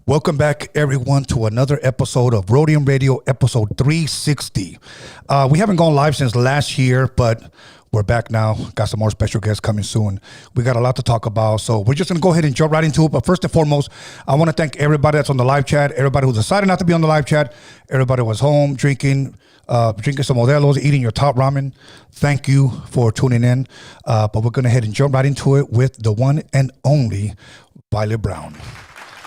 Welcome back, everyone, to another episode of Rhodium Radio, episode 360. We haven't gone live since last year, but we're back now. Got some more special guests coming soon. We got a lot to talk about, so we're just going to go ahead and jump right into it. But first and foremost, I want to thank everybody that's on the live chat, everybody who decided not to be on the live chat, everybody who was home drinking some Modelos, eating your top ramen. Thank you for tuning in. But we're going to head and jump right into it with the one and only Violet Brown.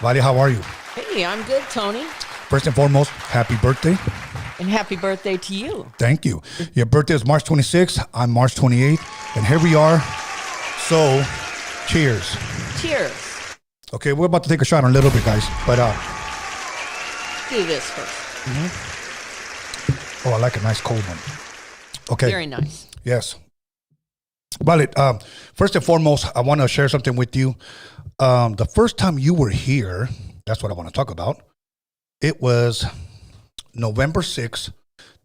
Vale, how are you? Hey, I'm good, Tony. First and foremost, happy birthday. And happy birthday to you. Thank you. Your birthday is March 26th. I'm March 28th. And here we are. So, cheers. Cheers. Okay, we're about to take a shot in a little bit, guys. But, do this first. Oh, I like a nice cold one. Okay. Very nice. Yes. Vale, first and foremost, I want to share something with you. The first time you were here, that's what I want to talk about. It was November 6th,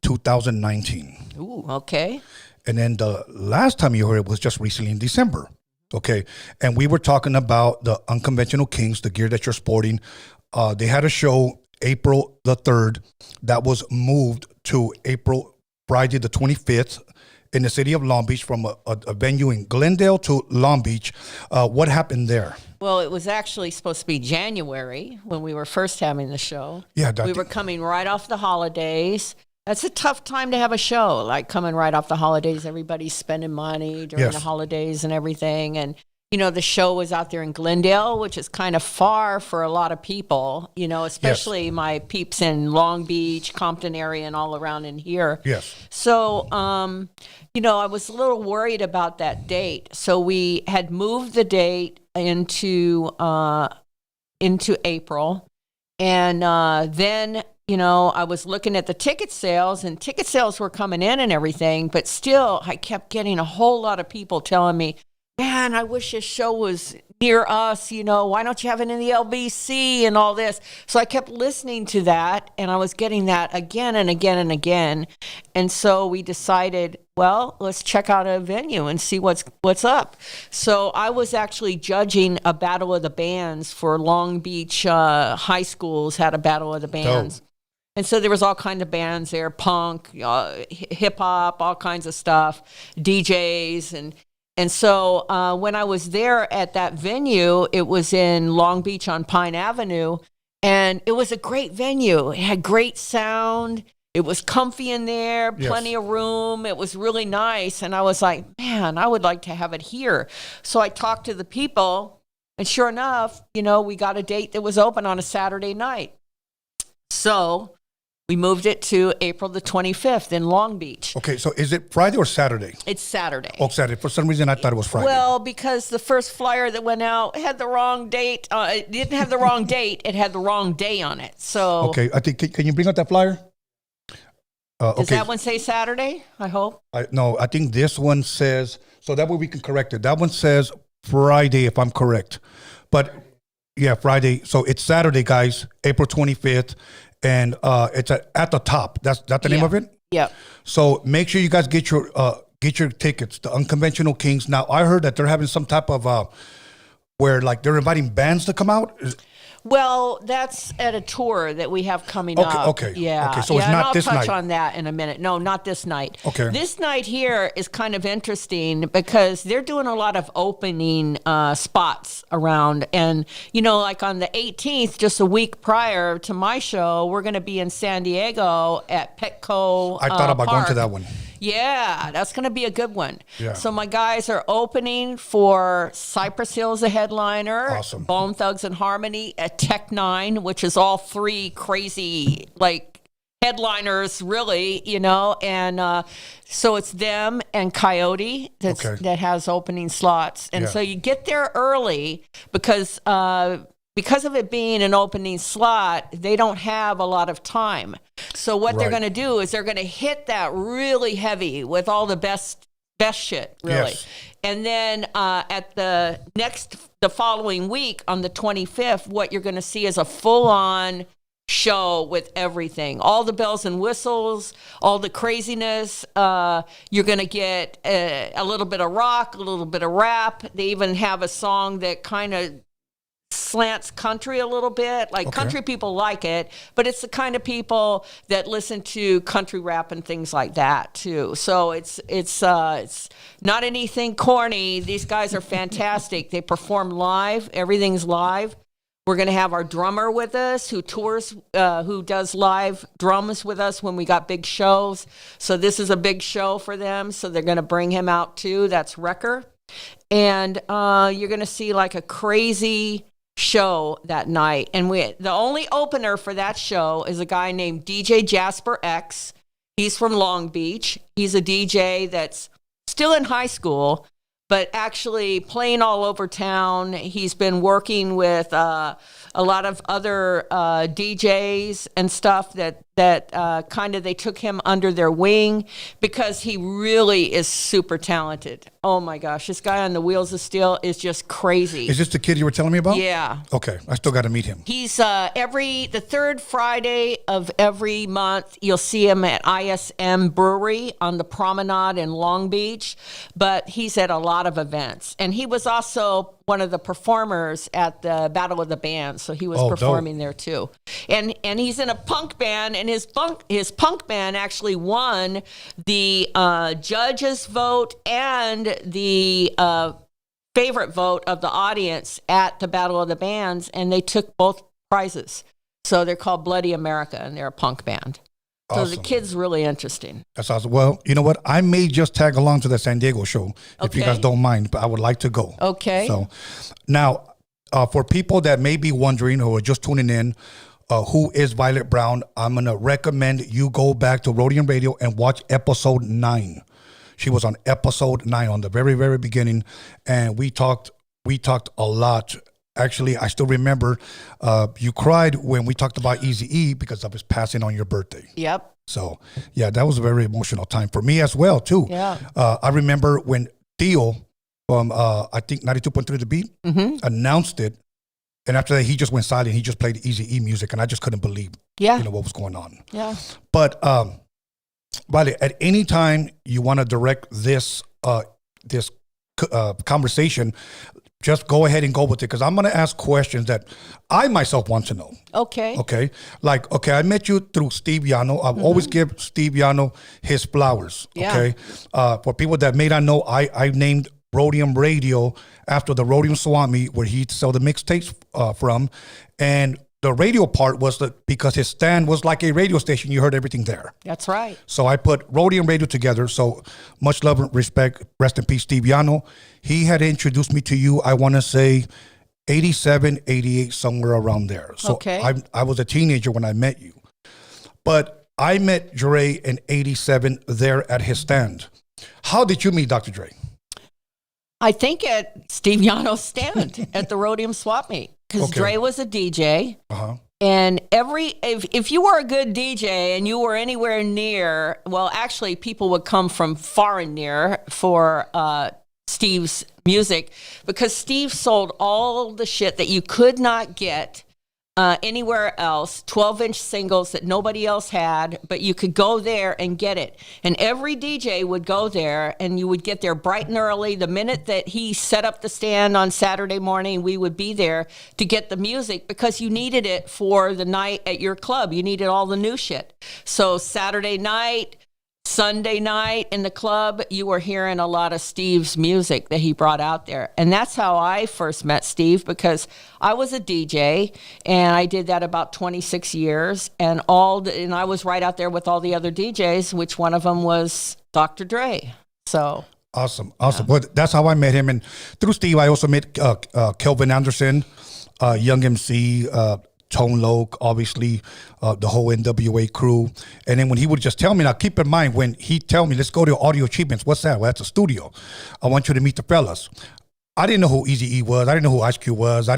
2019. Ooh, okay. And then the last time you were here was just recently in December. Okay. And we were talking about the Unconventional KINGZ, the gear that you're sporting. They had a show April the 3rd that was moved to Friday the 25th. In the city of Long Beach, from a venue in Glendale to Long Beach. What happened there? Well, it was actually supposed to be January when we were first having the show. Yeah, we were coming right off the holidays. That's a tough time to have a show, like coming right off the holidays. Everybody's spending money during the holidays and everything. And, you know, the show was out there in Glendale, which is kind of far for a lot of people, you know, especially my peeps in Long Beach, Compton area, and all around in here. Yes. So, you know, I was a little worried about that date. So we had moved the date into April. And then, you know, I was looking at the ticket sales, and ticket sales were coming in and everything. But still, I kept getting a whole lot of people telling me, man, I wish this show was near us, you know, why don't you have it in the LBC and all this? So I kept listening to that, and I was getting that again and again and again. And so we decided, well, let's check out a venue and see what's up. So I was actually judging a battle of the bands for Long Beach high schools, had a battle of the bands. Dope. And so there was all kinds of bands there, punk, hip hop, all kinds of stuff, DJs, and so when I was there at that venue, it was in Long Beach on Pine Avenue, and it was a great venue. It had great sound. It was comfy in there, plenty of room. It was really nice. And I was like, man, I would like to have it here. So I talked to the people, and sure enough, you know, we got a date that was open on a Saturday night. So we moved it to April the 25th in Long Beach. Okay, so is it Friday or Saturday? It's Saturday. Oh, Saturday. For some reason, I thought it was Friday. Well, because the first flyer that went out had the wrong date. It didn't have the wrong date. It had the wrong day on it. So okay, I think. Can you bring up that flyer? Does that one say Saturday? I hope. No, I think this one says. So that way we can correct it. That one says Friday, if I'm correct. But yeah, Friday. So it's Saturday, guys. April 25th. And it's at the top. That's the name of it? Yeah. So make sure you guys get your tickets, the Unconventional KINGZ. Now, I heard that they're having some type of where like they're inviting bands to come out. Well, that's at a tour that we have coming up. Okay. Yeah. Okay. So it's not this night. I'll touch on that in a minute. No, not this night. Okay. This night here is kind of interesting because they're doing a lot of opening spots around. And, you know, like on the 18th, just a week prior to my show, we're going to be in San Diego at Petco I thought about Park. going to that one. Yeah, that's going to be a good one. Yeah. So my guys are opening for Cypress Hill's a headliner. Awesome. Bone Thugs and Harmony at Tech 9, which is all three crazy, like, headliners, really, you know. And so it's them and Coyote that has opening slots. And so you get there early because of it being an opening slot, they don't have a lot of time. So what they're going to do is they're going to hit that really heavy with all the best shit, really. Yes. And then the following week on the 25th, what you're going to see is a full-on show with everything, all the bells and whistles, all the craziness. You're going to get a little bit of rock, a little bit of rap. They even have a song that kind of slants country a little bit. Like country people like it, but it's the kind of people that listen to country rap and things like that too. So it's not anything corny. These guys are fantastic. They perform live. Everything's live. We're going to have our drummer with us who tours, who does live drums with us when we got big shows. So this is a big show for them. So they're going to bring him out too. That's Wrecker. And you're going to see like a crazy show that night. And the only opener for that show is a guy named DJ Jasper X. He's from Long Beach. He's a DJ that's still in high school, but actually playing all over town. He's been working with a lot of other DJs and stuff that kind of they took him under their wing because he really is super talented. Oh my gosh, this guy on the Wheels of Steel is just crazy. Is this the kid you were telling me about? Yeah. Okay, I still got to meet him. He's the third Friday of every month. You'll see him at ISM Brewery on the Promenade in Long Beach, but he's at a lot of events. And he was also one of the performers at the Battle of the Bands, so he was performing there too. And he's in a punk band, and his punk band actually won the judges' vote and the favorite vote of the audience at the Battle of the Bands, and they took both prizes. So they're called Bloody America, and they're a punk band. So the kid's really interesting. That's awesome. Well, you know what? I may just tag along to the San Diego show if you guys don't mind, but I would like to go. Okay. So now, for people that may be wondering or are just tuning in, who is Violet Brown, I'm going to recommend you go back to Rhodium Radio and watch episode 9. She was on episode 9 on the very, very beginning, and we talked a lot. Actually, I still remember you cried when we talked about Eazy-E because of his passing on your birthday. Yep. So, yeah, that was a very emotional time for me as well, too. Yeah. I remember when Theo from, I think, 92.3 The Beat announced it, and after that, he just went silent. He just played Eazy-E music, and I just couldn't believe what was going on. Yeah. But, Vale, at any time you want to direct this conversation, just go ahead and go with it, because I'm going to ask questions that I myself want to know. Okay. Okay. Like, I met you through Steve Yano. I've always give Steve Yano his flowers. Yeah. Okay. For people that may not know, I named Rhodium Radio after the Rhodium Swap Meet where he'd sell the mixtapes from. And the radio part was because his stand was like a radio station. You heard everything there. That's right. So I put Rhodium Radio together. So much love and respect. Rest in peace, Steve Yano. He had introduced me to you, I want to say, 87, 88, somewhere around there. So I was a teenager when I met you. But I met Dre in 87 there at his stand. How did you meet Dr. Dre? I think at Steve Yano's stand at the Rhodium Swap Meet. Because Dre was a DJ, and if you were a good DJ and you were anywhere near, well, actually, people would come from far and near for Steve's music, because Steve sold all the shit that you could not get anywhere else, 12-inch singles that nobody else had, but you could go there and get it. And every DJ would go there, and you would get there bright and early. The minute that he set up the stand on Saturday morning, we would be there to get the music, because you needed it for the night at your club. You needed all the new shit. So Saturday night, Sunday night in the club, you were hearing a lot of Steve's music that he brought out there. And that's how I first met Steve, because I was a DJ, and I did that about 26 years. And I was right out there with all the other DJs, which one of them was Dr. Dre. So awesome. Yeah. Well, that's how I met him. And through Steve, I also met Kelvin Anderson, Young MC, Tone Loc, obviously, the whole NWA crew. And then when he would just tell me, now keep in mind, when he tell me, let's go to Audio Achievements, what's that? Well, that's a studio. I want you to meet the fellas. I didn't know who Eazy-E was. I didn't know who Ice Cube was. I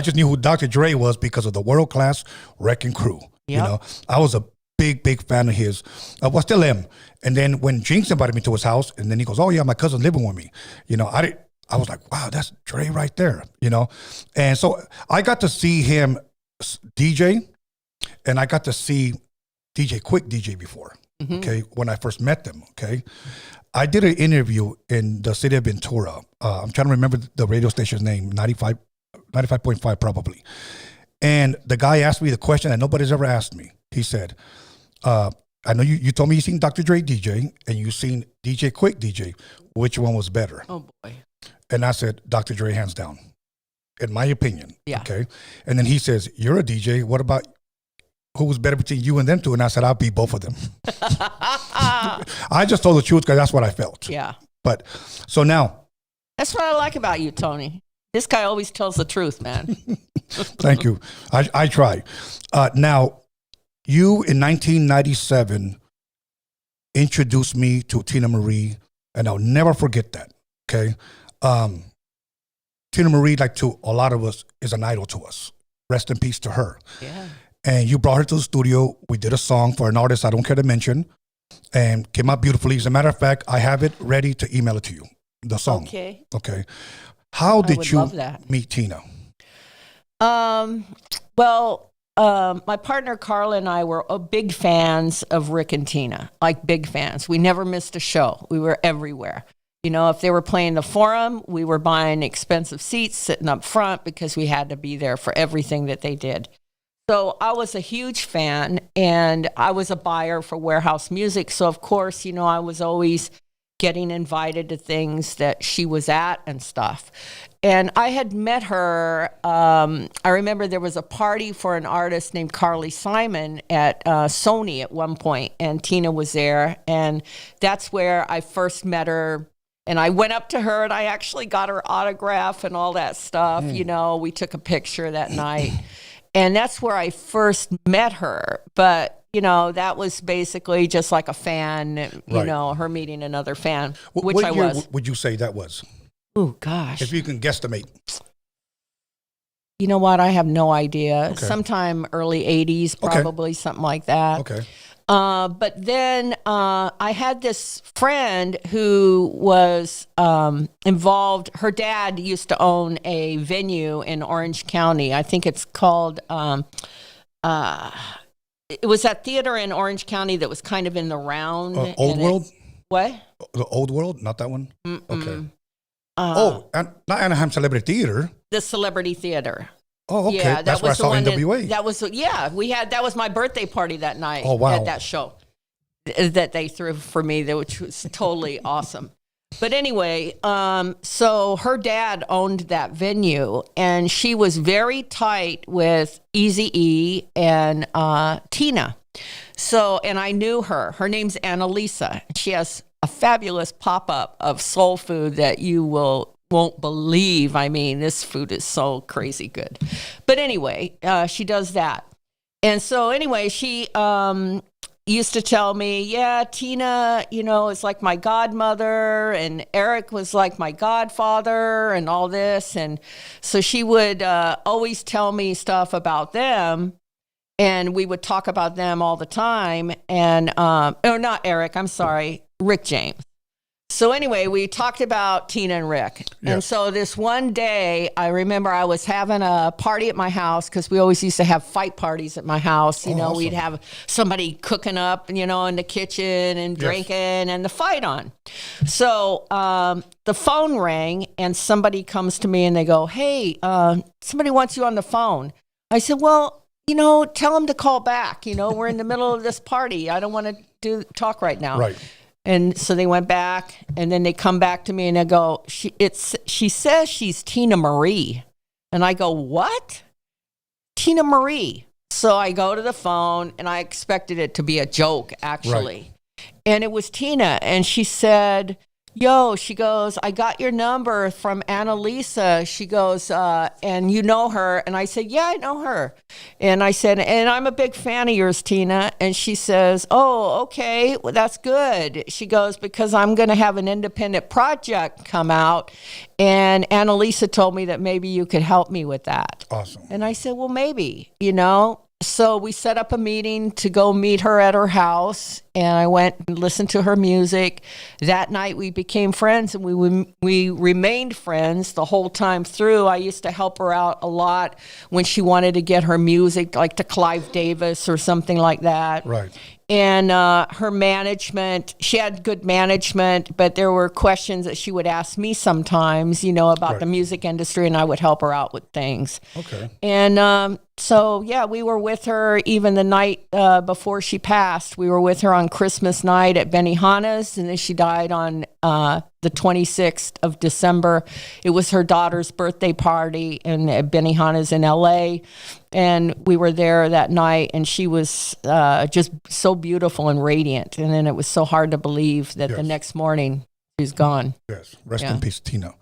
just knew who Dr. Dre was because of the world-class Wrecking Crew. Yep. I was a big fan of his. I still am. And then when Jinx invited me to his house, and then he goes, oh yeah, my cousin's living with me. I was like, wow, that's Dre right there. And so I got to see him DJ, and I got to see DJ Quick DJ before, when I first met them, I did an interview in the city of Ventura. I'm trying to remember the radio station's name, 95, 95.5 probably. And the guy asked me the question that nobody's ever asked me. He said, I know you told me you seen Dr. Dre DJ and you seen DJ Quick DJ. Which one was better? Oh, boy. And I said, Dr. Dre, hands down, in my opinion. Yeah. Okay. And then he says, you're a DJ. What about who was better between you and them two? And I said, I'll beat both of them. I just told the truth because that's what I felt. Yeah. But so now. That's what I like about you, Tony. This guy always tells the truth, man. Thank you. I try. Now, you in 1997 introduced me to Tina Marie, and I'll never forget that. Okay. Tina Marie, like to a lot of us, is an idol to us. Rest in peace to her. Yeah. And you brought her to the studio. We did a song for an artist I don't care to mention, and came out beautifully. As a matter of fact, I have it ready to email it to you, the song. Okay. Okay. How did you love that. meet Tina? Well, my partner Carla and I were big fans of Rick and Tina, like big fans. We never missed a show. We were everywhere. You know, if they were playing the Forum, we were buying expensive seats, sitting up front because we had to be there for everything that they did. So I was a huge fan, and I was a buyer for Warehouse Music. So, of course, you know, I was always getting invited to things that she was at and stuff. And I had met her. I remember there was a party for an artist named Carly Simon at Sony at one point, and Tina was there. And that's where I first met her. And I went up to her, and I actually got her autograph and all that stuff. You know, we took a picture that night. And that's where I first met her. But, you know, that was basically just like a fan, you know, her meeting another fan, which what I year was. Would you say that was? Oh, gosh. If you can guesstimate. You know what? I have no idea. Okay. Sometime early 80s, probably, something like that. Okay. But then I had this friend who was involved. Her dad used to own a venue in Orange County. I think it's called, it was that theater in Orange County that was kind of in the round. Old World? What? The Old World? Not that one? Okay. Uh, not Anaheim Celebrity Theater. The Celebrity Theater. Oh, okay. Yeah, That's where I saw NWA. That was that was my birthday party that night. Oh, wow. At that show that they threw for me, which was totally awesome. But anyway, so her dad owned that venue, and she was very tight with Eazy-E and Tina. So, and I knew her. Her name's Annalisa. She has a fabulous pop-up of soul food that you won't believe. I mean, this food is so crazy good. But anyway, she does that. And so anyway, she used to tell me, yeah, Tina, you know, is like my godmother, and Eric was like my godfather and all this. And so she would always tell me stuff about them, and we would talk about them all the time. And, or not Eric, I'm sorry, Rick James. So anyway, we talked about Tina and Rick. Yes. And so this one day, I remember I was having a party at my house, because we always used to have fight parties at my house. You know, awesome. we'd have somebody cooking up, you know, in the kitchen and drinking and the fight on. So the phone rang, and somebody comes to me and they go, hey, somebody wants you on the phone. I said, well, you know, tell them to call back. You know, we're in the middle of this party. I don't want to talk right now. Right. And so they went back, and then they come back to me and they go, she says she's Tina Marie. And I go, what? Tina Marie. So I go to the phone, and I expected it to be a joke, actually. Right. And it was Tina. And she said, yo, she goes, I got your number from Annalisa. She goes, and you know her? And I said, yeah, I know her. And I said, and I'm a big fan of yours, Tina. And she says, oh, okay, well, that's good. She goes, because I'm going to have an independent project come out, and Annalisa told me that maybe you could help me with that. Awesome. And I said, well, maybe, you know. so we set up a meeting to go meet her at her house, and I went and listened to her music. That night we became friends, and we remained friends the whole time through. I used to help her out a lot when she wanted to get her music, like to Clive Davis or something like that. Right. And her management, she had good management, but there were questions that she would ask me sometimes, about the music industry, and I would help her out with things. Okay. And so, yeah, we were with her even the night before she passed. We were with her on Christmas night at Benihana's, and then she died on the 26th of December. It was her daughter's birthday party at Benihana's in L.A., and we were there that night, and she was just so beautiful and radiant. And then it was so hard to believe that the next morning she was gone. Yes. Rest in peace, Tina.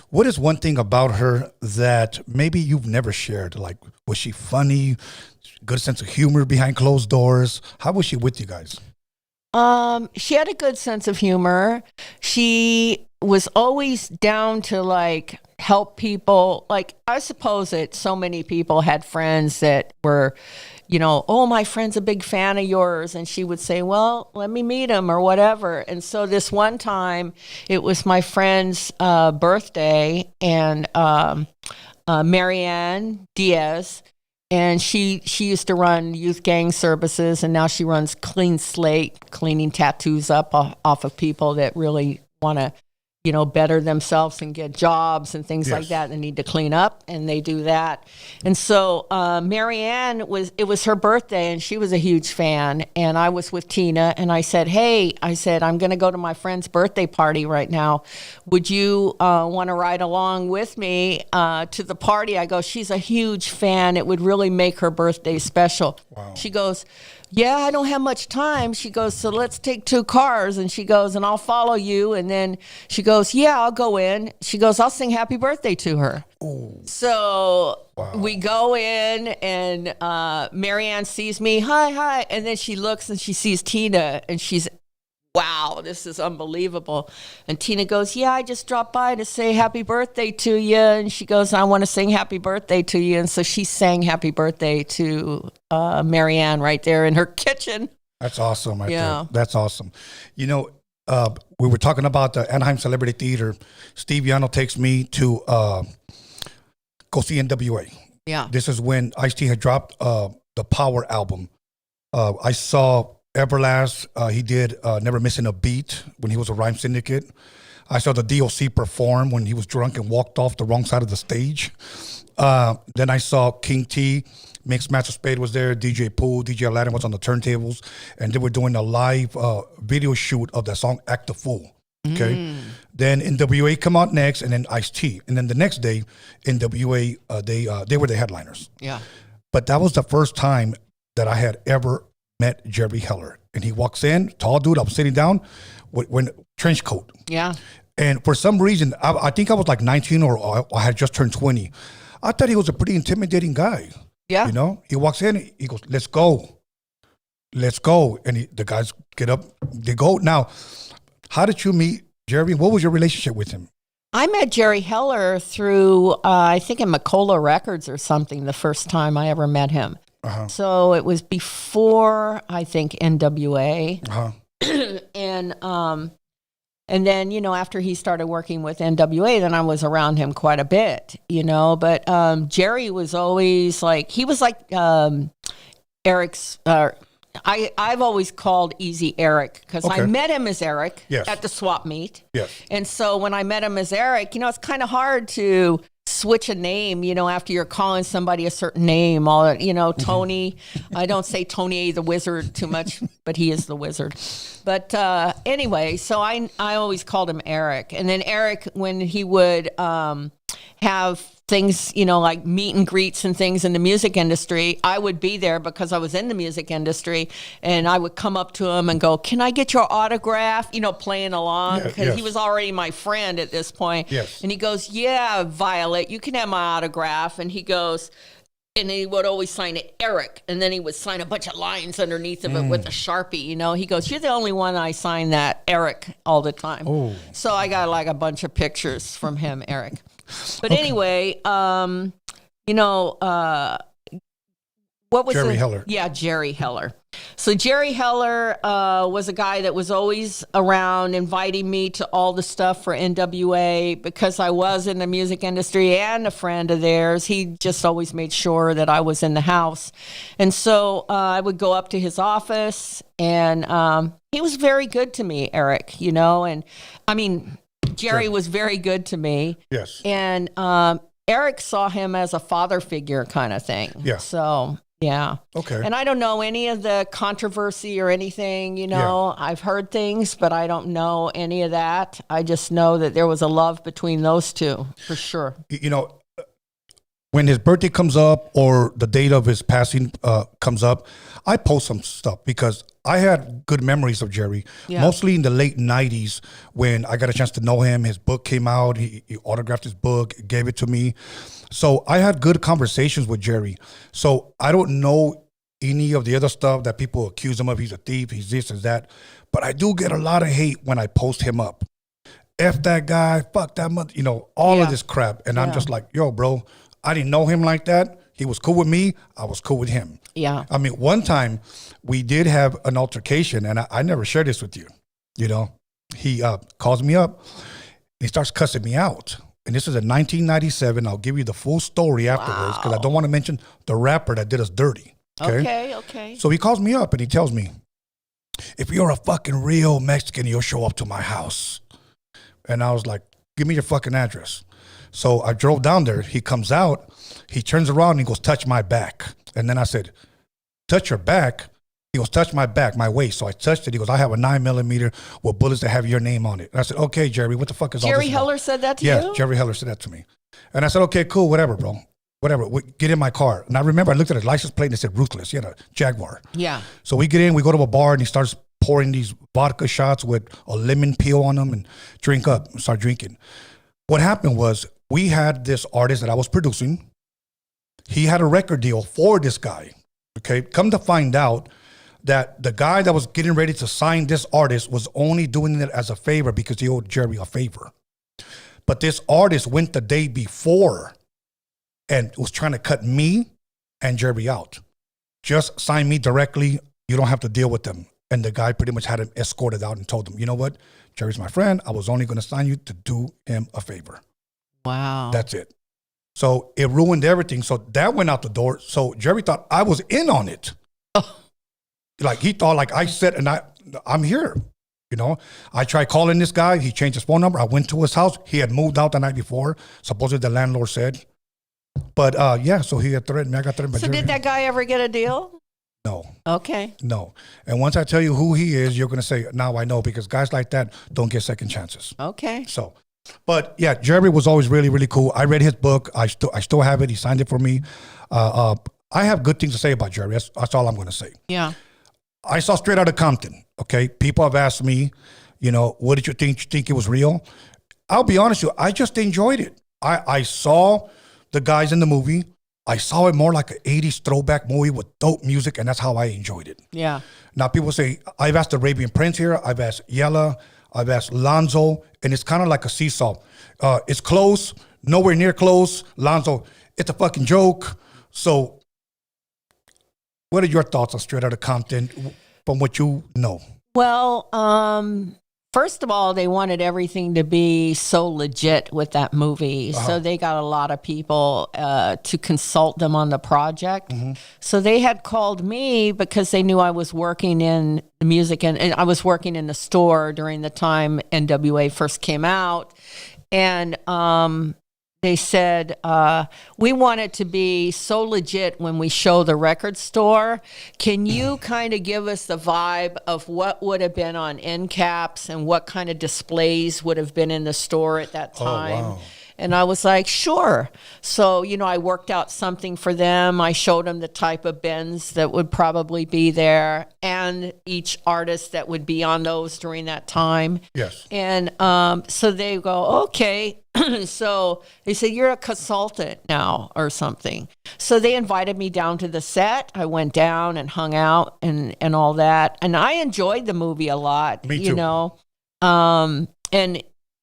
What is one thing about her that maybe you've never shared? Like, was she funny? Good sense of humor behind closed doors? How was she with you guys? She had a good sense of humor. She was always down to like help people. Like, I suppose that so many people had friends that were, oh, my friend's a big fan of yours. And she would say, well, let me meet him or whatever. And so this one time it was my friend's birthday, and Marianne Diaz, and she used to run youth gang services, and now she runs Clean Slate, cleaning tattoos up off of people that really want to, better themselves and get jobs and things like that. They need to clean up, and they do that. And so Marianne, it was her birthday, and she was a huge fan. And I was with Tina, and I said, I'm going to go to my friend's birthday party right now. Would you want to ride along with me to the party? I go, she's a huge fan. It would really make her birthday special. Wow. She goes, yeah, I don't have much time. She goes, so let's take 2 cars. And she goes, and I'll follow you. And then she goes, yeah, I'll go in. She goes, I'll sing happy birthday to her. Ooh. So we go in, and Marianne sees me, hi. And then she looks and she sees Tina, and she's, wow, this is unbelievable. And Tina goes, yeah, I just dropped by to say happy birthday to you. And she goes, I want to sing happy birthday to you. And so she sang happy birthday to Marianne right there in her kitchen. That's awesome. There. That's awesome. We were talking about the Anaheim Celebrity Theater. Steve Yano takes me to go see NWA. Yeah. This is when Ice-T had dropped the Power album. I saw Everlast, he did Never Missing a Beat when he was a Rhyme Syndicate. I saw the DOC perform when he was drunk and walked off the wrong side of the stage. Then I saw King T, Mixed Master Spade was there, DJ Pooh, DJ Aladdin was on the turntables, and they were doing a live video shoot of the song Act the Fool. Okay. Then NWA come out next, and then Ice-T. And then the next day, NWA, they were the headliners. Yeah. But that was the first time that I had ever met Jerry Heller, and he walks in, tall dude. I was sitting down with trench coat. Yeah. And for some reason, I think I was like 19 or I had just turned 20. I thought he was a pretty intimidating guy. Yeah. He walks in, he goes, let's go. And the guys get up, they go. Now, how did you meet Jerry? What was your relationship with him? I met Jerry Heller through, I think in Macola Records or something, the first time I ever met him. Uh-huh. So it was before, I think, NWA. Uh-huh. And then, after he started working with NWA, then I was around him quite a bit, But Jerry was always like, he was like Eric's, I've always called Easy Eric, because I met him as Eric at the swap meet. Yes. And so when I met him as Eric, it's kind of hard to switch a name, after you're calling somebody a certain name. Tony. I don't say Tony the Wizard too much, but he is the wizard. But anyway, so I always called him Eric. And then Eric, when he would have things, like meet and greets and things in the music industry, I would be there because I was in the music industry, and I would come up to him and go, can I get your autograph? Playing along, because he was already my friend at this point. Yes. And he goes, yeah, Violet, you can have my autograph. And he goes, and he would always sign it Eric, and then he would sign a bunch of lines underneath of it with a Sharpie. He goes, you're the only one I sign that Eric all the time. Ooh. So I got like a bunch of pictures from him, Eric. But anyway, What was Jerry Heller. Yeah, Jerry Heller. So Jerry Heller was a guy that was always around inviting me to all the stuff for NWA because I was in the music industry and a friend of theirs. He just always made sure that I was in the house. And so I would go up to his office, and he was very good to me, Eric, you know. And I mean, Jerry was very good to me. Yes. And Eric saw him as a father figure kind of thing. Yeah. So... yeah. Okay. And I don't know any of the controversy or anything, you know. Yeah. I've heard things, but I don't know any of that. I just know that there was a love between those two, for sure. You know, when his birthday comes up or the date of his passing comes up, I post some stuff because I had good memories of Jerry, mostly in the late 90s when I got a chance to know him. His book came out. He autographed his book, gave it to me. So I had good conversations with Jerry. So I don't know any of the other stuff that people accuse him of. He's a thief, he's this and that. But I do get a lot of hate when I post him up. F that guy, fuck that mother, you know, all of this crap. And I'm just like, yo, bro, I didn't know him like that. He was cool with me. I was cool with him. Yeah. I mean, one time we did have an altercation, and I never shared this with you. You know, he calls me up. And he starts cussing me out. And this is in 1997. I'll give you the full story afterwards because I don't want to mention the rapper that did us dirty. Okay. So he calls me up and he tells me, if you're a fucking real Mexican, you'll show up to my house. And I was like, give me your fucking address. So I drove down there. He comes out. He turns around and he goes, touch my back. And then I said, touch your back? He goes, touch my back, my waist. So I touched it. He goes, I have a 9mm with bullets that have your name on it. And I said, okay, Jerry, what the fuck is all this Jerry Heller said that to you? Yeah, Jerry Heller said that to me. And I said, okay, cool, whatever, bro. Whatever. Get in my car. And I remember I looked at his license plate and it said Ruthless. He had a Jaguar. Yeah. So we get in, we go to a bar, and he starts pouring these vodka shots with a lemon peel on them and start drinking. What happened was we had this artist that I was producing. He had a record deal for this guy. Okay. Come to find out that the guy that was getting ready to sign this artist was only doing it as a favor because he owed Jerry a favor. But this artist went the day before and was trying to cut me and Jerry out. Just sign me directly. You don't have to deal with them. And the guy pretty much had him escorted out and told him, you know what? Jerry's my friend. I was only going to sign you to do him a favor. Wow. That's it. So it ruined everything. So that went out the door. So Jerry thought I was in on it. Oh. Like he thought like I said, and I'm here. You know, I tried calling this guy. He changed his phone number. I went to his house. He had moved out the night before. Supposedly the landlord said. But so he had threatened me. I got threatened by Jerry. So did that guy ever get a deal? No. Okay. No. And once I tell you who he is, you're going to say, now I know, because guys like that don't get second chances. Okay. So, but yeah, Jerry was always really, really cool. I read his book. I still have it. He signed it for me. I have good things to say about Jerry. That's all I'm going to say. Yeah. I saw Straight Outta Compton. Okay. People have asked me, you know, what did you think? Did you think it was real? I'll be honest with you. I just enjoyed it. I saw the guys in the movie. I saw it more like an 80s throwback movie with dope music, and that's how I enjoyed it. Yeah. Now, people say, I've asked Arabian Prince here, I've asked Yella, I've asked Lonzo, and it's kind of like a seesaw. It's close, nowhere near close. Lonzo, it's a fucking joke. So, what are your thoughts on Straight Outta Compton from what you know? Well, first of all, they wanted everything to be so legit with that movie. So they got a lot of people to consult them on the project. Mm-hmm. So they had called me because they knew I was working in the music and I was working in the store during the time NWA first came out. And they said, we want it to be so legit when we show the record store. Can you kind of give us the vibe of what would have been on end caps and what kind of displays would have been in the store at that time? Oh, wow. And I was like, sure. So, you know, I worked out something for them. I showed them the type of bins that would probably be there and each artist that would be on those during that time. Yes. And so they go, okay. So they said, you're a consultant now or something. So they invited me down to the set. I went down and hung out and all that. And I enjoyed the movie a lot. Me too. You know. And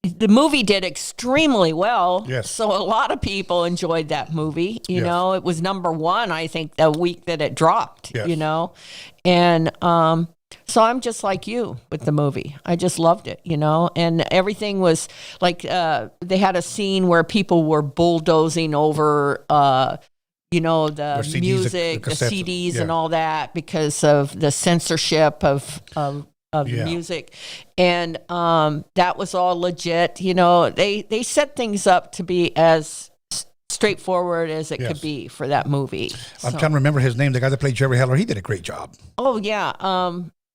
the movie did extremely well. Yes. So a lot of people enjoyed that movie. You Yes. know, it was number one, I think, the week that it dropped, Yes. you know. And so I'm just like you with the movie. I just loved it, you know. And everything was like they had a scene where people were bulldozing over, you know, the CDs, music, the the cassettes, CDs yeah. and all that because of the censorship of Yeah. music. And that was all legit. You know, they set things up to be as straightforward as it Yes. could be for that movie. I'm So- trying to remember his name. The guy that played Jerry Heller, he did a great job. Oh, yeah.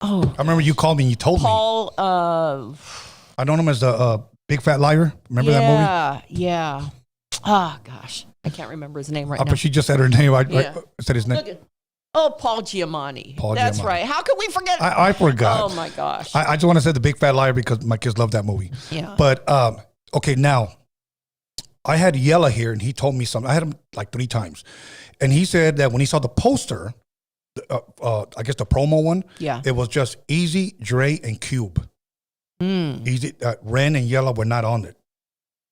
I remember you called me and you told me. Paul, I know him as the Big Fat Liar. Remember that movie? yeah. Oh, gosh. I can't remember his name right now. But she just said her name. I Yeah. said his name. Look at, Paul Giamatti. Paul That's Giamatti. right. How could we forget? I forgot. Oh, my gosh. I just want to say the Big Fat Liar because my kids love that movie. Yeah. But okay, now I had Yella here, and he told me something. I had him like 3 times, and he said that when he saw the poster, I guess the promo one, Yeah. it was just Easy, Dre, and Cube. Easy, Ren and Yella were not on it,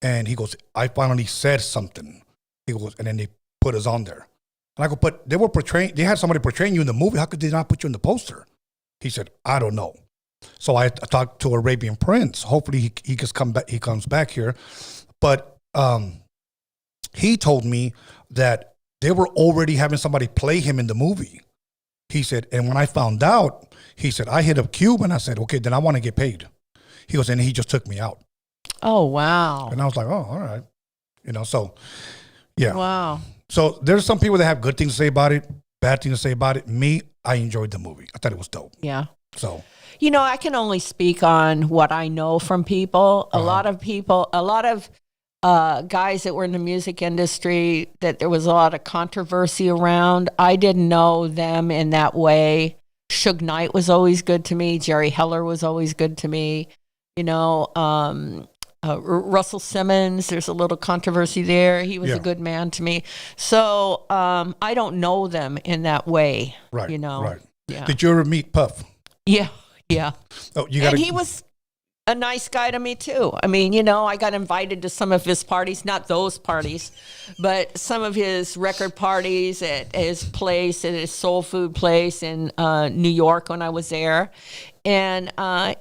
and he goes, "I finally said something." He goes, and then they put us on there. And I go, "But they were portraying. They had somebody portraying you in the movie. How could they not put you in the poster?" He said, "I don't know." So I talked to Arabian Prince. Hopefully he just come back. He comes back here, but he told me that they were already having somebody play him in the movie. He said, and when I found out, he said, I hit up Cube and I said, okay, then I want to get paid. He goes, and he just took me out. Oh, wow. And I was like, oh, all right. You know, so yeah. Wow. So there's some people that have good things to say about it, bad things to say about it. Me, I enjoyed the movie. I thought it was dope. Yeah. So You know, I can only speak on what I know from people. A lot of guys that were in the music industry, that there was a lot of controversy around. I didn't know them in that way. Suge Knight was always good to me. Jerry Heller was always good to me. You know, Russell Simmons, there's a little controversy there. He was Yeah. a good man to me. So I don't know them in that way. right, You know, right. yeah. Did you ever meet Puff? Yeah. Yeah. Oh, you got And he was a nice guy to me too. I mean, you know, I got invited to some of his parties, not those parties, but some of his record parties at his place, at his soul food place in New York when I was there. And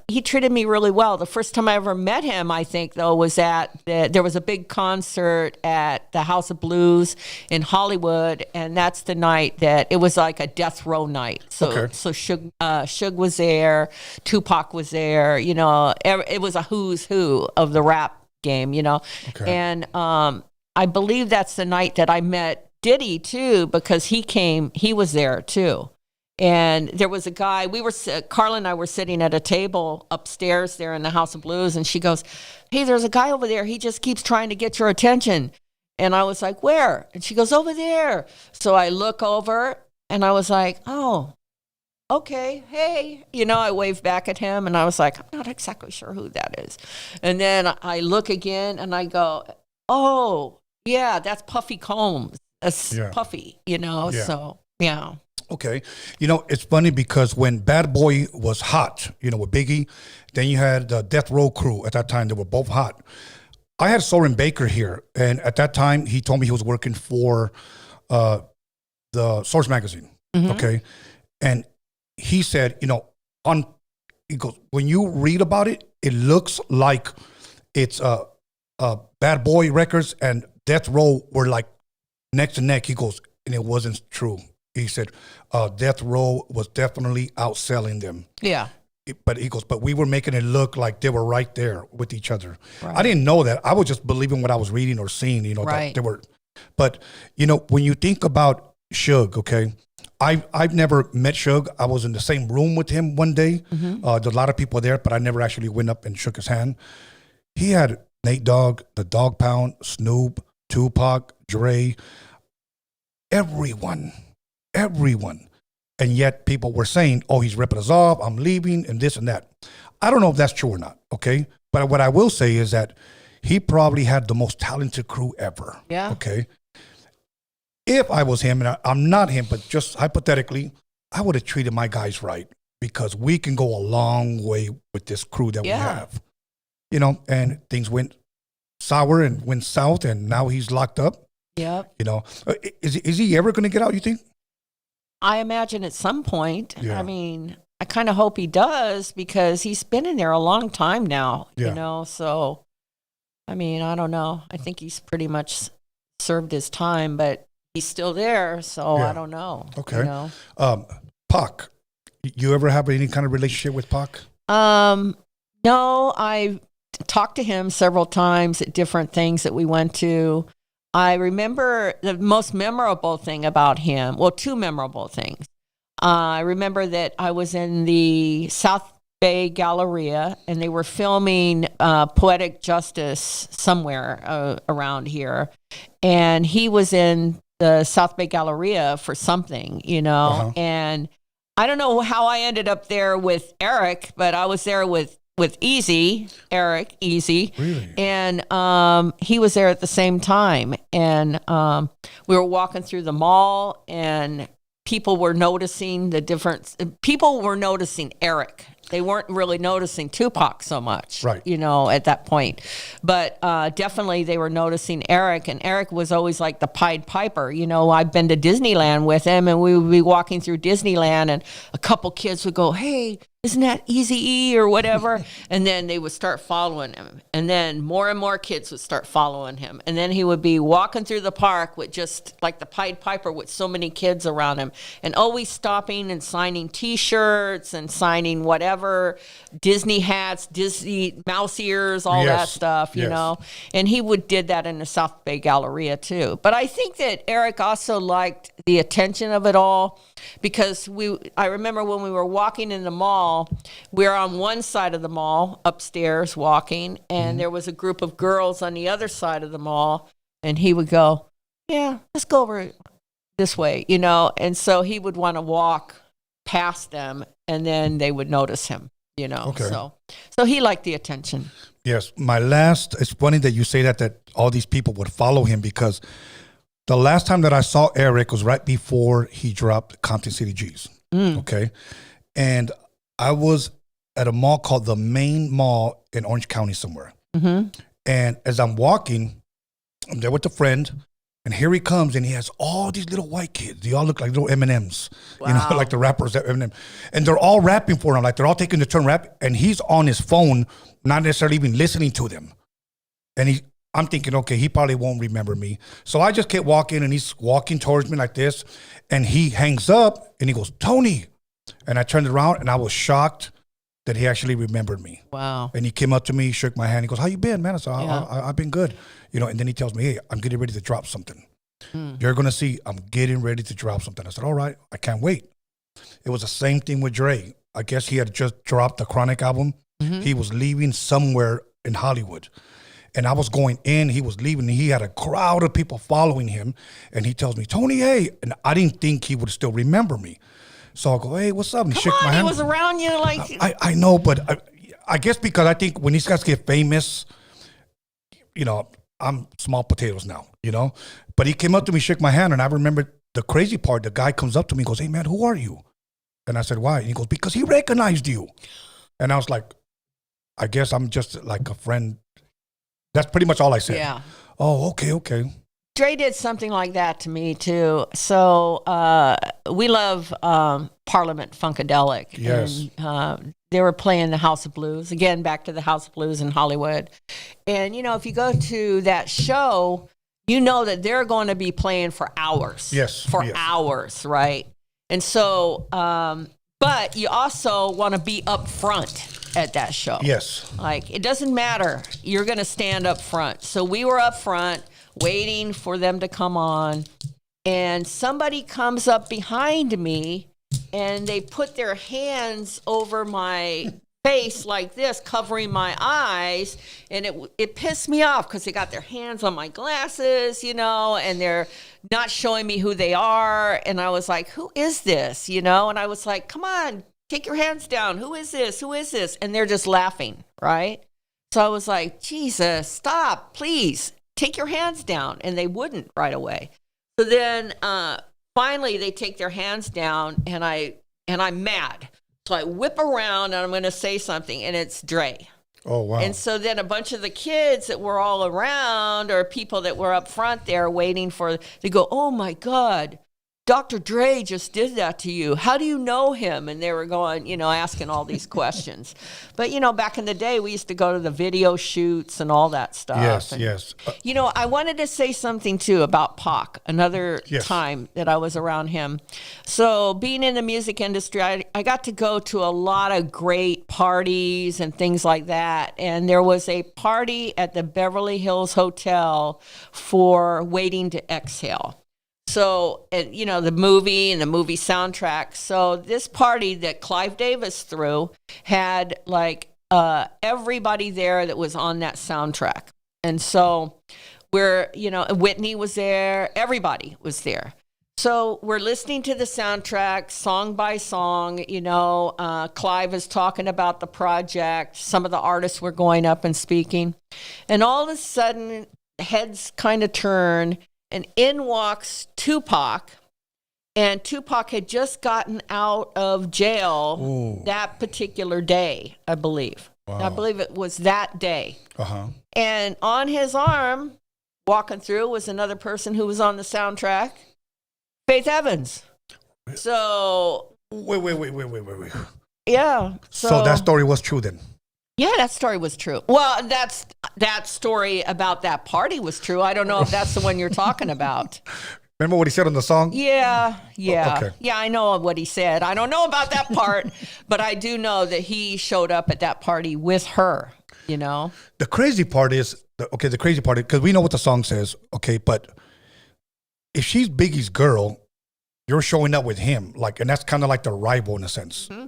he treated me really well. The first time I ever met him, I think, though, was there was a big concert at the House of Blues in Hollywood, and that's the night that it was like a death row night. So, Okay. so Suge was there, Tupac was there. You know, it was a who's who of the rap game. You know, Okay. and I believe that's the night that I met Diddy too, because he was there too. And there was a guy, Carla and I were sitting at a table upstairs there in the House of Blues, and she goes, hey, there's a guy over there. He just keeps trying to get your attention. And I was like, where? And she goes, over there. So I look over, and I was like, oh, okay, hey. You know, I waved back at him, and I was like, I'm not exactly sure who that is. And then I look again, and I go, oh, yeah, that's Puffy Combs. That's Yeah. Puffy, you know, Yeah. so, yeah. Okay. You know, it's funny because when Bad Boy was hot, you know, with Biggie, then you had the Death Row crew at that time. They were both hot. I had Soren Baker here, and at that time, he told me he was working for the Source magazine. Okay. And he said, you know, he goes, when you read about it, it looks like it's Bad Boy Records and Death Row were like neck to neck. He goes, and it wasn't true. He said, Death Row was definitely outselling them. Yeah. But he goes, but we were making it look like they were right there with each other. Right. I didn't know that. I was just believing what I was reading or seeing, you know, Right. that they were. But, you know, when you think about Suge, okay, I've never met Suge. I was in the same room with him one day. There's a lot of people there, but I never actually went up and shook his hand. He had Nate Dogg, the Dog Pound, Snoop, Tupac, Dre, everyone. And yet people were saying, oh, he's ripping us off, I'm leaving, and this and that. I don't know if that's true or not, okay? But what I will say is that he probably had the most talented crew ever. Yeah. Okay? If I was him, and I'm not him, but just hypothetically, I would have treated my guys right because we can go a long way with this crew that we Yeah. have. and things went sour and went south, and now he's locked up. Yep. Is he ever going to get out, you think? I imagine at some point. Yeah. I mean, I kind of hope he does because he's been in there a long time now, so, I mean, I don't know. I think he's pretty much served his time, but he's still there, so I don't know. Okay. Pac, you ever have any kind of relationship with Pac? No, I talked to him several times at different things that we went to. I remember the most memorable thing about him. Well, two memorable things. I remember that I was in the South Bay Galleria, and they were filming Poetic Justice somewhere around here. And he was in the South Bay Galleria for something, and I don't know how I ended up there with Eric, but I was there with Eric Easy, really? And he was there at the same time, and we were walking through the mall, and people were noticing the difference. People were noticing Eric. They weren't really noticing Tupac so much, right? At that point. But definitely they were noticing Eric, and Eric was always like the Pied Piper. I've been to Disneyland with him, and we would be walking through Disneyland, and a couple kids would go, "Hey, isn't that Eazy-E or whatever?" And then they would start following him. And then more and more kids would start following him. And then he would be walking through the park with just like the Pied Piper with so many kids around him, and always stopping and signing T-shirts and signing whatever, Disney hats, Disney mouse ears, all that stuff, And he did that in the South Bay Galleria too. But I think that Eric also liked the attention of it all, because I remember when we were walking in the mall, we were on one side of the mall upstairs walking, and there was a group of girls on the other side of the mall, and he would go, "Yeah, let's go over this way," and so he would want to walk past them, and then they would notice him, Okay. So he liked the attention. Yes. It's funny that you say that all these people would follow him, because the last time that I saw Eric was right before he dropped Compton City G's. Okay. And I was at a mall called the Main Mall in Orange County somewhere. Mm-hmm. And as I'm walking, I'm there with a friend, and here he comes, and he has all these little white kids. They all look like little M&Ms, Wow. like the rappers that Eminem. And they're all rapping for him, like they're all taking the turn rap, and he's on his phone, not necessarily even listening to them. And I'm thinking, okay, he probably won't remember me. So I just kept walking, and he's walking towards me like this, and he hangs up, and he goes, "Tony." And I turned around, and I was shocked that he actually remembered me. Wow. And he came up to me, shook my hand. He goes, "How you been, man?" I said, I've been good. And then he tells me, "Hey, I'm getting ready to drop something. You're going to see, I'm getting ready to drop something." I said, "All right, I can't wait." It was the same thing with Dre. I guess he had just dropped the Chronic album. He was leaving somewhere in Hollywood. And I was going in, he was leaving, and he had a crowd of people following him. And he tells me, "Tony, hey." And I didn't think he would still remember me. So I go, "Hey, what's up?" And he shook my hand. He was around you like... I know, but I guess because I think when these guys get famous, I'm small potatoes now, But he came up to me, shook my hand, and I remember the crazy part. The guy comes up to me and goes, "Hey, man, who are you?" And I said, "Why?" And he goes, "Because he recognized you." And I was like, "I guess I'm just like a friend." That's pretty much all I said. Yeah. Oh, okay. Dre did something like that to me too. So we love Parliament Funkadelic. Yes. And, they were playing the House of Blues. Again, back to the House of Blues in Hollywood. And, if you go to that show, that they're going to be playing for hours. Yes. For hours, right? And so, but you also want to be up front at that show. Yes. Like, it doesn't matter. You're going to stand up front. So we were up front waiting for them to come on, and somebody comes up behind me, and they put their hands over my face like this, covering my eyes, and it pissed me off because they got their hands on my glasses, and they're not showing me who they are, and I was like, "Who is this?" And I was like, "Come on, take your hands down. Who is this? Who is this?" And they're just laughing, right? So I was like, "Jesus, stop, please. Take your hands down." And they wouldn't right away. So then finally they take their hands down, and I'm mad. So I whip around, and I'm going to say something, and it's Dre. Oh, wow. And so then a bunch of the kids that were all around, or people that were up front there waiting they go, oh my God, Dr. Dre just did that to you. How do you know him? And they were going, asking all these questions. But, back in the day, we used to go to the video shoots and all that stuff. Yes, and, yes. I wanted to say something, too, about Pac, another time that I was around him. So being in the music industry, I got to go to a lot of great parties and things like that. And there was a party at the Beverly Hills Hotel for Waiting to Exhale. So, the movie and the movie soundtrack. So this party that Clive Davis threw had everybody there that was on that soundtrack. And so Whitney was there, everybody was there. So we're listening to the soundtrack song by song. Clive is talking about the project. Some of the artists were going up and speaking. And all of a sudden, heads kind of turn. And in walks Tupac, and Tupac had just gotten out of jail that particular day, I believe. Wow. I believe it was that day. Uh-huh. And on his arm, walking through, was another person who was on the soundtrack, Faith Evans. So... Wait. Yeah. So that story was true then? Yeah, that story was true. Well, that story about that party was true. I don't know if that's the one you're talking about. Remember what he said on the song? Yeah. Okay. Yeah, I know what he said. I don't know about that part, but I do know that he showed up at that party with her, The crazy part is, because we know what the song says, okay, but if she's Biggie's girl, you're showing up with him, and that's kind of like the rival in a sense. Mm-hmm.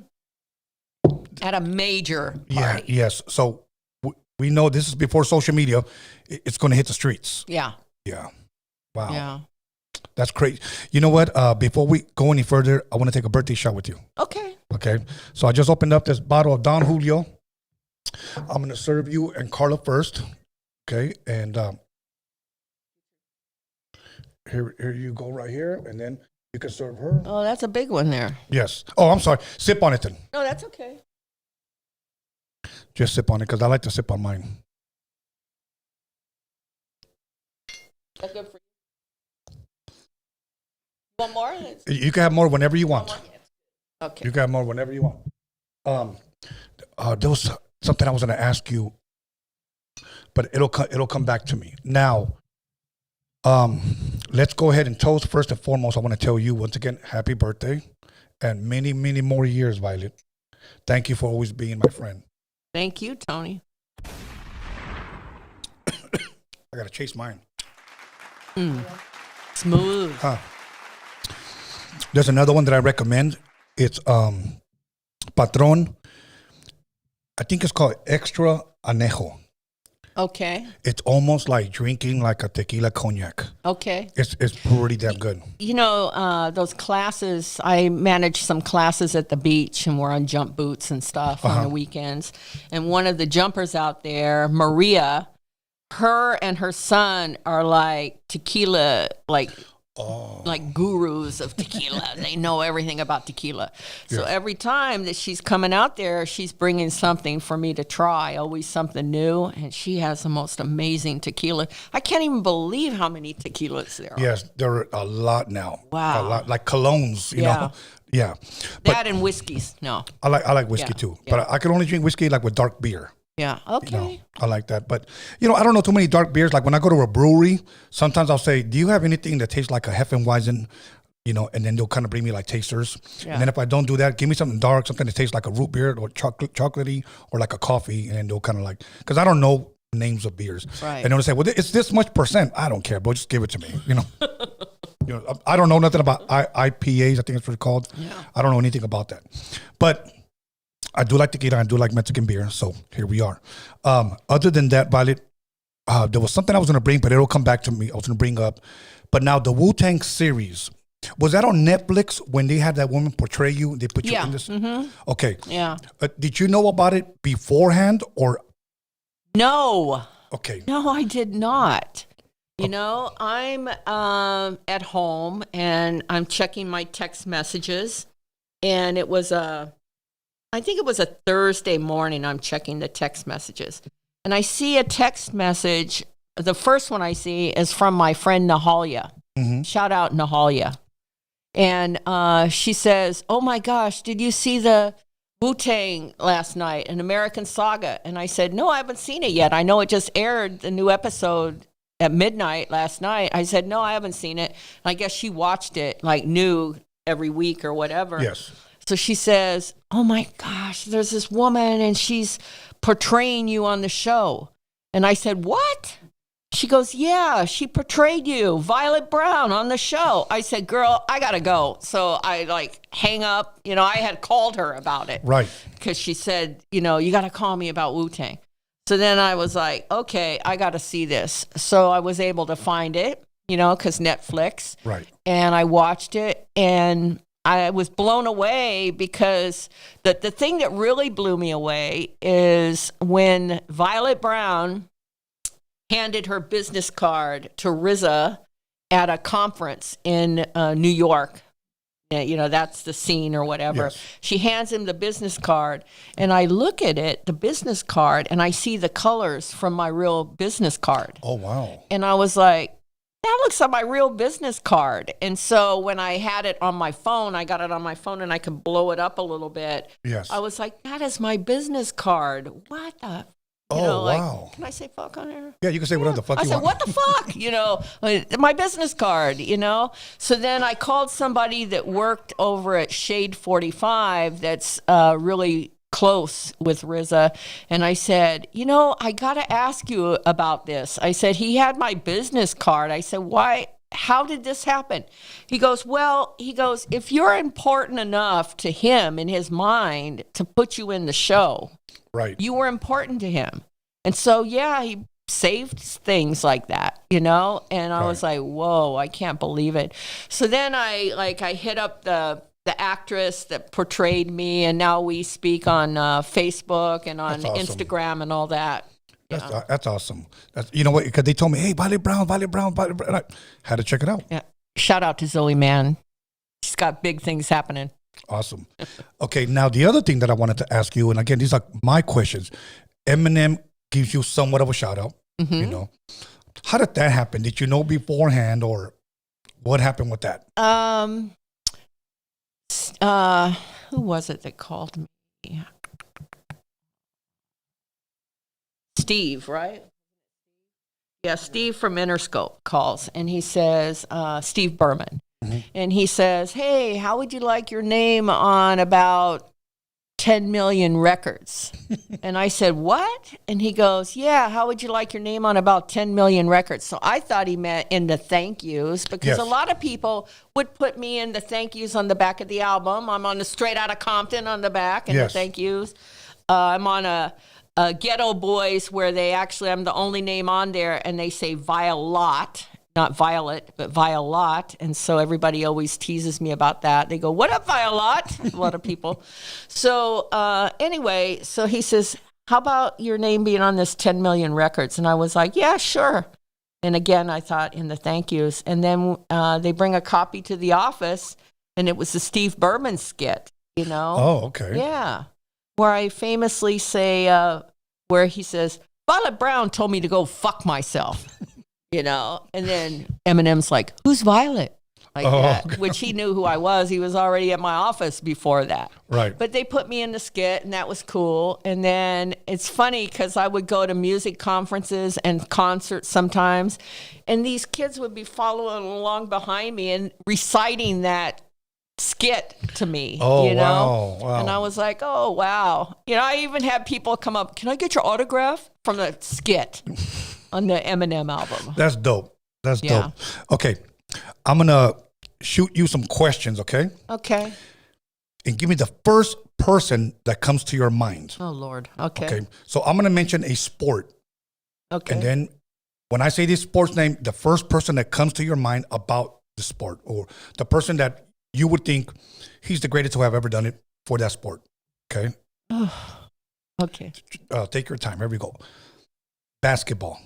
At a major party. Yeah, yes. So we know this is before social media. It's going to hit the streets. Yeah. Yeah. Wow. Yeah. That's crazy. You know what? Before we go any further, I want to take a birthday shot with you. Okay. Okay. So I just opened up this bottle of Don Julio. I'm going to serve you and Carla first. Okay. And here you go right here. And then you can serve her. Oh, that's a big one there. Yes. Oh, I'm sorry. Sip on it then. No, that's okay. Just sip on it because I like to sip on mine. That's good for you. Want more? You can have more whenever you want. Okay. You can have more whenever you want. There was something I was going to ask you, but it'll come back to me. Now, let's go ahead and toast. First and foremost, I want to tell you once again, happy birthday and many, many more years, Violet. Thank you for always being my friend. Thank you, Tony. I got to chase mine. Smooth. There's another one that I recommend. It's Patron. I think it's called Extra Anejo. Okay. It's almost like drinking like a tequila cognac. Okay. It's pretty damn good. Those classes, I manage some classes at the beach, and we're on jump boots and stuff on the weekends. And one of the jumpers out there, Maria, her and her son are like tequila, like gurus of tequila. They know everything about tequila. So every time that she's coming out there, she's bringing something for me to try, always something new. And she has the most amazing tequila. I can't even believe how many tequilas there are. Yes, there are a lot now. Wow. A lot, like colognes, you know? Yeah. That and whiskeys. No. I like whiskey too. Yeah. But I can only drink whiskey like with dark beer. Yeah. Okay. You know, I like that. But, I don't know too many dark beers. Like when I go to a brewery, sometimes I'll say, do you have anything that tastes like a Hefeweizen? And then they'll kind of bring me like tasters. Yeah. And then if I don't do that, give me something dark, something that tastes like a root beer or chocolatey or like a coffee. And then they'll kind of like, because I don't know names of beers. Right. And they'll say, well, it's this much percent. I don't care, bro. Just give it to me, I don't know nothing about IPAs, I think it's what it's called. Yeah. I don't know anything about that. But I do like tequila. I do like Mexican beer. So here we are. Other than that, Violet, there was something I was going to bring, but it'll come back to me. I was going to bring up. But now the Wu-Tang series, was that on Netflix when they had that woman portray you? They put you in this? Mm-hmm. Okay. Yeah. Did you know about it beforehand or? No. Okay. No, I did not. I'm at home and I'm checking my text messages, and it was a I think it was a Thursday morning. I'm checking the text messages, and I see a text message. The first one I see is from my friend Nahalia. Shout out Nahalia. And she says, "Oh my gosh, did you see the Wu-Tang last night, an American Saga?" And I said, "No, I haven't seen it yet. I know it just aired the new episode at midnight last night." I said, "No, I haven't seen it." And I guess she watched it like new every week or whatever. Yes. So she says, "Oh my gosh, there's this woman and she's portraying you on the show." And I said, "What?" She goes, "Yeah, she portrayed you, Violet Brown, on the show." I said, "Girl, I gotta go." So I like hang up. I had called her about it. Right. Because she said, "You gotta call me about Wu-Tang." So then I was like, okay, I gotta see this. So I was able to find it, because Netflix. Right. And I watched it, and I was blown away because the thing that really blew me away is when Violet Brown handed her business card to RZA at a conference in New York. That's the scene or whatever. Yes. She hands him the business card, and I look at it, the business card, and I see the colors from my real business card. Oh, wow. And I was like, that looks like my real business card. And so when I had it on my phone, I got it on my phone and I could blow it up a little bit. Yes. I was like, that is my business card. What the wow. Can I say fuck on here? Yeah, you can say whatever the fuck you I said, want. what the fuck? My business card, So then I called somebody that worked over at Shade 45 that's really close with RZA. And I said, I got to ask you about this. I said, he had my business card. I said, why? How did this happen? He goes, if you're important enough to him in his mind to put you in the show, right, you were important to him. And so, yeah, he saved things like that, and I was like, whoa, I can't believe it. So then I hit up the actress that portrayed me, and now we speak on Facebook and on Instagram and all that. That's awesome. You know what? Because they told me, hey, Violet Brown. And I had to check it out. Yeah. Shout out to Zoe Mann. She's got big things happening. Awesome. Okay, now the other thing that I wanted to ask you, and again, these are my questions. Eminem gives you somewhat of a shout out, How did that happen? Did you know beforehand, or what happened with that? Who was it that called me? Steve, right? Yeah, Steve from Interscope calls, and he says, Steve Berman. And he says, hey, how would you like your name on about 10 million records? And I said, what? And he goes, yeah, how would you like your name on about 10 million records? So I thought he meant in the thank yous, because a lot of people would put me in the thank yous on the back of the album. I'm on the Straight Outta Compton on the back and the thank yous. I'm on a Ghetto Boys where I'm the only name on there, and they say Violet. Not Violet, but Violet. And so everybody always teases me about that. They go, what up, Violet? A lot of people. So anyway, so he says, how about your name being on this 10 million records? And I was like, yeah, sure. And again, I thought in the thank yous. And then they bring a copy to the office, and it was the Steve Berman skit, Oh, okay. Yeah. Where I famously say, where he says, Violet Brown told me to go fuck myself. And then Eminem's like, who's Violet? Like that, God. which he knew who I was. He was already at my office before that. Right. But they put me in the skit, and that was cool. And then it's funny because I would go to music conferences and concerts sometimes, and these kids would be following along behind me and reciting that skit to me. Oh, wow. And I was like, oh, wow. I even had people come up, can I get your autograph from the skit on the Eminem album? That's dope. Dope. Okay. I'm going to shoot you some questions, okay? Okay. And give me the first person that comes to your mind. Oh, Lord. Okay. Okay. So I'm going to mention a sport. Okay. And then when I say this sport's name, the first person that comes to your mind about the sport, or the person that you would think he's the greatest to have ever done it for that sport. Okay. Okay. Take your time. Here we go. Basketball.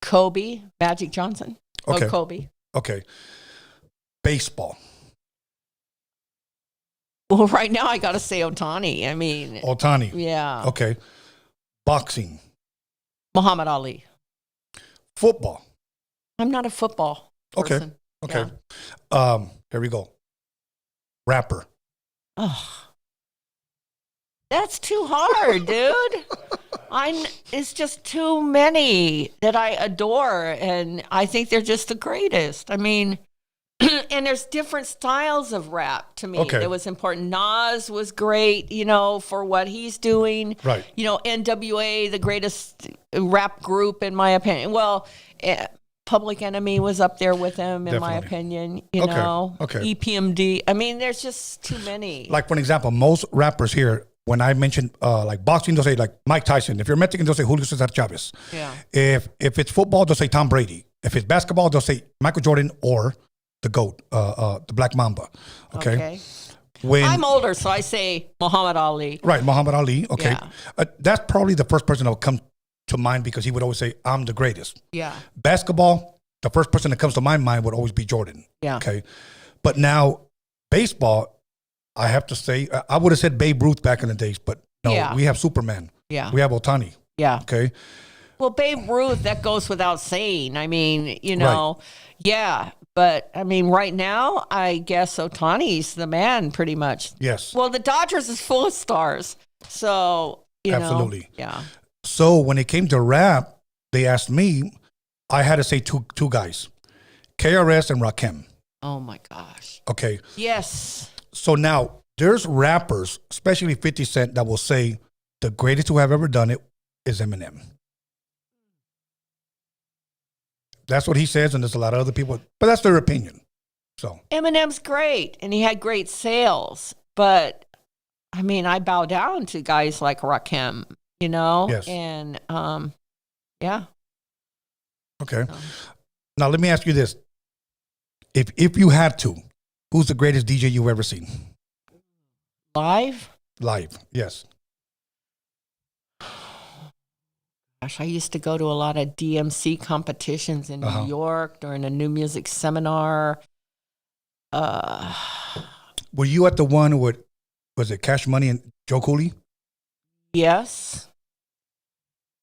Kobe, Magic Johnson. Okay. Oh, Kobe. Okay. Baseball. Well, right now I got to say Otani. I mean, Otani. yeah. Okay. Boxing. Muhammad Ali. Football. I'm not a football person. Okay. Here we go. Rapper. Oh, that's too hard, dude. It's just too many that I adore, and I think they're just the greatest. I mean, and there's different styles of rap to me. Okay. That was important. Nas was great, you know, for what he's doing. Right. You know, NWA, the greatest rap group, in my opinion. Well, Public Enemy was up there with him, in my Definitely. opinion. You know, EPMD. I mean, there's just too many. Like, for an example, most rappers here, when I mention like boxing, they'll say like Mike Tyson. If you're Mexican, they'll say Julio Cesar Chavez. Yeah. If it's football, they'll say Tom Brady. If it's basketball, they'll say Michael Jordan or the GOAT, the Black Mamba. Okay. When I'm older, so I say Muhammad Ali. Right, Muhammad Ali. Okay. Yeah. That's probably the first person that will come to mind because he would always say, I'm the greatest. Yeah. Basketball, the first person that comes to my mind would always be Jordan. Yeah. Okay. But now, baseball, I have to say, I would have said Babe Ruth back in the days, but no, we have Superman. Yeah. We have Otani. Yeah. Okay. Well, Babe Ruth, that goes without saying. I mean, you know, yeah. But, I mean, right now, I guess Otani's the man, pretty much. Yes. Well, the Dodgers is full of stars. So, you know. Absolutely. Yeah. So when it came to rap, they asked me, I had to say two guys, KRS and Rakim. Oh, my gosh. Okay. Yes. So now there's rappers, especially 50 Cent, that will say the greatest who have ever done it is Eminem. That's what he says, and there's a lot of other people, but that's their opinion. So Eminem's great, and he had great sales. But, I mean, I bow down to guys like Rakim, you know? Yes. And, yeah. Okay. Now let me ask you this: if you had to, who's the greatest DJ you've ever seen Live? live? Yes. Gosh, I used to go to a lot of DMC competitions in New York during a new music seminar. Were you at the one with, was it Cash Money and Joe Cooley? Yes.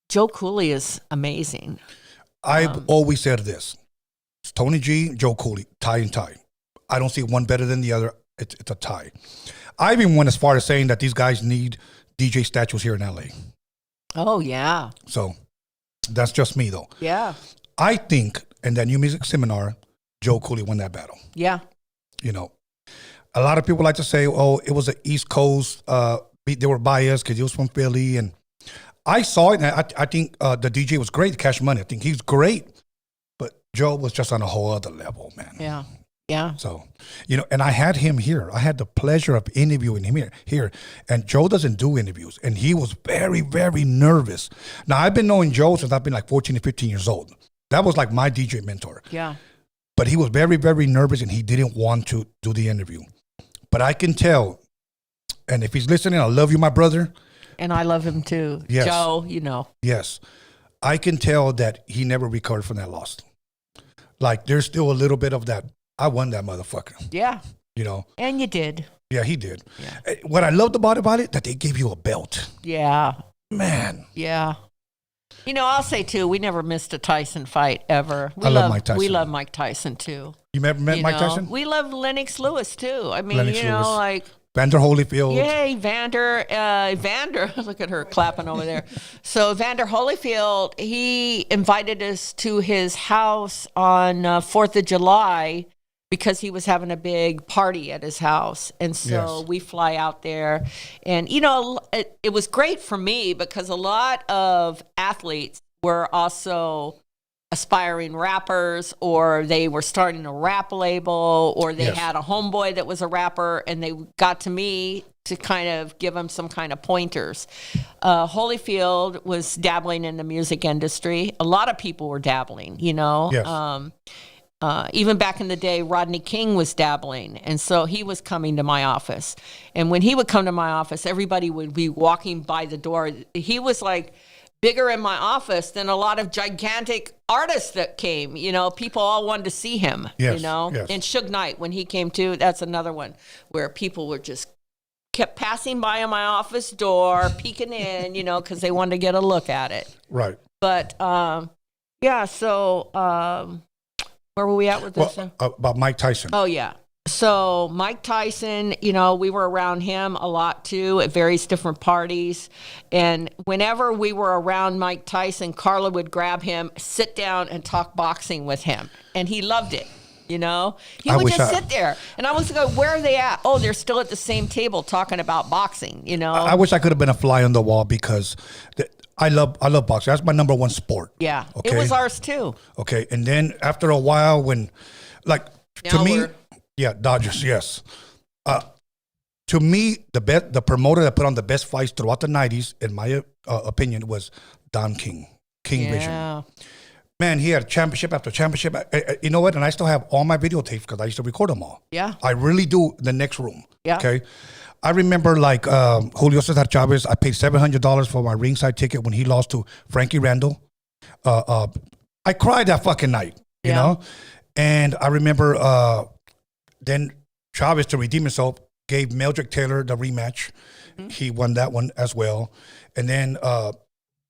Joe Cooley is amazing. I've always said this: it's Tony G, Joe Cooley, tie and tie. I don't see one better than the other. It's a tie. I even went as far as saying that these guys need DJ statues here in LA. Oh, yeah. So that's just me, though. Yeah. I think in that new music seminar, Joe Cooley won that battle. Yeah. You know, a lot of people like to say, oh, it was an East Coast, they were biased because he was from Philly. And I saw it, and I think the DJ was great, Cash Money. I think he's great. But Joe was just on a whole other level, man. Yeah. Yeah. So, you know, and I had him here. I had the pleasure of interviewing him here. And Joe doesn't do interviews. And he was very, very nervous. Now, I've been knowing Joe since I've been like 14 or 15 years old. That was like my DJ mentor. Yeah. But he was very, very nervous, and he didn't want to do the interview. But I can tell, and if he's listening, I love you, my brother. And I love him too. Yes. Joe, you know. Yes. I can tell that he never recovered from that loss. Like, there's still a little bit of that. I won that motherfucker. Yeah. You know? And you did. Yeah, he did. Yeah. What I loved about it, that they gave you a belt. Yeah. Man. Yeah. You know, I'll say too, we never missed a Tyson fight ever. I love Mike Tyson. We love Mike Tyson too. You ever met Mike Tyson? We love Lennox Lewis too. I mean, Lennox you know, Lewis. like Vander Holyfield. yay, Vander, look at her clapping over there. So Vander Holyfield, he invited us to his house on 4th of July because he was having a big party at his house. And so Yes. we fly out there. And, you know, it was great for me because a lot of athletes were also aspiring rappers, or they were starting a rap label, or they Yes. had a homeboy that was a rapper, and they got to me to kind of give them some kind of pointers. Holyfield was dabbling in the music industry. A lot of people were dabbling, you know. Yes. Even back in the day, Rodney King was dabbling. And so he was coming to my office. And when he would come to my office, everybody would be walking by the door. He was like bigger in my office than a lot of gigantic artists that came. You know, people all wanted to see him, Yes, you know. yes. And Suge Knight, when he came too, that's another one where people were just kept passing by on my office door, peeking in, you know, because they wanted to get a look at it. Right. But yeah, so where were we at with this? About Mike Tyson. Oh, yeah. So Mike Tyson, you know, we were around him a lot too at various different parties. And whenever we were around Mike Tyson, Carla would grab him, sit down and talk boxing with him. And he loved it, you know. He would just sit there. And I was like, where are they at? Oh, they're still at the same table talking about boxing, you know. I wish I could have been a fly on the wall because I love boxing. That's my number one sport. Yeah. Okay? It was ours too. Okay. And then after a while when, like, to me... Yeah, Dodgers, yes. To me, the promoter that put on the best fights throughout the 90s, in my opinion, was Don King Vision. Man, he had championship after championship. You know what? And I still have all my videotapes because I used to record them all. Yeah. I really do. The next room. Yeah. Okay. I remember like Julio Cesar Chavez, I paid $700 for my ringside ticket when he lost to Frankie Randall. I cried that fucking night, you know? And I remember... Then Chavez, to redeem himself, gave Meldrick Taylor the rematch. Mm-hmm. He won that one as well. And then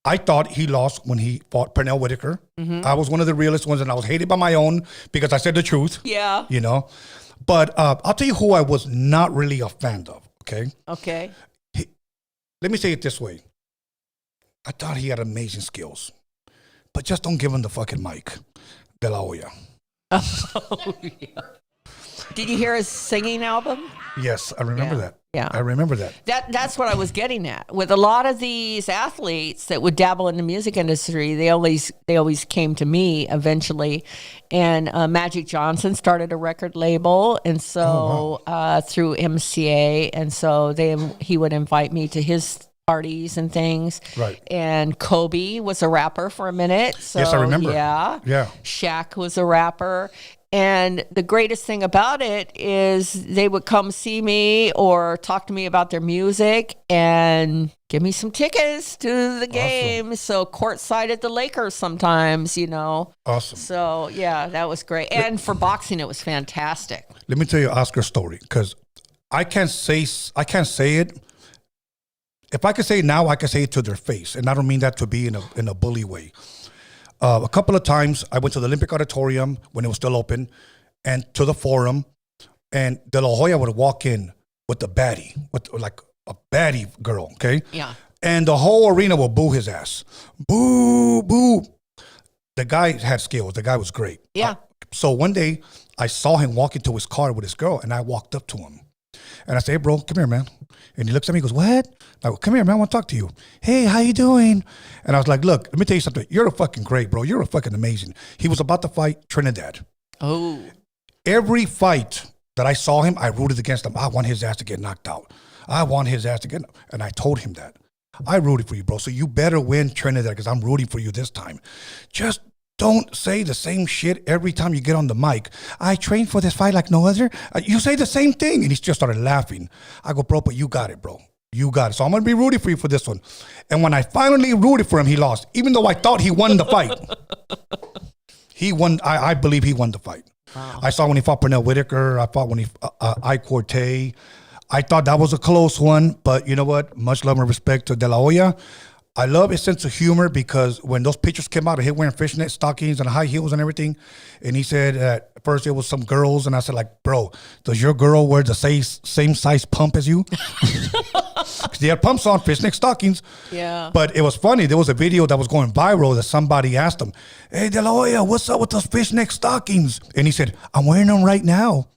I thought he lost when he fought Pernell Whitaker. Mm-hmm. I was one of the realest ones, and I was hated by my own because I said the truth. Yeah. You know? But I'll tell you who I was not really a fan of, okay? Okay. Let me say it this way. I thought he had amazing skills. But just don't give him the fucking mic. De La Hoya. Oh, yeah. Did you hear his singing album? Yes, I remember that. Yeah. I remember that. That's what I was getting at. With a lot of these athletes that would dabble in the music industry, they always came to me eventually. And Magic Johnson started a record label, and so through MCA, and so he would invite me to his parties and things. Right. And Kobe was a rapper for a minute. So, yes, I remember. Yeah. Yeah. Shaq was a rapper. And the greatest thing about it is they would come see me or talk to me about their music and give me some tickets to the game. Awesome. So courtside at the Lakers sometimes, you know. Awesome. So, yeah, that was great. And for boxing, it was fantastic. Let me tell you Oscar's story because I can't say it. If I could say it now, I can say it to their face. And I don't mean that to be in a bully way. A couple of times I went to the Olympic Auditorium when it was still open and to the Forum, and De La Hoya would walk in with a baddie, with like a baddie girl, okay? Yeah. And the whole arena will boo his ass. Boo, boo. The guy had skills. The guy was great. Yeah. So one day I saw him walk into his car with his girl, and I walked up to him. And I said, hey, bro, come here, man. And he looks at me, he goes, what? I go, come here, man, I want to talk to you. Hey, how you doing? And I was like, look, let me tell you something. You're a fucking great, bro. You're a fucking amazing. He was about to fight Trinidad. Oh. Every fight that I saw him, I rooted against him. I want his ass to get knocked out. I want his ass to get, and I told him that. I rooted for you, bro. So you better win Trinidad because I'm rooting for you this time. Just don't say the same shit every time you get on the mic. I trained for this fight like no other. You say the same thing. And he just started laughing. I go, bro, but you got it, bro. You got it. So I'm going to be rooting for you for this one. And when I finally rooted for him, he lost. Even though I thought he won the fight. He won. I believe he won the fight. Wow. I saw when he fought Pernell Whitaker. I fought when he Ike Corte. I thought that was a close one. But you know what? Much love and respect to De La Hoya. I love his sense of humor because when those pictures came out of him wearing fishnet stockings and high heels and everything, and he said at first it was some girls, and I said, like, bro, does your girl wear the same size pump as you? Because he had pumps on, fishnet stockings. Yeah. But it was funny. There was a video that was going viral that somebody asked him, hey, De La Hoya, what's up with those fishnet stockings? And he said, I'm wearing them right now.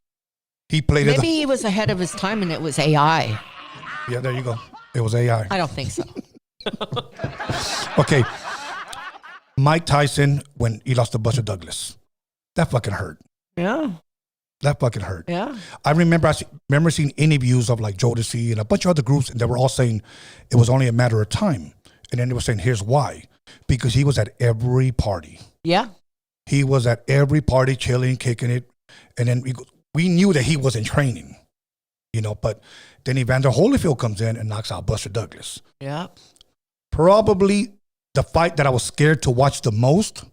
He played Maybe he was ahead of his time and it was AI. Yeah, there you go. It was AI. I don't think so. Okay. Mike Tyson, when he lost to Buster Douglas, that fucking hurt. Yeah. That fucking hurt. Yeah. I remember seeing interviews of like Jodeci and a bunch of other groups, and they were all saying it was only a matter of time. And then they were saying, here's why. Because he was at every party. Yeah. He was at every party, chilling, kicking it. And then we knew that he wasn't training, you know, but then Evander Holyfield comes in and knocks out Buster Douglas. Yeah. Probably the fight that I was scared to watch the most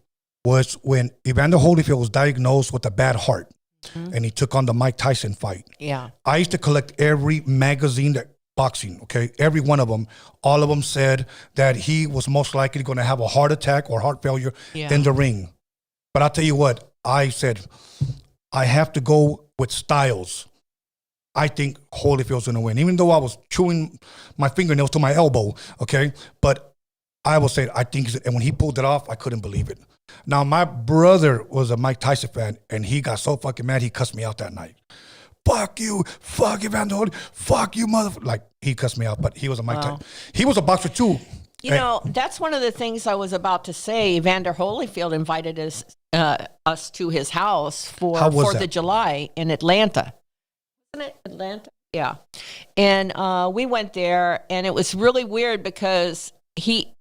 was when Evander Holyfield was diagnosed with a bad heart, and he took on the Mike Tyson fight. Yeah. I used to collect every magazine that boxing, okay? Every one of them, all of them said that he was most likely going to have a heart attack or heart failure in the ring. But I'll tell you what, I said, I have to go with Styles. I think Holyfield's going to win, even though I was chewing my fingernails to my elbow, okay? But I will say, I think, and when he pulled it off, I couldn't believe it. Now, my brother was a Mike Tyson fan, and he got so fucking mad, he cussed me out that night. Fuck you, Evander Holyfield, fuck you, motherfucker. Like, he cussed me out, but he was a Mike Tyson. He was a boxer, too. You know, that's one of the things I was about to say. Evander Holyfield invited us to his house for 4th of July in Atlanta. Isn't it Atlanta? Yeah. And we went there, and it was really weird because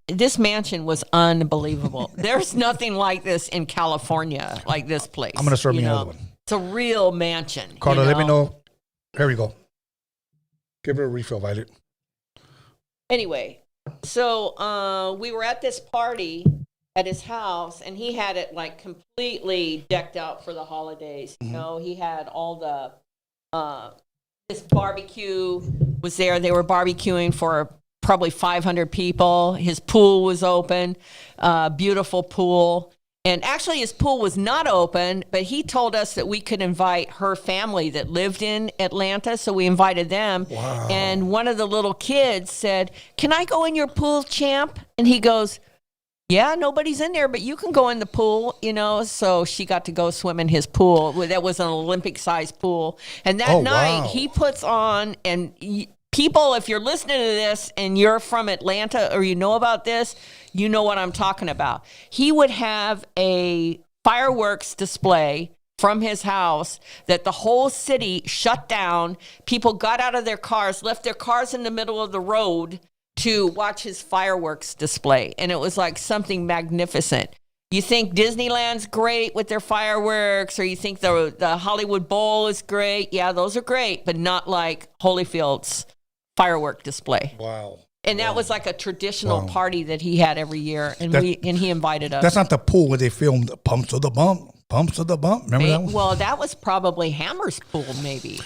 this mansion was unbelievable. There's nothing like this in California, like this place. I'm going to serve me another one. It's a real mansion. Carla, let me know. Here we go. Give her a refill, Violet. Anyway, so we were at this party at his house, and he had it like completely decked out for the holidays. You know, he had all the this barbecue was there. They were barbecuing for probably 500 people. His pool was open, beautiful pool. And actually, his pool was not open, but he told us that we could invite her family that lived in Atlanta. So we invited them. Wow. And one of the little kids said, "Can I go in your pool, champ?" And he goes, "Yeah, nobody's in there, but you can go in the pool," you know. So she got to go swim in his pool. That was an Olympic-sized pool. And that night, he puts on, and people, if you're listening to this and you're from Atlanta or you know about this, you know what I'm talking about. He would have a fireworks display from his house that the whole city shut down. People got out of their cars, left their cars in the middle of the road to watch his fireworks display. And it was like something magnificent. You think Disneyland's great with their fireworks, or you think the Hollywood Bowl is great. Yeah, those are great, but not like Holyfield's firework display. Wow. And that was like a traditional party that he had every year, and he invited us. That's not the pool where they filmed Pumps of the Bump. Remember that one? Well, that was probably Hammer's pool, maybe.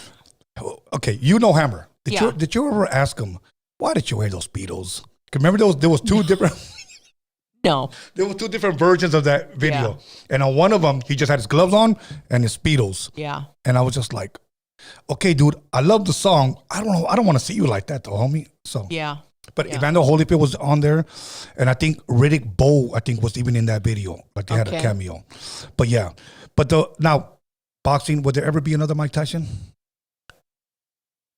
Okay, you know Hammer. Did you ever ask him, why did you wear those Speedos? Remember there was two different... No. There were two different versions of that video. Yeah. And on one of them, he just had his gloves on and his Speedos. Yeah. And I was just like, okay, dude, I love the song. I don't know. I don't want to see you like that, though, homie. So yeah. But Evander Holyfield was on there, and I think Riddick Bowe, was even in that video. Like, they had a cameo. But yeah. But now, boxing, would there ever be another Mike Tyson?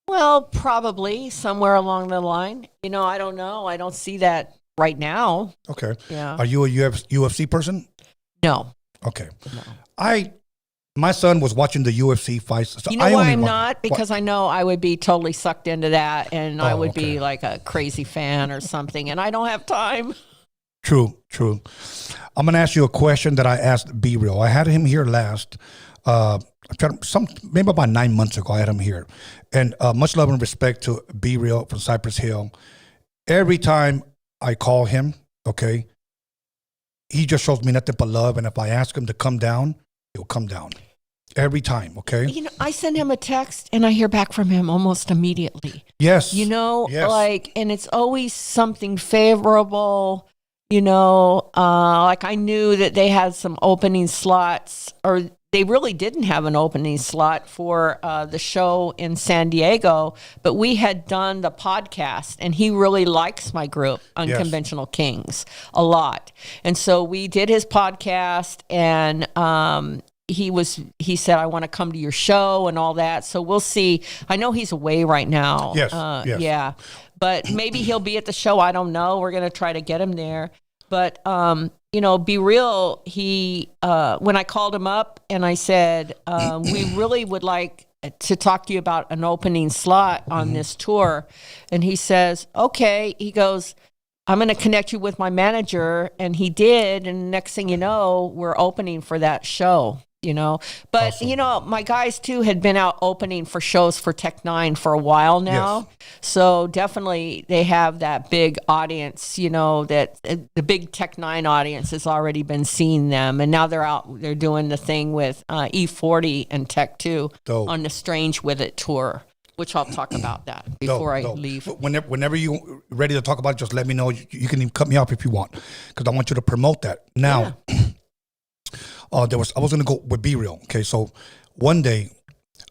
Well, probably somewhere along the line. You know, I don't know. I don't see that right now. Okay. Yeah. Are you a UFC person? No. Okay. No. My son was watching the UFC fights. So you know why I'm not? Because I know I would be totally sucked into that, and I would be like a crazy fan or something, and I don't have time. True. I'm going to ask you a question that I asked B Real. I had him here last, maybe about 9 months ago. I had him here. And much love and respect to B Real from Cypress Hill. Every time I call him, okay, he just shows me nothing but love. And if I ask him to come down, he'll come down. Every time, okay? You know, I send him a text and I hear back from him almost immediately. Yes. You know, like, and it's always something favorable, you know, like I knew that they had some opening slots, or they really didn't have an opening slot for the show in San Diego, but we had done the podcast, and he really likes my group, Unconventional KINGZ, a lot. And so we did his podcast, and he said, I want to come to your show and all that. So we'll see. I know he's away right now. Yes. Yeah. But maybe he'll be at the show. I don't know. We're going to try to get him there. But, you know, Be Real, when I called him up and I said, we really would like to talk to you about an opening slot on this tour. And he says, okay. He goes, I'm going to connect you with my manager. And he did. And next thing you know, we're opening for that show. You know, but awesome. You know, my guys too had been out opening for shows for Tech Nine for a while now. Yes. So definitely they have that big audience, you know, that the big Tech Nine audience has already been seeing them. And now they're doing the thing with E40 and Tech 2 on the Strange With It tour. which I'll talk about that before I leave. Whenever you're ready to talk about it, just let me know. You can even cut me off if you want, because I want you to promote that. Now, I was going to go with Be Real. Okay, so one day,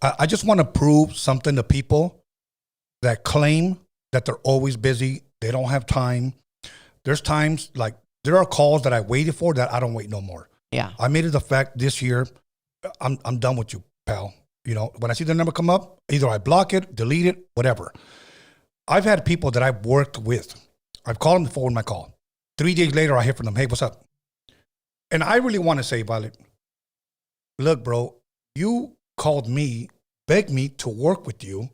I just want to prove something to people that claim that they're always busy, they don't have time. There's times, like, there are calls that I waited for that I don't wait no more. Yeah. I made it a fact this year, I'm done with you, pal. You know, when I see the number come up, either I block it, delete it, whatever. I've had people that I've worked with. I've called them to forward my call. 3 days later, I hear from them, hey, what's up? And I really want to say, Violet, look, bro, you called me, begged me to work with you,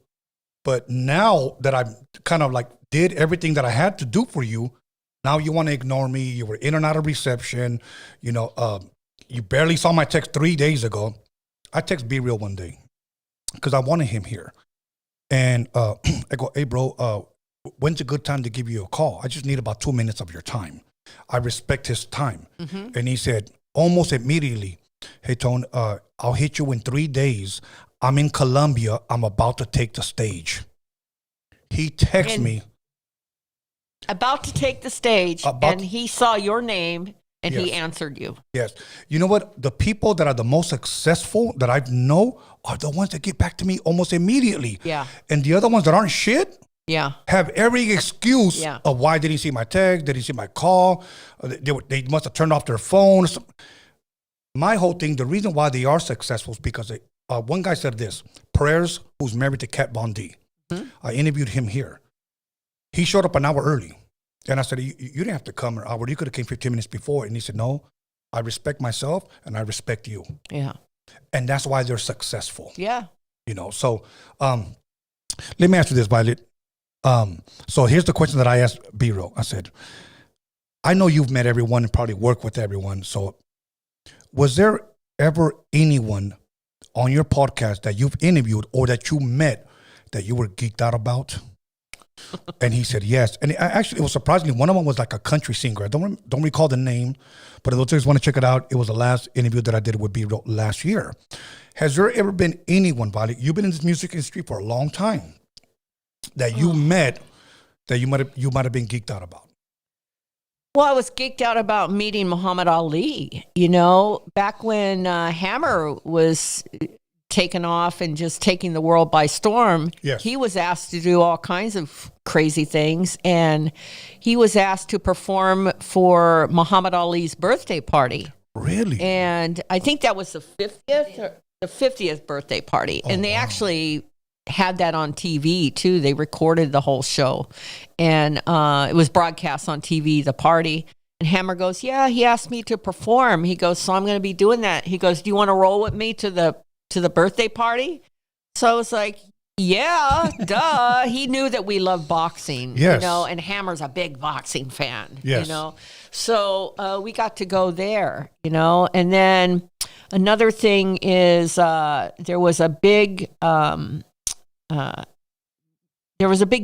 but now that I've kind of like did everything that I had to do for you, now you want to ignore me. You were in and out of reception. You know, you barely saw my text 3 days ago. I text Be Real one day because I wanted him here. And I go, hey, bro, when's a good time to give you a call? I just need about 2 minutes of your time. I respect his time. Mm-hmm. And he said, almost immediately, hey, Tone, I'll hit you in 3 days. I'm in Colombia. I'm about to take the stage. He texted me. About to take the stage, and he saw your name, and he answered you. Yes. You know what? The people that are the most successful that I know are the ones that get back to me almost immediately. Yeah. And the other ones that aren't shit have every excuse of why didn't he see my text, didn't he see my call, they must have turned off their phone. My whole thing, the reason why they are successful is because one guy said this, Prayers, who's married to Kat Von D. Mm-hmm. I interviewed him here. He showed up an hour early. And I said, you didn't have to come an hour. You could have came 15 minutes before. And he said, no, I respect myself and I respect you. Yeah. And that's why they're successful. Yeah. You know, so let me ask you this, Violet. So here's the question that I asked B-Roll. I said, I know you've met everyone and probably worked with everyone. So was there ever anyone on your podcast that you've interviewed or that you met that you were geeked out about? And he said yes. And actually, it was surprisingly, one of them was like a country singer. I don't recall the name, but if you just want to check it out, it was the last interview that I did with B last year. Has there ever been anyone, Violet, you've been in this music industry for a long time, that you met that you might have been geeked out about? Well, I was geeked out about meeting Muhammad Ali. You know, back when Hammer was taken off and just taking the world by storm, he was asked to do all kinds of crazy things. And he was asked to perform for Muhammad Ali's birthday party. Really? And I think that was the 50th birthday party. Oh, and they actually had that on TV too. They recorded the whole show. And it was broadcast on TV, the party. And Hammer goes, yeah, he asked me to perform. He goes, so I'm going to be doing that. He goes, do you want to roll with me to the birthday party? So I was like, yeah, duh. He knew that we love boxing, you know, and Hammer's a big boxing fan, you know. So we got to go there, you know. And then another thing is there was a big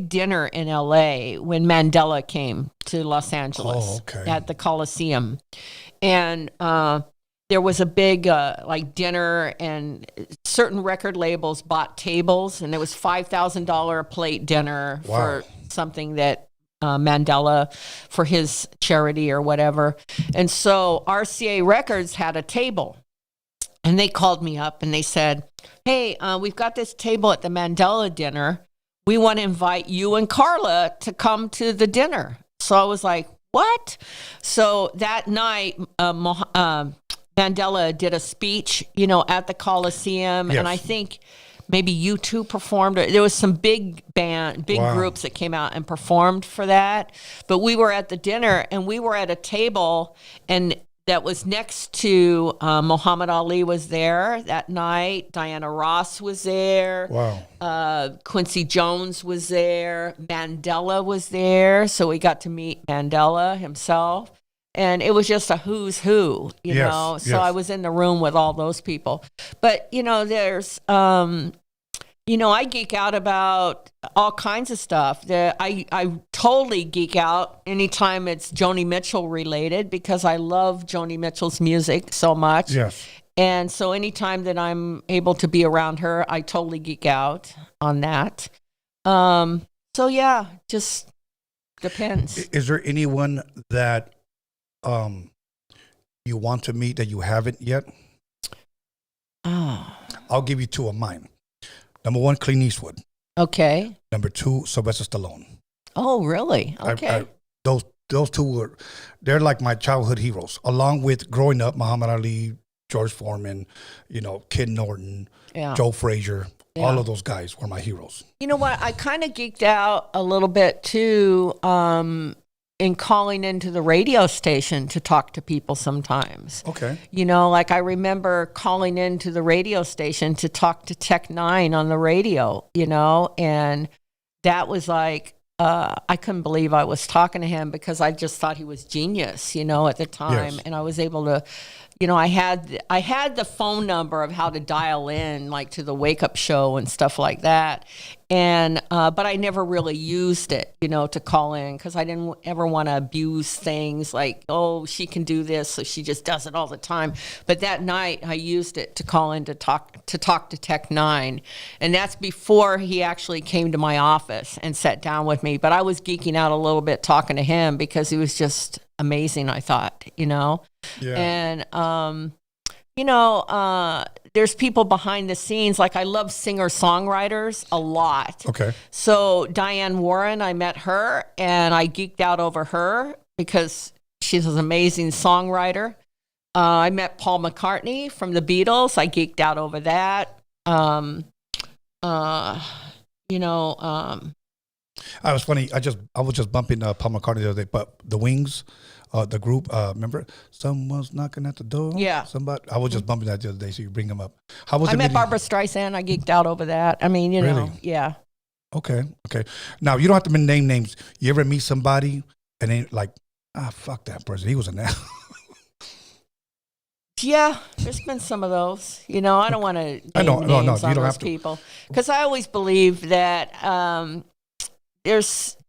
dinner in LA when Mandela came to Los Angeles at the Coliseum. And there was a big dinner, and certain record labels bought tables, and it was $5,000 a plate dinner for something that Mandela, for his charity or whatever. And so RCA Records had a table, and they called me up and they said, hey, we've got this table at the Mandela dinner. We want to invite you and Carla to come to the dinner. So I was like, what? So that night, Mandela did a speech, you know, at the Coliseum, and I think maybe U2 performed. There was some big groups that came out and performed for that. But we were at the dinner, and we were at a table, and that was next to Muhammad Ali was there that night. Diana Ross was there. Wow. Quincy Jones was there. Mandela was there. So we got to meet Mandela himself. And it was just a who's who, you know. So I was in the room with all those people. But, you know, there's, you know, I geek out about all kinds of stuff. I totally geek out anytime it's Joni Mitchell related, because I love Joni Mitchell's music so much. Yes. And so anytime that I'm able to be around her, I totally geek out on that. So yeah, just depends. Is there anyone that you want to meet that you haven't yet? Oh, I'll give you two of mine. Number one, Clint Eastwood. okay. Number two, Sylvester Stallone. Oh, really? Okay. Those two they're like my childhood heroes, along with growing up, Muhammad Ali, George Foreman, Kid Norton, Yeah. Joe Frazier. Yeah. All of those guys were my heroes. You know what? I kind of geeked out a little bit too in calling into the radio station to talk to people sometimes. Okay. Like I remember calling into the radio station to talk to Tech Nine on the radio, and that was like, I couldn't believe I was talking to him because I just thought he was genius, at the time. Yes. And I was able to, I had the phone number of how to dial in, like to the Wake Up Show and stuff like that. And, but I never really used it, to call in because I didn't ever want to abuse things like, oh, she can do this, so she just does it all the time. But that night I used it to call in to talk to Tech Nine. And that's before he actually came to my office and sat down with me. But I was geeking out a little bit talking to him because he was just amazing, I thought, Yeah. And, there's people behind the scenes. Like I love singer-songwriters a lot. Okay. So Diane Warren, I met her and I geeked out over her because she's an amazing songwriter. I met Paul McCartney from the Beatles. I geeked out over that. I was funny. I was just bumping Paul McCartney the other day, but the Wings, the group, remember? Someone's knocking at the door. Yeah. Somebody. I was just bumping that the other day, so you bring them up. How was I it? met Barbara Streisand. I geeked out over that. I mean, Really? Yeah. Okay. Now you don't have to name names. You ever meet somebody and they like, fuck that person. He was an ass. Yeah, there's been some of those. I don't want to name No, names you on don't those have to. people because I always believe that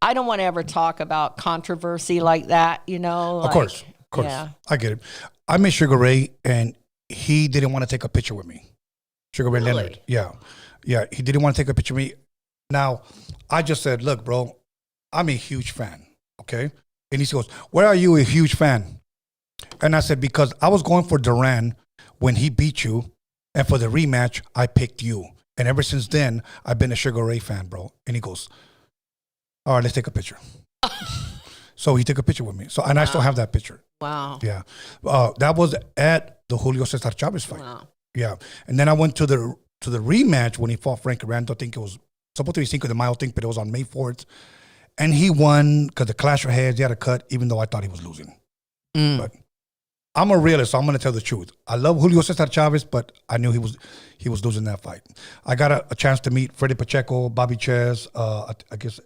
I don't want to ever talk about controversy like that. Of course. Yeah. I get it. I met Sugar Ray and he didn't want to take a picture with me. Sugar Ray Really? Leonard. Yeah. He didn't want to take a picture with me. Now, I just said, look, bro, I'm a huge fan. Okay. And he goes, why are you a huge fan? And I said, because I was going for Duran when he beat you. And for the rematch, I picked you. And ever since then, I've been a Sugar Ray fan, bro. And he goes, all right, let's take a picture. So he took a picture with me. So, and I still have that picture. Wow. Yeah. That was at the Julio Cesar Chavez fight. Wow. Yeah. And then I went to the rematch when he fought Frankie Rando. I think it was supposed to be Cinco de Mayo thing, but it was on May 4th. And he won because the clash of heads, he had a cut, even though I thought he was losing. But I'm a realist, so I'm going to tell the truth. I love Julio Cesar Chavez, but I knew he was losing that fight. I got a chance to meet Freddie Pacheco, Bobby Ches, I guess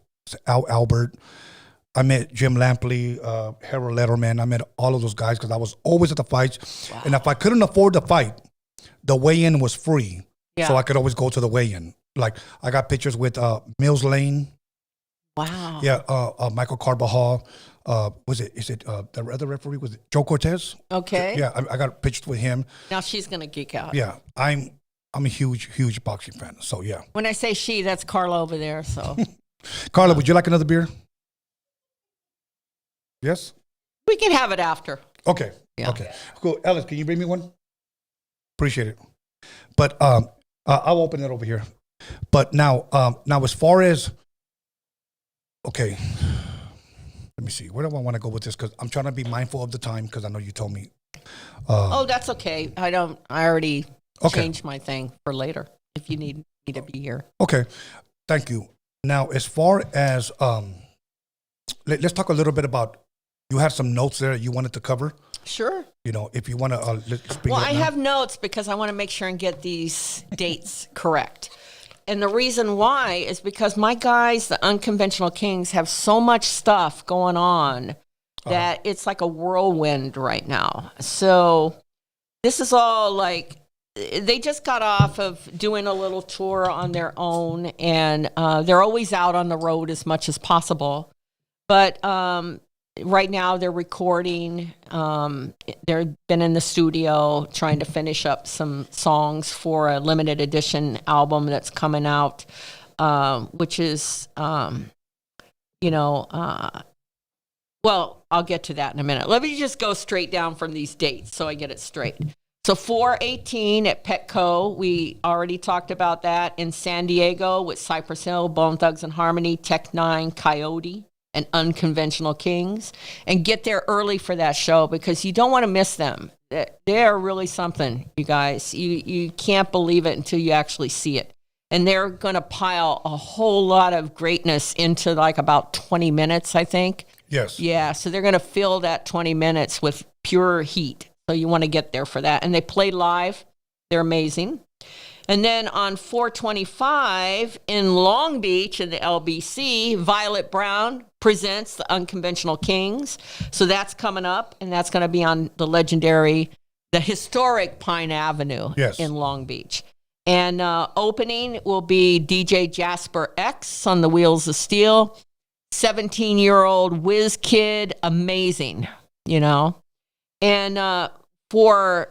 Al Albert. I met Jim Lampley, Harold Letterman. I met all of those guys because I was always at the fights. Wow. And if I couldn't afford the fight, the weigh-in was free. Yeah. So I could always go to the weigh-in. Like, I got pictures with Mills Lane. Wow. Yeah, Michael Carbajal. Is it the other referee? Was it Joe Cortez? Okay. Yeah, I got pictures with him. Now she's going to geek out. Yeah, I'm a huge boxing fan. So, yeah. When I say she, that's Carla over there. So, Carla, would you like another beer? Yes? we can have it after. Okay. Yeah. Okay. Cool. Ellis, can you bring me one? Appreciate it. But I'll open it over here. But now as far as, okay, let me see. Where do I want to go with this? Because I'm trying to be mindful of the time because I know you told me. That's okay. I already Okay. changed my thing for later if you need me to be here. Okay. Thank you. Now, as far as, let's talk a little bit about, you had some notes there you wanted to cover. Sure. If you want to, let's bring Well, it up I now. have notes because I want to make sure and get these dates correct. And the reason why is because my guys, the Unconventional Kings, have so much stuff going on that it's like a whirlwind right now. So this is all like, they just got off of doing a little tour on their own, and they're always out on the road as much as possible. But right now they're recording. They've been in the studio trying to finish up some songs for a limited edition album that's coming out, which is, well, I'll get to that in a minute. Let me just go straight down from these dates so I get it straight. So 4/18 at Petco, we already talked about that. In San Diego with Cypress Hill, Bone Thugs and Harmony, Tech Nine, Coyote, and Unconventional KINGZ. And get there early for that show because you don't want to miss them. They're really something, you guys. You can't believe it until you actually see it. And they're going to pile a whole lot of greatness into like about 20 minutes, I think. Yes. Yeah, so they're going to fill that 20 minutes with pure heat. So you want to get there for that. And they play live. They're amazing. And then on 4/25 in Long Beach in the LBC, Violet Brown presents the Unconventional KINGZ. So that's coming up, and that's going to be on the historic Pine Avenue in Long Beach. And opening will be DJ Jasper X on the Wheels of Steel. 17-year-old whiz kid, amazing, And for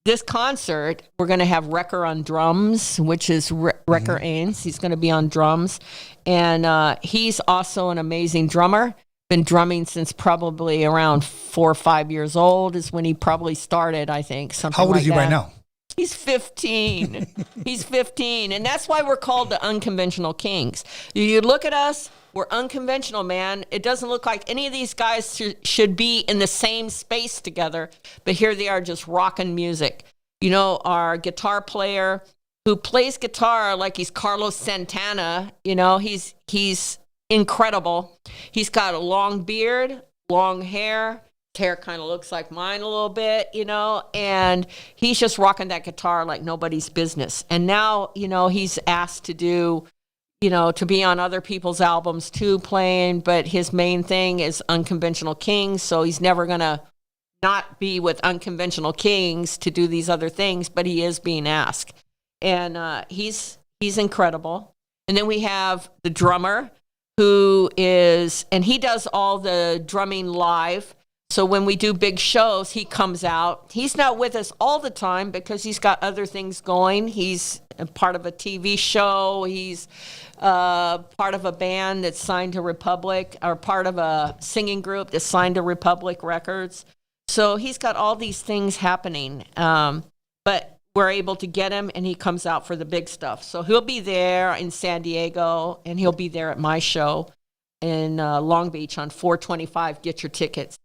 this concert, we're going to have Wrecker on drums, which is Wrecker Ains. He's going to be on drums. And he's also an amazing drummer. Been drumming since probably around 4 or 5 years old is when he probably started, I think. Something How old like is he that. right now? He's 15. He's 15. And that's why we're called the Unconventional KINGZ. You look at us, we're unconventional, man. It doesn't look like any of these guys should be in the same space together. But here they are just rocking music. Our guitar player who plays guitar like he's Carlos Santana, he's incredible. He's got a long beard, long hair. Hair kind of looks like mine a little bit, and he's just rocking that guitar like nobody's business. And now, he's asked to do, to be on other people's albums too, playing, but his main thing is Unconventional KINGZ, so he's never going to not be with Unconventional KINGZ to do these other things, but he is being asked. And he's incredible. And then we have the drummer and he does all the drumming live. So when we do big shows, he comes out. He's not with us all the time because he's got other things going. He's a part of a TV show. He's part of a band that's signed to Republic, or part of a singing group that's signed to Republic Records. So he's got all these things happening. But we're able to get him, and he comes out for the big stuff. So he'll be there in San Diego, and he'll be there at my show in Long Beach on 4/25. Get your tickets.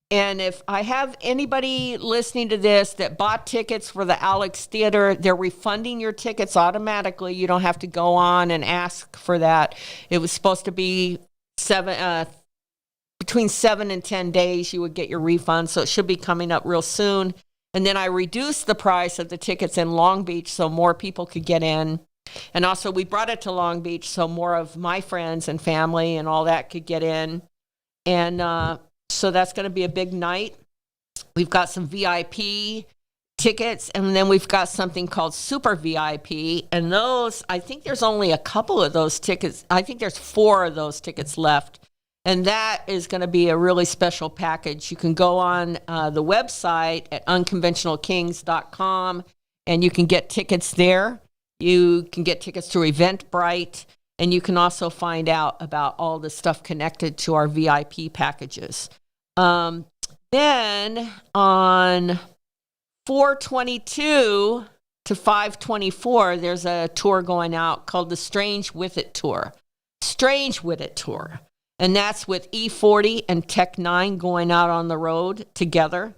And if I have anybody listening to this that bought tickets for the Alex Theater, they're refunding your tickets automatically. You don't have to go on and ask for that. It was supposed to be between 7 and 10 days you would get your refund, so it should be coming up real soon. And then I reduced the price of the tickets in Long Beach so more people could get in. And also we brought it to Long Beach so more of my friends and family and all that could get in. And so that's going to be a big night. We've got some VIP tickets, and then we've got something called Super VIP. And those, I think there's only a couple of those tickets. I think there's 4 of those tickets left. And that is going to be a really special package. You can go on the website at unconventionalkings.com, and you can get tickets there. You can get tickets through Eventbrite. And you can also find out about all the stuff connected to our VIP packages. Then on 4/22 to 5/24, there's a tour going out called the Strange With It Tour. Strange With It Tour. And that's with E40 and Tech Nine going out on the road together.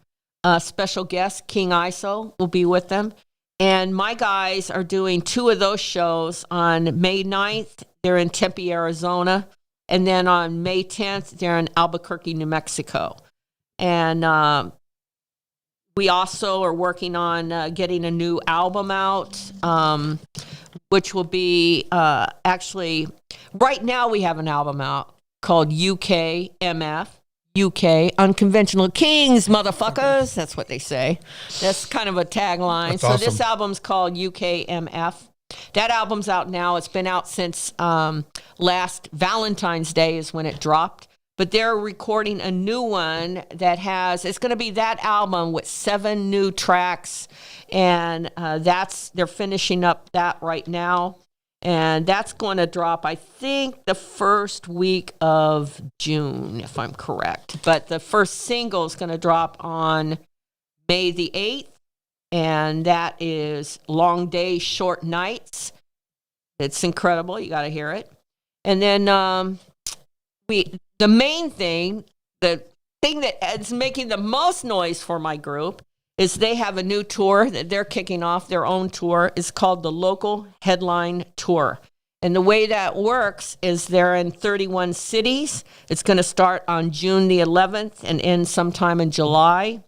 Special guest, King ISO, will be with them. And my guys are doing 2 of those shows on May 9th. They're in Tempe, Arizona. And then on May 10th, they're in Albuquerque, New Mexico. And we also are working on getting a new album out, which will be actually, right now we have an album out called UKMF. UK, Unconventional KINGZ, motherfuckers. That's what they say. That's kind of a tagline. That's so awesome. This album's called UKMF. That album's out now. It's been out since last Valentine's Day is when it dropped. but they're recording a new one it's going to be that album with 7 new tracks, and they're finishing up that right now. And that's going to drop, I think, the first week of June, if I'm correct. But the first single is going to drop on May the 8th, and that is Long Days, Short Nights. It's incredible. You got to hear it. And then the main thing, the thing that is making the most noise for my group is they have a new tour that they're kicking off, their own tour. It's called the Local Headline Tour. And the way that works is they're in 31 cities. It's going to start on June the 11th and end sometime in July.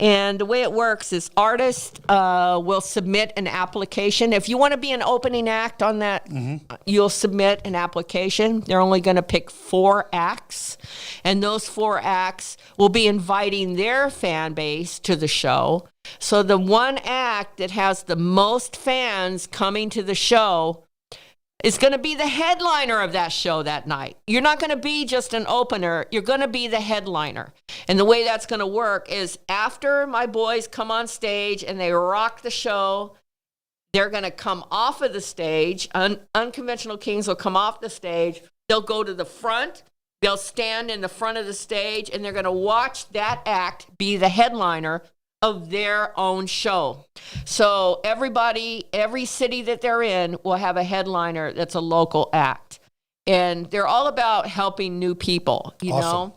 And the way it works is artists will submit an application. If you want to be an opening act on that, you'll submit an application. They're only going to pick 4 acts. And those 4 acts will be inviting their fan base to the show. So the one act that has the most fans coming to the show is going to be the headliner of that show that night. You're not going to be just an opener. You're going to be the headliner. And the way that's going to work is after my boys come on stage and they rock the show, they're going to come off of the stage. Unconventional Kings will come off the stage. They'll go to the front. They'll stand in the front of the stage, and they're going to watch that act be the headliner of their own show. So every city that they're in will have a headliner that's a local act. And they're all about helping new people, you know?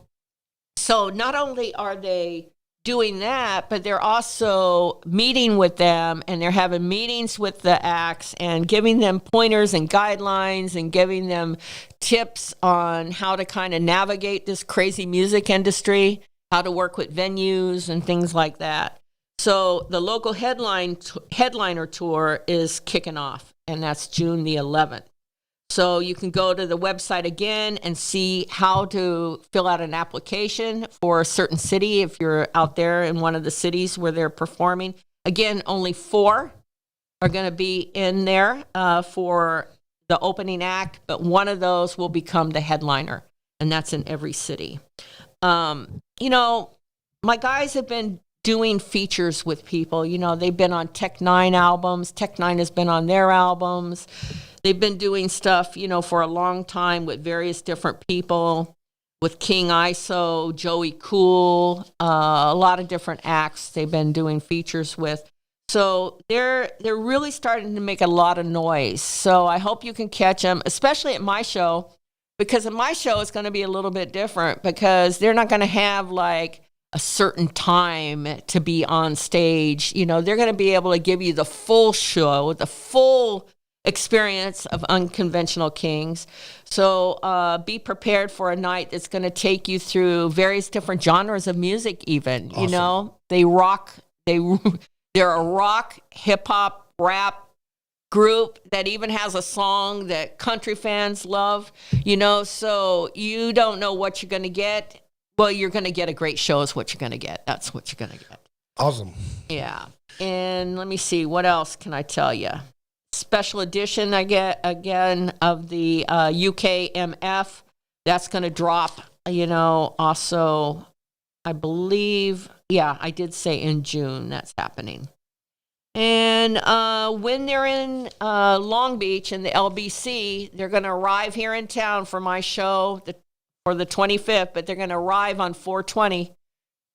So not only are they doing that, but they're also meeting with them, and they're having meetings with the acts and giving them pointers and guidelines and giving them tips on how to kind of navigate this crazy music industry, how to work with venues and things like that. So the local headliner tour is kicking off, and that's June the 11th. So you can go to the website again and see how to fill out an application for a certain city if you're out there in one of the cities where they're performing. Again, only 4 are going to be in there for the opening act, but one of those will become the headliner, and that's in every city. You know, my guys have been doing features with people. You know, they've been on Tech Nine albums. Tech Nine has been on their albums. They've been doing stuff, you know, for a long time with various different people, with King ISO, Joey Cool, a lot of different acts they've been doing features with. So they're really starting to make a lot of noise. So I hope you can catch them, especially at my show, because at my show it's going to be a little bit different because they're not going to have like a certain time to be on stage. You know, they're going to be able to give you the full show, the full experience of Unconventional Kings. So be prepared for a night that's going to take you through various different genres of music even. Awesome. You know, they're a rock, hip-hop, rap group that even has a song that country fans love, you know, so you don't know what you're going to get. Well, you're going to get a great show is what you're going to get. That's what you're going to get. Awesome. Yeah. And let me see, what else can I tell you? Special edition I get again of the UKMF. That's going to drop, you know, also, I believe, yeah, I did say in June that's happening. And when they're in Long Beach in the LBC, they're going to arrive here in town for my show for the 25th, but they're going to arrive on 420.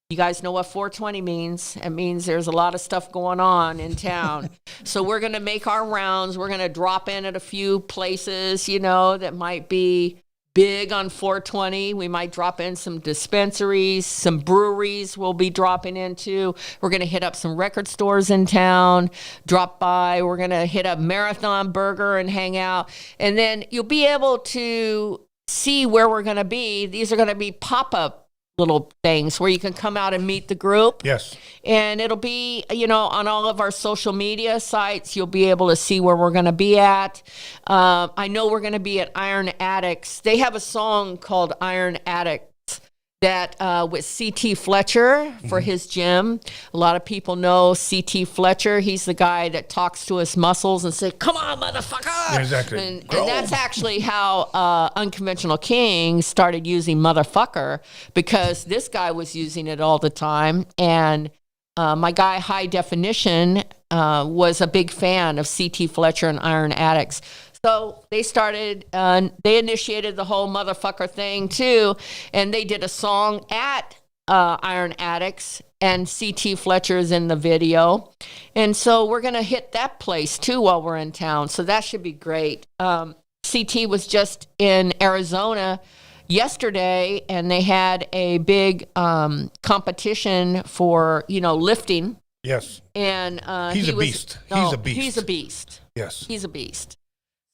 You guys know what 420 means. It means there's a lot of stuff going on in town. So we're going to make our rounds. We're going to drop in at a few places, you know, that might be big on 420. We might drop in some dispensaries, some breweries we'll be dropping into. We're going to hit up some record stores in town, drop by. We're going to hit up Marathon Burger and hang out. And then you'll be able to see where we're going to be. These are going to be pop-up little things where you can come out and meet the group. Yes. And it'll be, you know, on all of our social media sites, you'll be able to see where we're going to be at. I know we're going to be at Iron Addicts. They have a song called Iron Addicts, that with CT Fletcher for his gym. A lot of people know CT Fletcher. He's the guy that talks to his muscles and say, "Come on, motherfucker!" Yeah, exactly. And that's actually how Unconventional KINGZ started using "motherfucker," because this guy was using it all the time. And my guy High Definition was a big fan of CT Fletcher and Iron Addicts. So they started, they initiated the whole motherfucker thing too. And they did a song at Iron Addicts, and CT Fletcher's in the video. And so we're going to hit that place too while we're in town. So that should be great. CT was just in Arizona yesterday, and they had a big competition for, lifting. Yes. And he's a beast. He's a beast. He's a beast. Yes. He's a beast.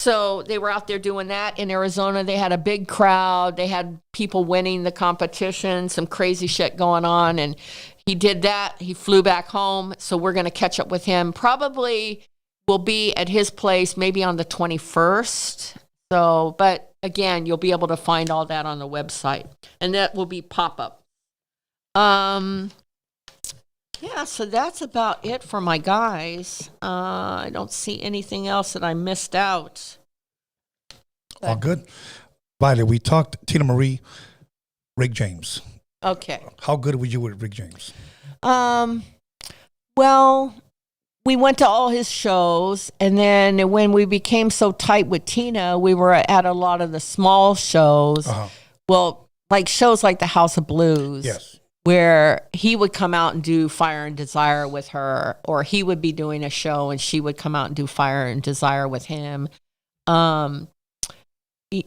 So they were out there doing that in Arizona. They had a big crowd. They had people winning the competition, some crazy shit going on. And he did that. He flew back home. So we're going to catch up with him. Probably will be at his place maybe on the 21st. So, but again, you'll be able to find all that on the website. And that will be pop-up. Yeah, so that's about it for my guys. I don't see anything else that I missed out. All good. Violet, we talked Tina Marie, Rick James. Okay. How good were you with Rick James? Well, we went to all his shows, and then when we became so tight with Tina, we were at a lot of the small shows. Uh-huh. Well, like shows like the House of Blues. Yes. Where he would come out and do Fire and Desire with her, or he would be doing a show and she would come out and do Fire and Desire with him. We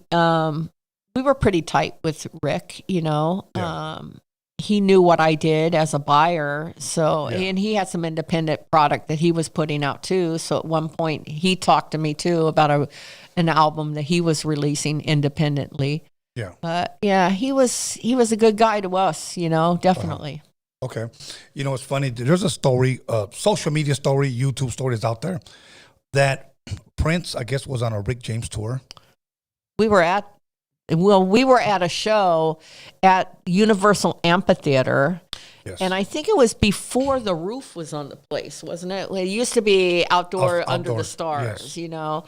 were pretty tight with Rick, Yeah. He knew what I did as a buyer. So, Yeah. and he had some independent product that he was putting out too. So at one point he talked to me too about an album that he was releasing independently. Yeah. But yeah, he was a good guy to us, definitely. Okay. It's funny. There's a story, social media story, YouTube stories out there that Prince, I guess, was on a Rick James tour. We were at a show at Universal Amphitheater. Yes. And I think it was before the roof was on the place, wasn't it? It used to be outdoor under the stars, yes.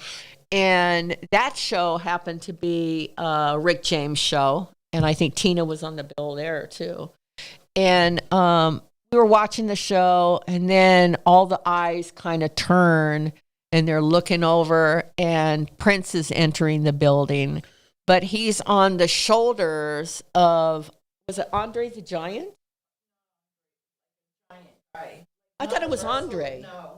And that show happened to be a Rick James show. And I think Tina was on the bill there too. And we were watching the show, and then all the eyes kind of turn and they're looking over, and Prince is entering the building. But he's on the shoulders of, was it Andre the Giant? I thought it was Andre. No.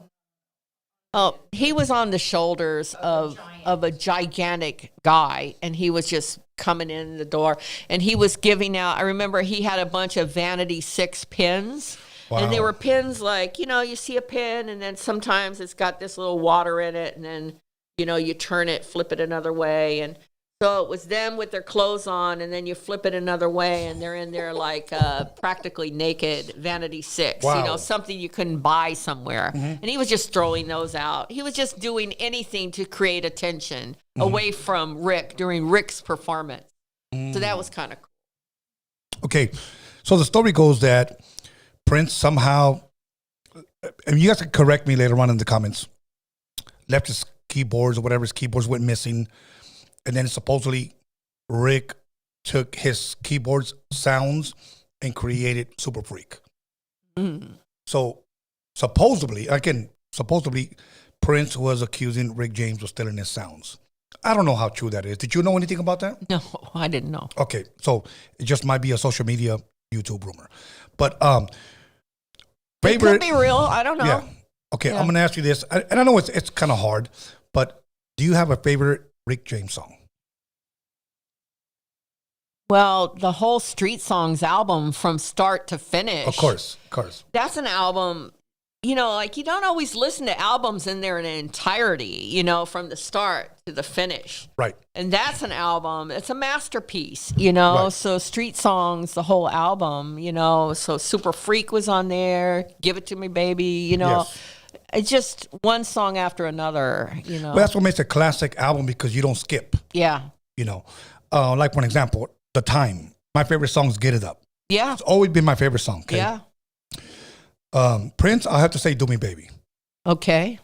Oh, he was on the shoulders of a gigantic guy, and he was just coming in the door, and he was giving out. I remember he had a bunch of Vanity 6 pins. Wow. And they were pins like, you see a pin, and then sometimes it's got this little water in it, and then, you turn it, flip it another way. And so it was them with their clothes on, and then you flip it another way, and they're in there like practically naked, Vanity 6, Wow. something you couldn't buy somewhere. Mm-hmm. And he was just throwing those out. He was just doing anything to create attention away from Rick during Rick's performance. So that was kind of cool. Okay. So the story goes that Prince somehow, and you guys can correct me later on in the comments, left his keyboards or whatever, his keyboards went missing. And then supposedly Rick took his keyboard's sounds and created Super Freak. Mm. So supposedly Prince was accusing Rick James of stealing his sounds. I don't know how true that is. Did you know anything about that? No, I didn't know. Okay, so it just might be a social media YouTube rumor. But It could be real. I don't know. Yeah. Okay, Yeah. I'm going to ask you this. And I know it's kind of hard, but do you have a favorite Rick James song? Well, the whole Street Songs album from start to finish. Of course. That's an album, you don't always listen to albums in their entirety, from the start to the finish. Right. And that's an album. It's a masterpiece, Right. So Street Songs, the whole album, so Super Freak was on there. Give It To Me, Baby, Yes. It's just one song after another, Well, that's what makes a classic album, because you don't skip, Yeah. Like, for example, The Time. My favorite song is Get It Up. Yeah. It's always been my favorite song. Okay? Yeah. Prince, I have to say, "Do Me Baby." Okay.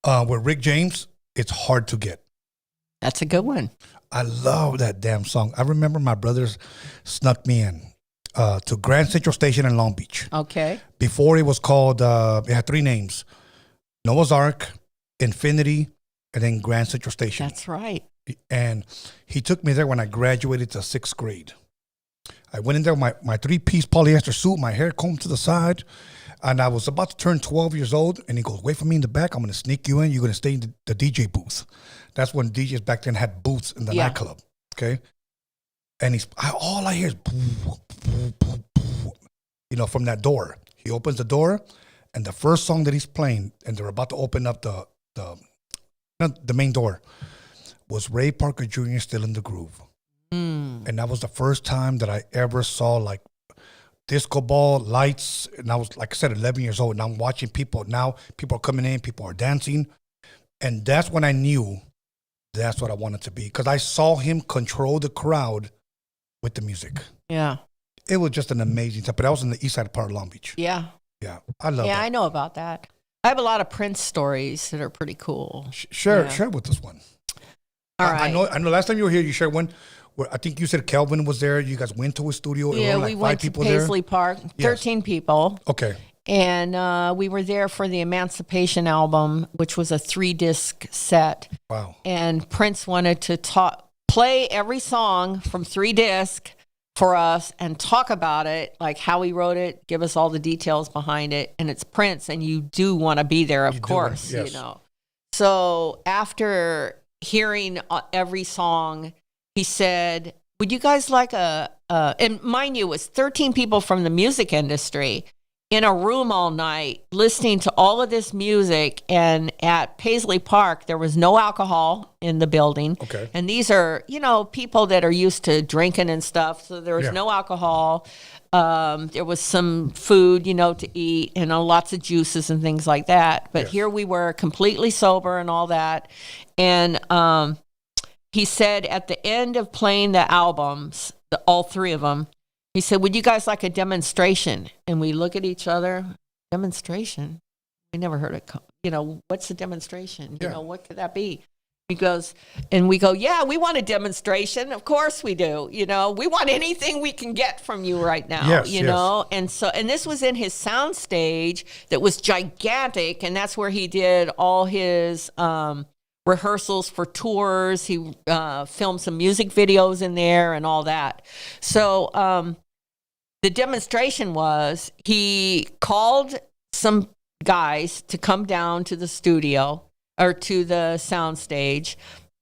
With Rick James, it's hard to get. That's a good one. I love that damn song. I remember my brothers snuck me in to Grand Central Station in Long Beach. Okay. Before it was called, it had 3 names: Noah's Ark, Infinity, and then Grand Central Station. That's right. And he took me there when I graduated to 6th grade. I went in there with my 3-piece polyester suit, my hair combed to the side, and I was about to turn 12 years old. And he goes, "Wait for me in the back. I'm going to sneak you in. You're going to stay in the DJ booth." That's when DJs back then had booths in the nightclub. Okay. And all I hear is, boo, boo, boo, boo, from that door. He opens the door, and the first song that he's playing, and they're about to open up the main door, was Ray Parker Jr. Still in the Groove. And that was the first time that I ever saw like disco ball lights. And I was, like I said, 11 years old. And I'm watching people. Now people are coming in, people are dancing. And that's when I knew that's what I wanted to be. Because I saw him control the crowd with the music. Yeah. It was just an amazing time. But I was in the east side part of Long Beach. Yeah. Yeah. I love that. Yeah, I know about that. I have a lot of Prince stories that are pretty cool. Share with us one. All right. I know last time you were here, you shared one where I think you said Kelvin was there. You guys went to his studio. Yeah, we went to Paisley Park, 13 people. Okay. And we were there for the Emancipation album, which was a 3-disc set. Wow. And Prince wanted to play every song from 3 discs for us and talk about it, like how he wrote it, give us all the details behind it. And it's Prince, and you do want to be there, of course, yes. So after hearing every song, he said, "Would you guys like and mind you, it was 13 people from the music industry in a room all night listening to all of this music. And at Paisley Park, there was no alcohol in the building. Okay. And these are, people that are used to drinking and stuff. So there was no alcohol. There was some food, to eat, and lots of juices and things like that. But here we were completely sober and all that. And he said at the end of playing the albums, all 3 of them, he said, "Would you guys like a demonstration?" And we look at each other, demonstration? We never heard it. What's a demonstration? Yeah. What could that be? He goes, and we go, "Yeah, we want a demonstration. Of course we do. We want anything we can get from you right now, Yes. And this was in his sound stage that was gigantic. And that's where he did all his, rehearsals for tours. He filmed some music videos in there and all that. So the demonstration was he called some guys to come down to the studio or to the sound stage.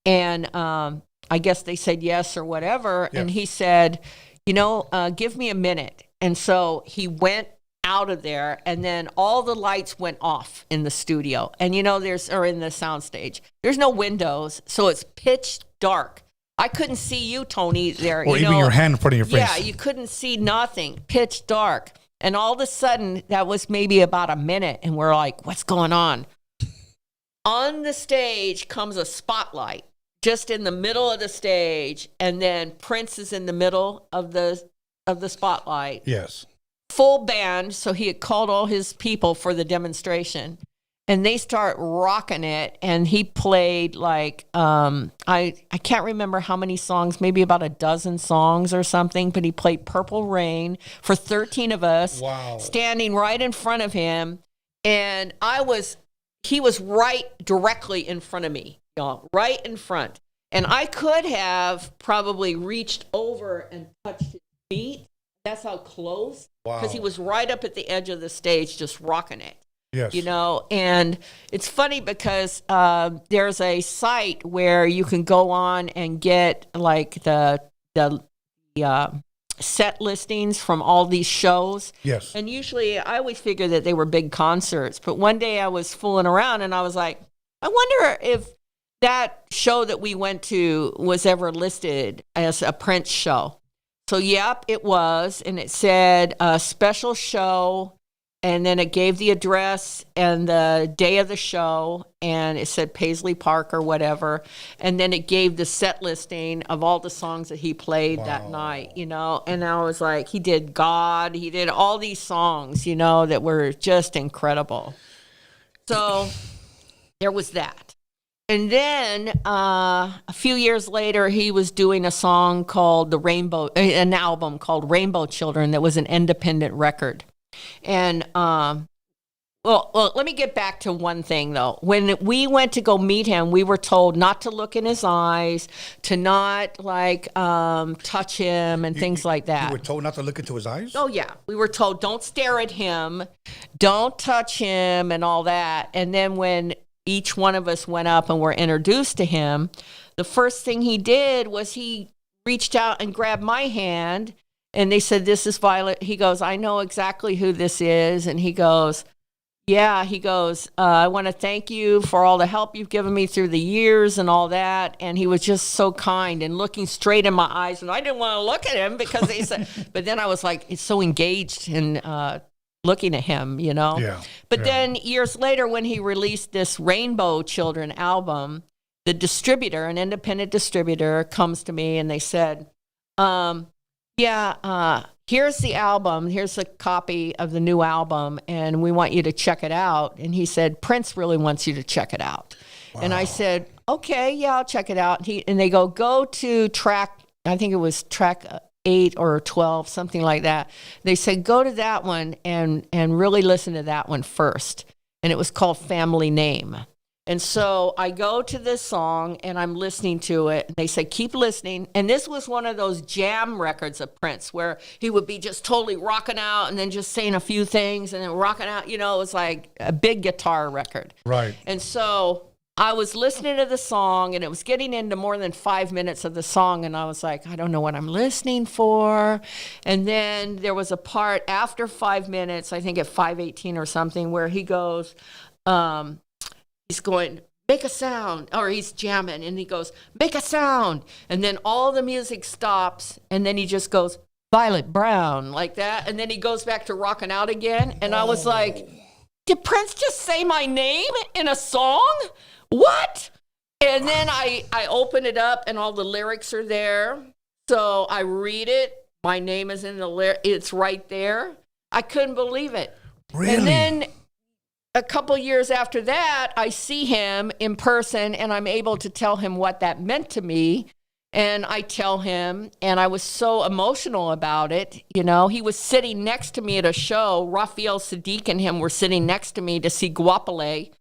And I guess they said yes or whatever. Yeah. And he said, give me a minute. And so he went out of there, and then all the lights went off in the studio. And in the sound stage, there's no windows, so it's pitch dark. I couldn't see you, Tony, there. Or even your hand in front of your face. Yeah, you couldn't see nothing. Pitch dark. And all of a sudden, that was maybe about a minute, and we're like, what's going on? On the stage comes a spotlight, just in the middle of the stage, and then Prince is in the middle of the spotlight. Yes. Full band, so he had called all his people for the demonstration, and they start rocking it. And he played like I can't remember how many songs, maybe about a dozen songs or something, but he played Purple Rain for 13 of us. Wow. Standing right in front of him, and he was right directly in front of me, y'all, right in front. And I could have probably reached over and touched his feet. That's how close. Wow. Because he was right up at the edge of the stage just rocking it. Yes. And it's funny because there's a site where you can go on and get like the set listings from all these shows. Yes. And usually I always figured that they were big concerts. But one day I was fooling around and I was like, I wonder if that show that we went to was ever listed as a Prince show. So, yep, it was. And it said a special show and then it gave the address and the day of the show, and it said Paisley Park or whatever. And then it gave the set listing of all the songs that he played that night, And I was like, he did God, he did all these songs, that were just incredible. So there was that. And then a few years later, he was doing a song called an album called Rainbow Children that was an independent record. And, well, let me get back to one thing, though. When we went to go meet him, we were told not to look in his eyes, to not, touch him and things like that. You were told not to look into his eyes? Oh, yeah. We were told, don't stare at him, don't touch him, and all that. And then when each one of us went up and were introduced to him, the first thing he did was he reached out and grabbed my hand, and they said, this is Violet. He goes, I know exactly who this is. And he goes, yeah, I want to thank you for all the help you've given me through the years and all that. And he was just so kind and looking straight in my eyes. And I didn't want to look at him because he said, but then I was like, it's so engaged in looking at him, Yeah. But then years later, when he released this Rainbow Children album, the distributor, an independent distributor, comes to me and they said, here's the album. Here's a copy of the new album, and we want you to check it out. And he said, Prince really wants you to check it out. Wow. And I said, okay, yeah, I'll check it out. And they go to track, I think it was track 8 or 12, something like that. They said, go to that one and really listen to that one first. And it was called Family Name. And so I go to this song and I'm listening to it. They say, keep listening. And this was one of those jam records of Prince where he would be just totally rocking out and then just saying a few things and then rocking out. It was like a big guitar record. Right. And so I was listening to the song and it was getting into more than 5 minutes of the song. And I was like, I don't know what I'm listening for. And then there was a part after 5 minutes, I think at 5:18 or something, where he goes, he's going, make a sound, or he's jamming, and he goes, make a sound. And then all the music stops, and then he just goes, Violet Brown, like that. And then he goes back to rocking out again. And I was like, did Prince just say my name in a song? What? And then I open it up, and all the lyrics are there. So I read it. My name is in the lyric. It's right there. I couldn't believe it. Really? And then a couple years after that, I see him in person, and I'm able to tell him what that meant to me. And I tell him, and I was so emotional about it. He was sitting next to me at a show. Raphael Sadiq and him were sitting next to me to see Guapale.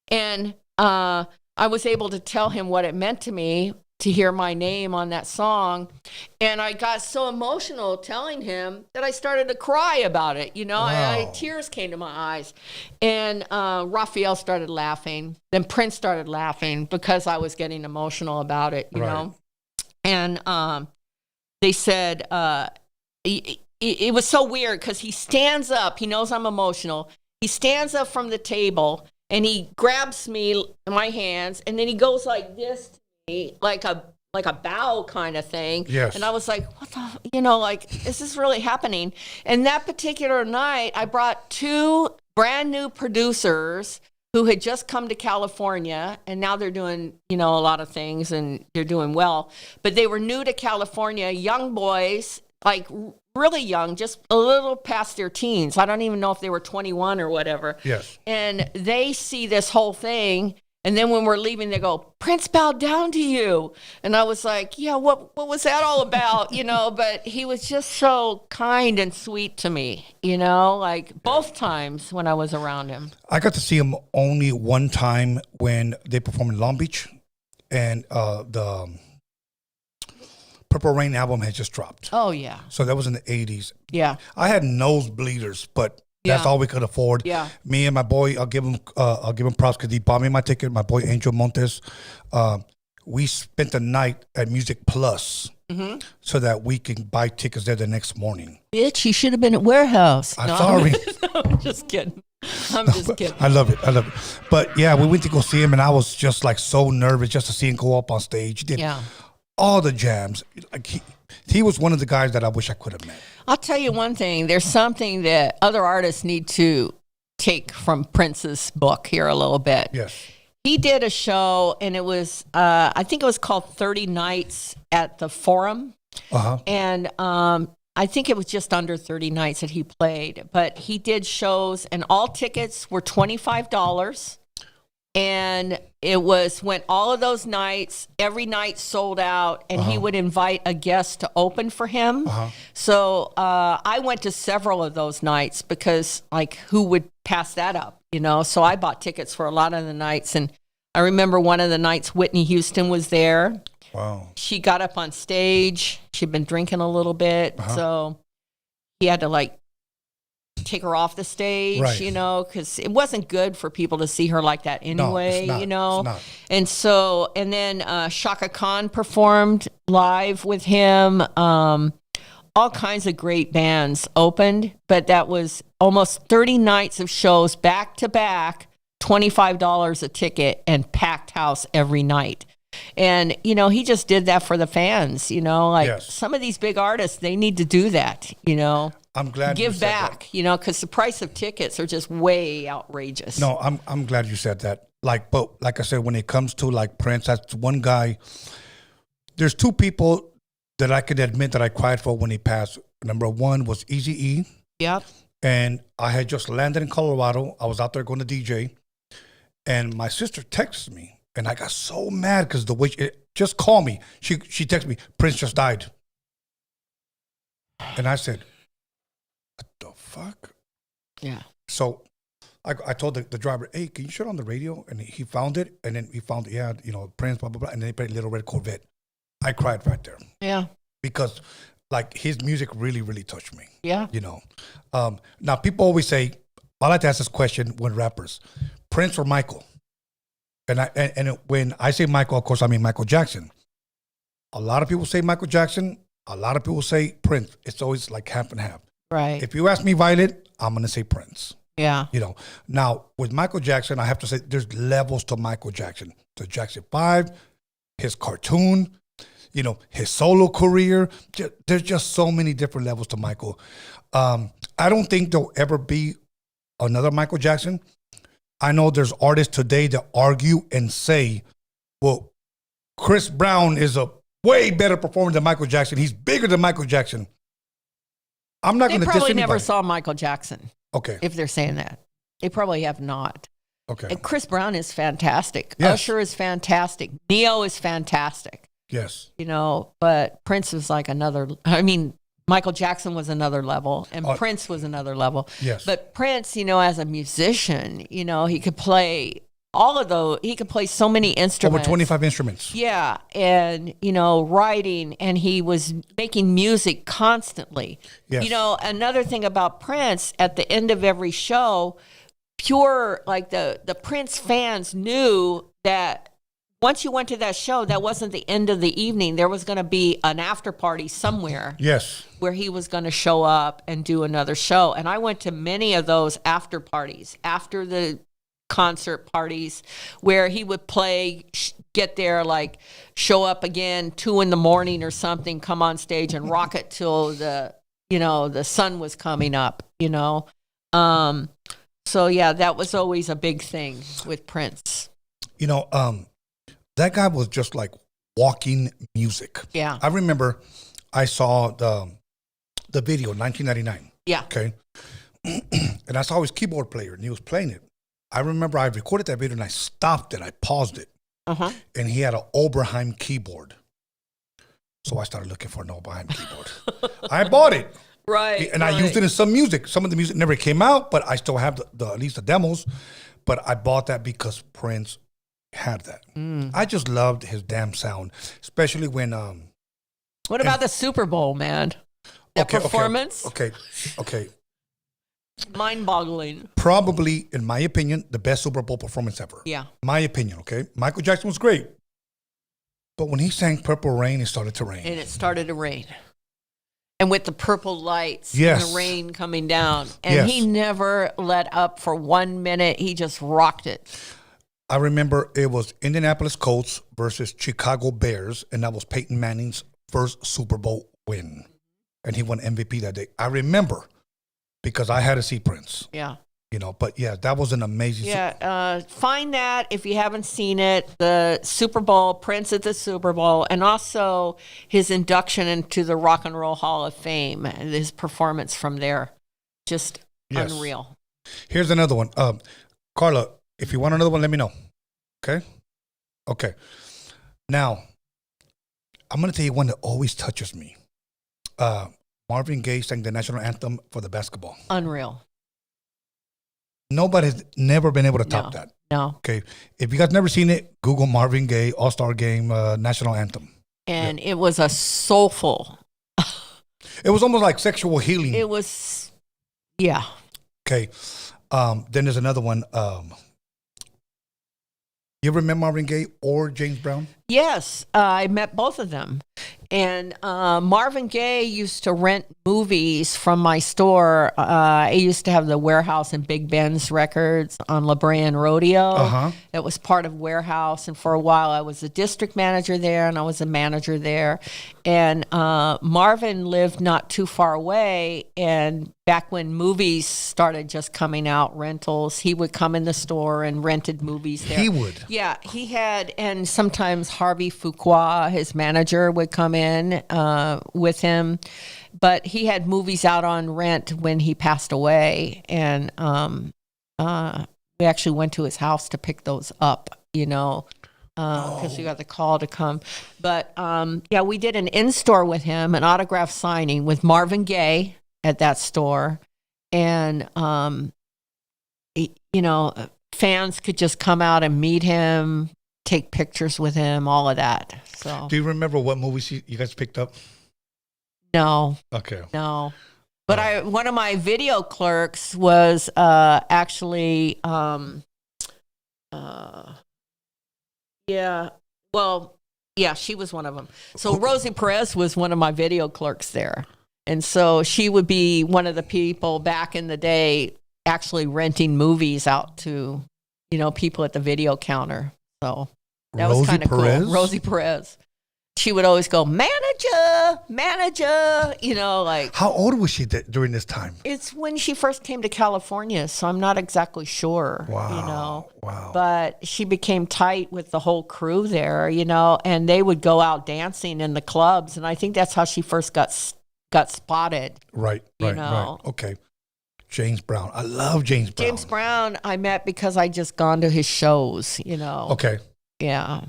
And I was able to tell him what it meant to me to hear my name on that song. And I got so emotional telling him that I started to cry about it. Wow. Tears came to my eyes. And Raphael started laughing. Then Prince started laughing because I was getting emotional about it, you know. And they said, it was so weird because he stands up. He knows I'm emotional. He stands up from the table and he grabs me, my hands, and then he goes like this to me, like a bow kind of thing. Yes. And I was like, what the, is this really happening? And that particular night, I brought 2 brand new producers who had just come to California, and now they're doing, a lot of things, and they're doing well. But they were new to California, young boys, like really young, just a little past their teens. I don't even know if they were 21 or whatever. Yes. And they see this whole thing, and then when we're leaving, they go, Prince bowed down to you. And I was like, yeah, what was that all about? But he was just so kind and sweet to me, both times when I was around him. I got to see him only one time when they performed in Long Beach, and the Purple Rain album had just dropped. Oh, yeah. So that was in the 80s. Yeah. I had nosebleeders, but that's all we could afford. Yeah. Me and my boy, I'll give him props because he bought me my ticket. My boy Angel Montes, we spent the night at Music Plus so that we can buy tickets there the next morning. Bitch, you should have been at Warehouse. I'm sorry. I'm just kidding. I love it. But yeah, we went to go see him, and I was just like so nervous just to see him go up on stage. He did all the jams. Like he was one of the guys that I wish I could have met. I'll tell you one thing. There's something that other artists need to take from Prince's book here a little bit. Yes. He did a show, and it was, I think it was called 30 Nights at the Forum. Uh-huh. And I think it was just under 30 nights that he played. But he did shows, and all tickets were $25. And it went all of those nights, every night sold out, and he would invite a guest to open for him. So I went to several of those nights because, like, who would pass that up, you know? So I bought tickets for a lot of the nights. And I remember one of the nights Whitney Houston was there. Wow. She got up on stage. She'd been drinking a little bit. So he had to, like, take her off the stage, right. you know, because it wasn't good for people to see her like that anyway, no, it's not. you know. It's not. And so, and then Shaka Khan performed live with him. All kinds of great bands opened, but that was almost 30 nights of shows back to back, $25 a ticket, and packed house every night. And, you know, he just did that for the fans, you know, like Yes. some of these big artists, they need to do that, you know. I'm glad you Give said back, that. you know, because the price of tickets are just way outrageous. No, I'm glad you said that. Like, but like I said, when it comes to like Prince, that's one guy. There's two people that I could admit that I cried for when he passed. Number one was Eazy-E. Yep. And I had just landed in Colorado. I was out there going to DJ. And my sister texted me. And I got so mad because the way just call me. She texted me, Prince just died. And I said, what the fuck? Yeah. So I told the driver, hey, can you shut on the radio? And he found it. And then he found, yeah, you know, Prince, blah, blah, blah. And then he played Little Red Corvette. I cried right there. Yeah. Because, like, his music really, really touched me. Yeah. You know. Now, people always say, I like to ask this question when rappers, Prince or Michael? And when I say Michael, of course, I mean Michael Jackson. A lot of people say Michael Jackson. A lot of people say Prince. It's always like half and half. Right. If you ask me, Violet, I'm going to say Prince. Yeah. You know. Now, with Michael Jackson, I have to say there's levels to Michael Jackson. The Jackson 5, his cartoon, you know, his solo career. There's just so many different levels to Michael. I don't think there'll ever be another Michael Jackson. I know there's artists today that argue and say, well, Chris Brown is a way better performer than Michael Jackson. He's bigger than Michael Jackson. I'm not going They to diss probably anybody. never saw Michael Jackson. Okay. If they're saying that. They probably have not. Okay. And Chris Brown is fantastic. Yes. Usher is fantastic. Neo is fantastic. Yes. You know, but Prince is like another, I mean, Michael Jackson was another level, and Prince was another level. Yes. But Prince, you know, as a musician, you know, he could play all of those. He could play so many instruments. Over 25 instruments. Yeah. And, you know, writing, and he was making music constantly. Yes. You know, another thing about Prince, at the end of every show, the Prince fans knew that once you went to that show, that wasn't the end of the evening. There was going to be an after party somewhere. Yes. Where he was going to show up and do another show. And I went to many of those after parties, after the concert parties, where he would play, get there, like show up again 2 a.m. or something, come on stage and rock it till the sun was coming up, you know. So yeah, that was always a big thing with Prince. You know, that guy was just like walking music. Yeah. I remember I saw the video in 1999. Yeah. Okay. And I saw his keyboard player and he was playing it. I remember I recorded that video and I stopped it. I paused it. Uh-huh. And he had an Oberheim keyboard. So I started looking for an Oberheim keyboard. I bought it. Right. And I used it in some music. Some of the music never came out, but I still have at least the demos. But I bought that because Prince had that. I just loved his damn sound, especially when What about the Super Bowl, man? That performance? Okay. Mind-boggling. Probably, in my opinion, the best Super Bowl performance ever. Yeah. My opinion, okay? Michael Jackson was great. But when he sang Purple Rain, it started to rain. And it started to rain. And with the purple lights and Yes. the rain coming down. And Yes. he never let up for 1 minute. He just rocked it. I remember it was Indianapolis Colts versus Chicago Bears, and that was Peyton Manning's first Super Bowl win. And he won MVP that day. I remember because I had to see Prince. Yeah. But yeah, that was an amazing. Yeah, find that if you haven't seen it. The Super Bowl, Prince at the Super Bowl, and also his induction into the Rock and Roll Hall of Fame. His performance from there, just unreal. Here's another one. Carla, if you want another one, let me know. Okay. Now, I'm going to tell you one that always touches me. Marvin Gaye sang the national anthem for the basketball. Unreal. Nobody's never been able to top that. No. Okay. If you guys never seen it, Google Marvin Gaye All-Star Game national anthem. And it was a soulful. It was almost like sexual healing. It was, yeah. Okay. Then there's another one. You ever met Marvin Gaye or James Brown? Yes, I met both of them. And Marvin Gaye used to rent movies from my store. I used to have the Warehouse and Big Ben's records on La Brea and Rodeo. That was part of Warehouse. And for a while, I was a district manager there, and I was a manager there. And Marvin lived not too far away. And back when movies started just coming out, rentals, he would come in the store and rented movies there. He would? Yeah, he had, and sometimes Harvey Fuqua, his manager, would come in with him. But he had movies out on rent when he passed away. And we actually went to his house to pick those up, because we got the call to come. But yeah, we did an in-store with him, an autograph signing with Marvin Gaye at that store. And, fans could just come out and meet him, take pictures with him, all of that. So, do you remember what movies you guys picked up? No. Okay. No. But one of my video clerks was actually, she was one of them. So Rosie Perez was one of my video clerks there. And so she would be one of the people back in the day actually renting movies out to, people at the video counter. So that was kind of cool. Rosie Perez. She would always go, manager, like. How old was she during this time? It's when she first came to California, so I'm not exactly sure. Wow. But she became tight with the whole crew there, and they would go out dancing in the clubs, and I think that's how she first got spotted. Right. Okay. James Brown. I love James Brown. James Brown I met because I just gone to his shows, Okay. Yeah.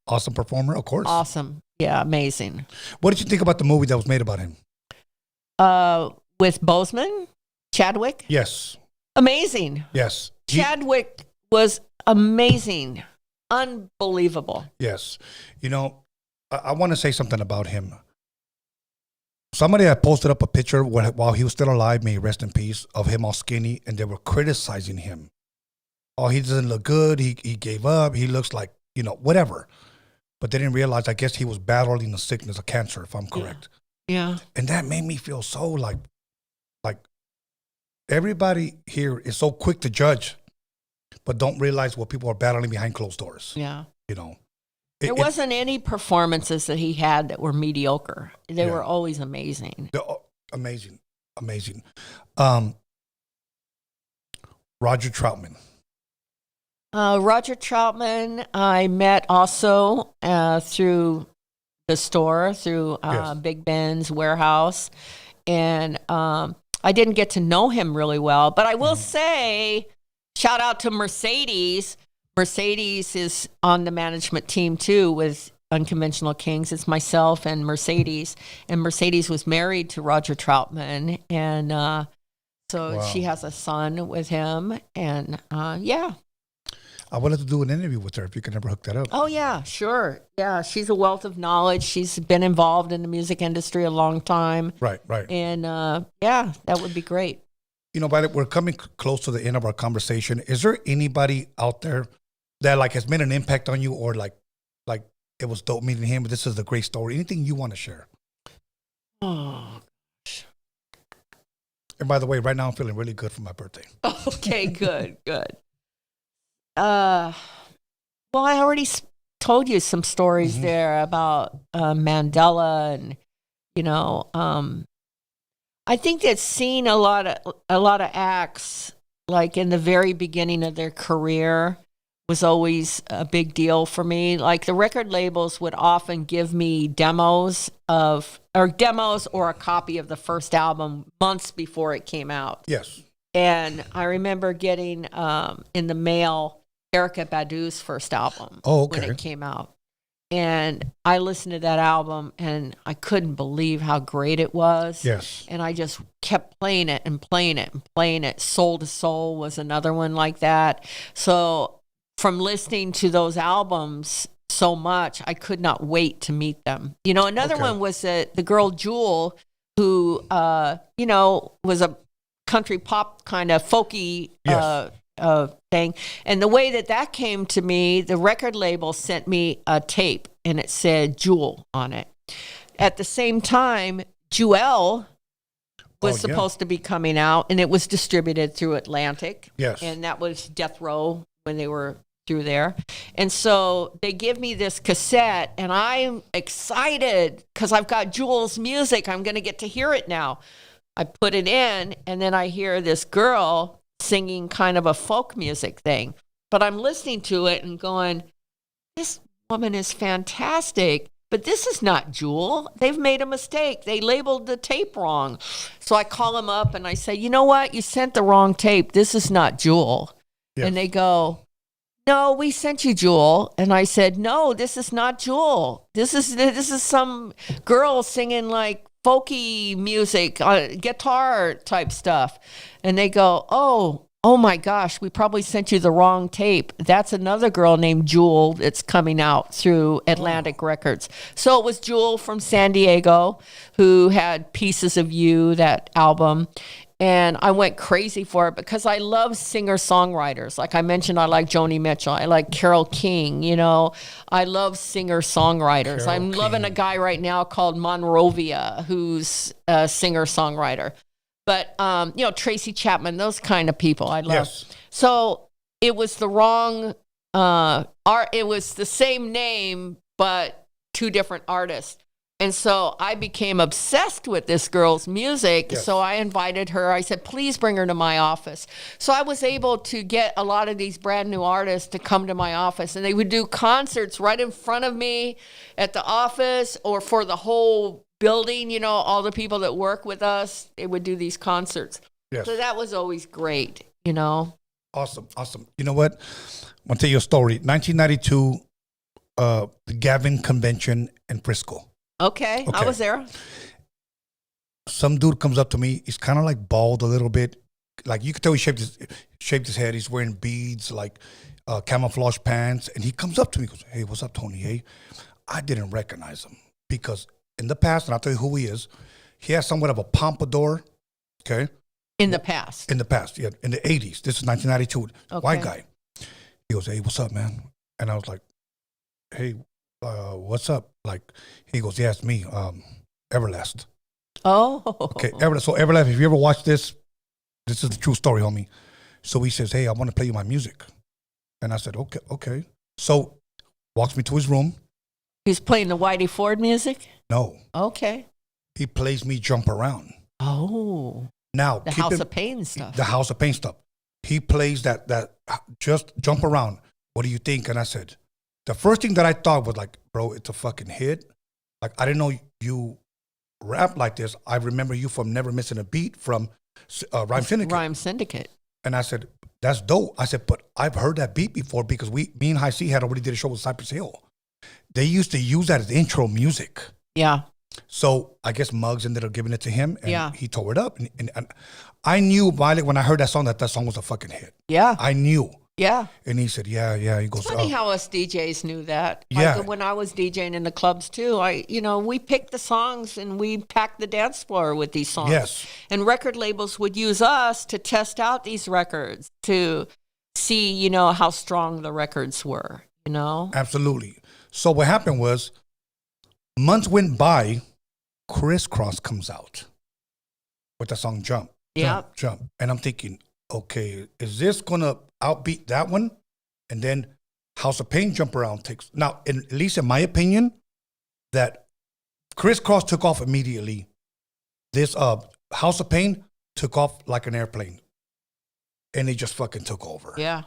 Awesome performer, of course. Awesome. Yeah, amazing. What did you think about the movie that was made about him? With Boseman? Chadwick? Yes. Amazing. Yes. Chadwick was amazing. Unbelievable. Yes. I want to say something about him. Somebody had posted up a picture while he was still alive, may he rest in peace, of him all skinny, and they were criticizing him. Oh, he doesn't look good. He gave up. He looks like, whatever. But they didn't realize, I guess he was battling the sickness of cancer, if I'm correct. Yeah. And that made me feel so like everybody here is so quick to judge, but don't realize what people are battling behind closed doors. Yeah. There wasn't any performances that he had that were mediocre. They were always amazing. Amazing. Roger Troutman. Roger Troutman, I met also through the store, through Big Ben's Warehouse. And I didn't get to know him really well. But I will say, shout out to Mercedes. Mercedes is on the management team, too, with Unconventional KINGZ. It's myself and Mercedes. And Mercedes was married to Roger Troutman. And so she has a son with him. And yeah. I would like to do an interview with her if you can ever hook that up. Oh, yeah, sure. Yeah, she's a wealth of knowledge. She's been involved in the music industry a long time. Right. And yeah, that would be great. By the way, we're coming close to the end of our conversation. Is there anybody out there that has made an impact on you, or like it was dope meeting him, but this is a great story? Anything you want to share? Oh, gosh. And by the way, right now I'm feeling really good for my birthday. Okay, good. Well, I already told you some stories there about Mandela, and I think that seeing a lot of acts like in the very beginning of their career was always a big deal for me. Like the record labels would often give me demos or a copy of the first album months before it came out. Yes. And I remember getting in the mail Erykah Badu's first album when it came out. And I listened to that album and I couldn't believe how great it was. Yes. And I just kept playing it and playing it and playing it. Soul to Soul was another one like that. So from listening to those albums so much, I could not wait to meet them. You know, another one was the girl Jewel, who, was a country pop kind of folky thing. And the way that came to me, the record label sent me a tape and it said Jewel on it. At the same time, Jewel was supposed to be coming out, and it was distributed through Atlantic. Yes. And that was Death Row when they were through there. And so they give me this cassette, and I'm excited because I've got Jewel's music. I'm going to get to hear it now. I put it in, and then I hear this girl singing kind of a folk music thing. But I'm listening to it and going, this woman is fantastic, but this is not Jewel. They've made a mistake. They labeled the tape wrong. So I call them up and I say, you know what? You sent the wrong tape. This is not Jewel. Yes. And they go, no, we sent you Jewel. And I said, no, this is not Jewel. This is some girl singing like folky music, guitar type stuff. And they go, oh my gosh, we probably sent you the wrong tape. That's another girl named Jewel that's coming out through Atlantic Records. So it was Jewel from San Diego who had Pieces of You, that album. And I went crazy for it because I love singer-songwriters. Like I mentioned, I like Joni Mitchell. I like Carole King, I love singer-songwriters. I'm loving a guy right now called Monrovia, who's a singer-songwriter. But, Tracy Chapman, those kind of people I love. Yes. So it was the wrong it was the same name, but two different artists. And so I became obsessed with this girl's music. Yes. So I invited her. I said, please bring her to my office. So I was able to get a lot of these brand new artists to come to my office. And they would do concerts right in front of me at the office or for the whole building, all the people that work with us. They would do these concerts. Yes. So that was always great, Awesome. You know what? I'm going to tell you a story. 1992, the Gavin Convention in Frisco. Okay, I was there. Some dude comes up to me. He's kind of like bald a little bit. Like you could tell he shaved his head. He's wearing beads, like camouflage pants. And he comes up to me and goes, hey, what's up, Tony? Hey, I didn't recognize him because in the past, and I'll tell you who he is, he has somewhat of a pompadour, okay? In the past, yeah. In the 80s. This is 1992. Okay. White guy. He goes, hey, what's up, man? And I was like, hey, what's up? Like, he goes, yeah, it's me, Everlast. Oh. Okay, Everlast, if you ever watch this is the true story, homie. So he says, hey, I want to play you my music. And I said, okay. So walks me to his room. He's playing the Whitey Ford music? No. Okay. He plays me Jump Around. Oh. Now, the House of Pain stuff. The House of Pain stuff. He plays that just Jump Around. What do you think? And I said, the first thing that I thought was like, bro, it's a fucking hit. Like, I didn't know you rap like this. I remember you from Never Missing a Beat from Rhyme Syndicate. Rhyme Syndicate. And I said, that's dope. I said, but I've heard that beat before because me and High C had already did a show with Cypress Hill. They used to use that as intro music. Yeah. So I guess Muggs ended up giving it to him, and he tore it up. And I knew when I heard that song was a fucking hit. Yeah. I knew. Yeah. And he said, yeah. He goes, it's funny how us DJs knew that. Like yeah. When I was DJing in the clubs too, we picked the songs and we packed the dance floor with these songs. Yes. And record labels would use us to test out these records to see, how strong the records were, Absolutely. So what happened was, months went by, Crisscross comes out with the song Jump. Jump. And I'm thinking, okay, is this going to outbeat that one? And then House of Pain Jump Around takes... Now, at least in my opinion, that Crisscross took off immediately. This House of Pain took off like an airplane. And he just fucking took over. Yeah.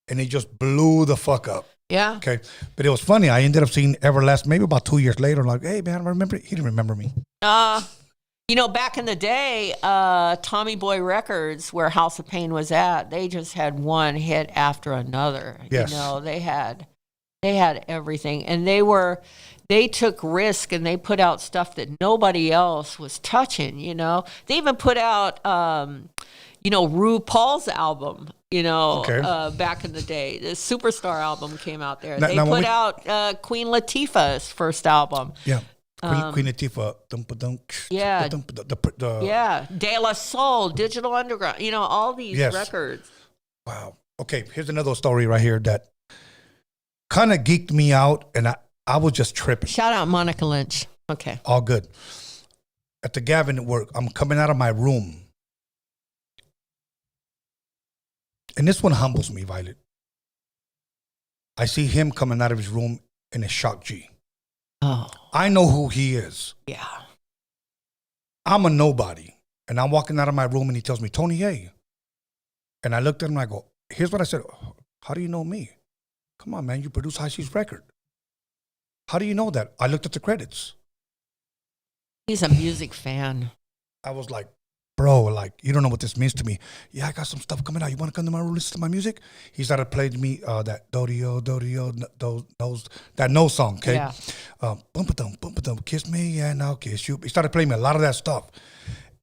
And he just blew the fuck up. Yeah. Okay. But it was funny. I ended up seeing Everlast maybe about 2 years later. Like, hey, man, I remember. He didn't remember me. Back in the day, Tommy Boy Records, where House of Pain was at, they just had one hit after another. Yes. They had everything. And they took risk and they put out stuff that nobody else was touching, They even put out RuPaul's album, back in the day. The Superstar album came out there. They put out Queen Latifah's first album. Yeah. Queen Latifah. Yeah. De La Soul, Digital Underground, all these records. Wow. Okay, here's another story right here that kind of geeked me out, and I was just tripping. Shout out Monica Lynch. Okay. All good. At the Gavin at work, I'm coming out of my room. And this one humbles me, Violet. I see him coming out of his room in a Shock G. Oh. I know who he is. Yeah. I'm a nobody. And I'm walking out of my room and he tells me, Tony, hey. And I looked at him and I go, here's what I said. How do you know me? Come on, man. You produce High C's record. How do you know that? I looked at the credits. He's a music fan. I was like, bro, like, you don't know what this means to me. Yeah, I got some stuff coming out. You want to come to my room, listen to my music? He started playing me that Dodio, that no song, okay? Yeah. Bum-ba-dum, kiss me, yeah, now kiss you. He started playing me a lot of that stuff.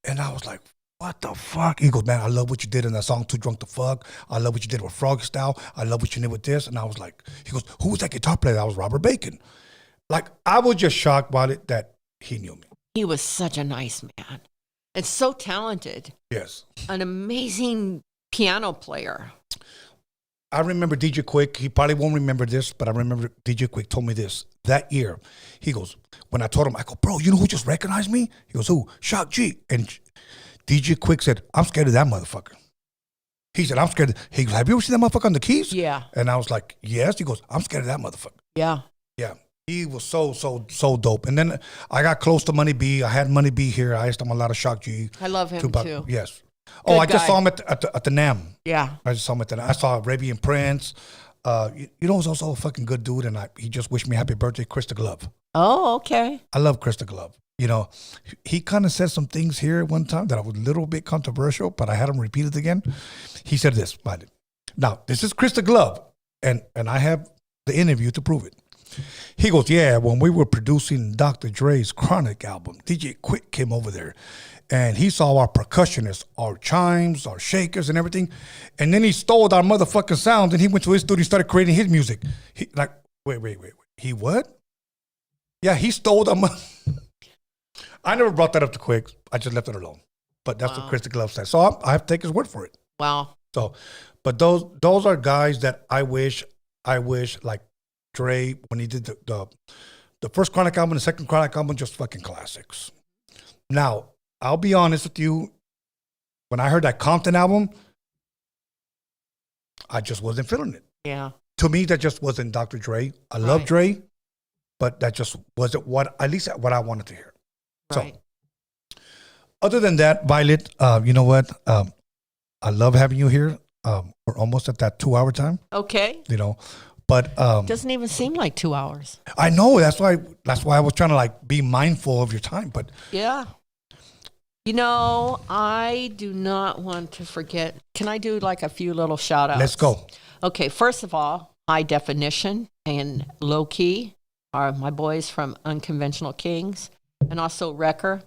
And I was like, what the fuck? He goes, man, I love what you did in that song, Too Drunk to Fuck. I love what you did with Froggy Style. I love what you did with this. And I was like, he goes, who was that guitar player? That was Robert Bacon. Like, I was just shocked about it that he knew me. He was such a nice man. And so talented. Yes. An amazing piano player. I remember DJ Quick. He probably won't remember this, but I remember DJ Quick told me this. That year, he goes, when I told him, I go, bro, you know who just recognized me? He goes, who? Shock G. And DJ Quick said, I'm scared of that motherfucker. He said, I'm scared. He goes, have you ever seen that motherfucker on the keys? Yeah. And I was like, yes. He goes, I'm scared of that motherfucker. Yeah. Yeah. He was so dope. And then I got close to Money B. I had Money B here. I asked him a lot of Shock G. I love him too. Yes. Good I just guy. saw him at the NAM. Yeah. I just saw him at the NAM. I saw Arabian Prince. He's also a fucking good dude. And he just wished me happy birthday, Krista Glove. Oh, okay. I love Krista Glove. He kind of said some things here one time that was a little bit controversial, but I had him repeat it again. He said this, but now this is Krista Glove, and I have the interview to prove it. He goes, yeah, when we were producing Dr. Dre's Chronic album, DJ Quick came over there, and he saw our percussionists, our chimes, our shakers, and everything, and then he stole our motherfucking sound, and he went to his studio and started creating his music. Wait. He what? Yeah, he stole them. I never brought that up to Quick. I just left it alone. But that's what Krista Glove said. So I have to take his word for it. Wow. So, but those are guys that I wish like Dre, when he did the first Chronic album, the second Chronic album, just fucking classics. Now, I'll be honest with you. When I heard that Compton album, I just wasn't feeling it. Yeah. To me, that just wasn't Dr. Dre. I love Dre, but that just wasn't what I wanted to hear. Right. So, other than that, Violet, you know what? I love having you here. We're almost at that 2-hour time. Okay. But doesn't even seem like 2 hours. I know that's why I was trying to be mindful of your time. But yeah, I do not want to forget. Can I do a few little shout outs? Let's go. Okay, first of all, High Definition and Low Key are my boys from Unconventional KINGZ, and also Wrecker.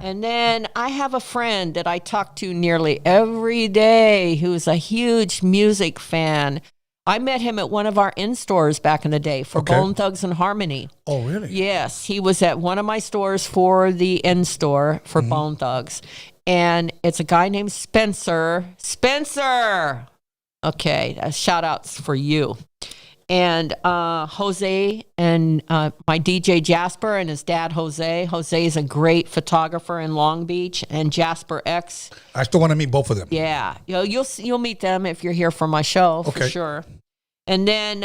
And then I have a friend that I talk to nearly every day who's a huge music fan. I met him at one of our in-stores back in the day for Bone Thugs and Harmony. Oh, really? Yes. He was at one of my stores for the in-store for Bone Thugs. And it's a guy named Spencer. Spencer! Okay, shout-outs for you. And Jose and my DJ Jasper and his dad Jose. Jose is a great photographer in Long Beach, and Jasper X. I still want to meet both of them. Yeah, you'll meet them if you're here for my show for sure. And then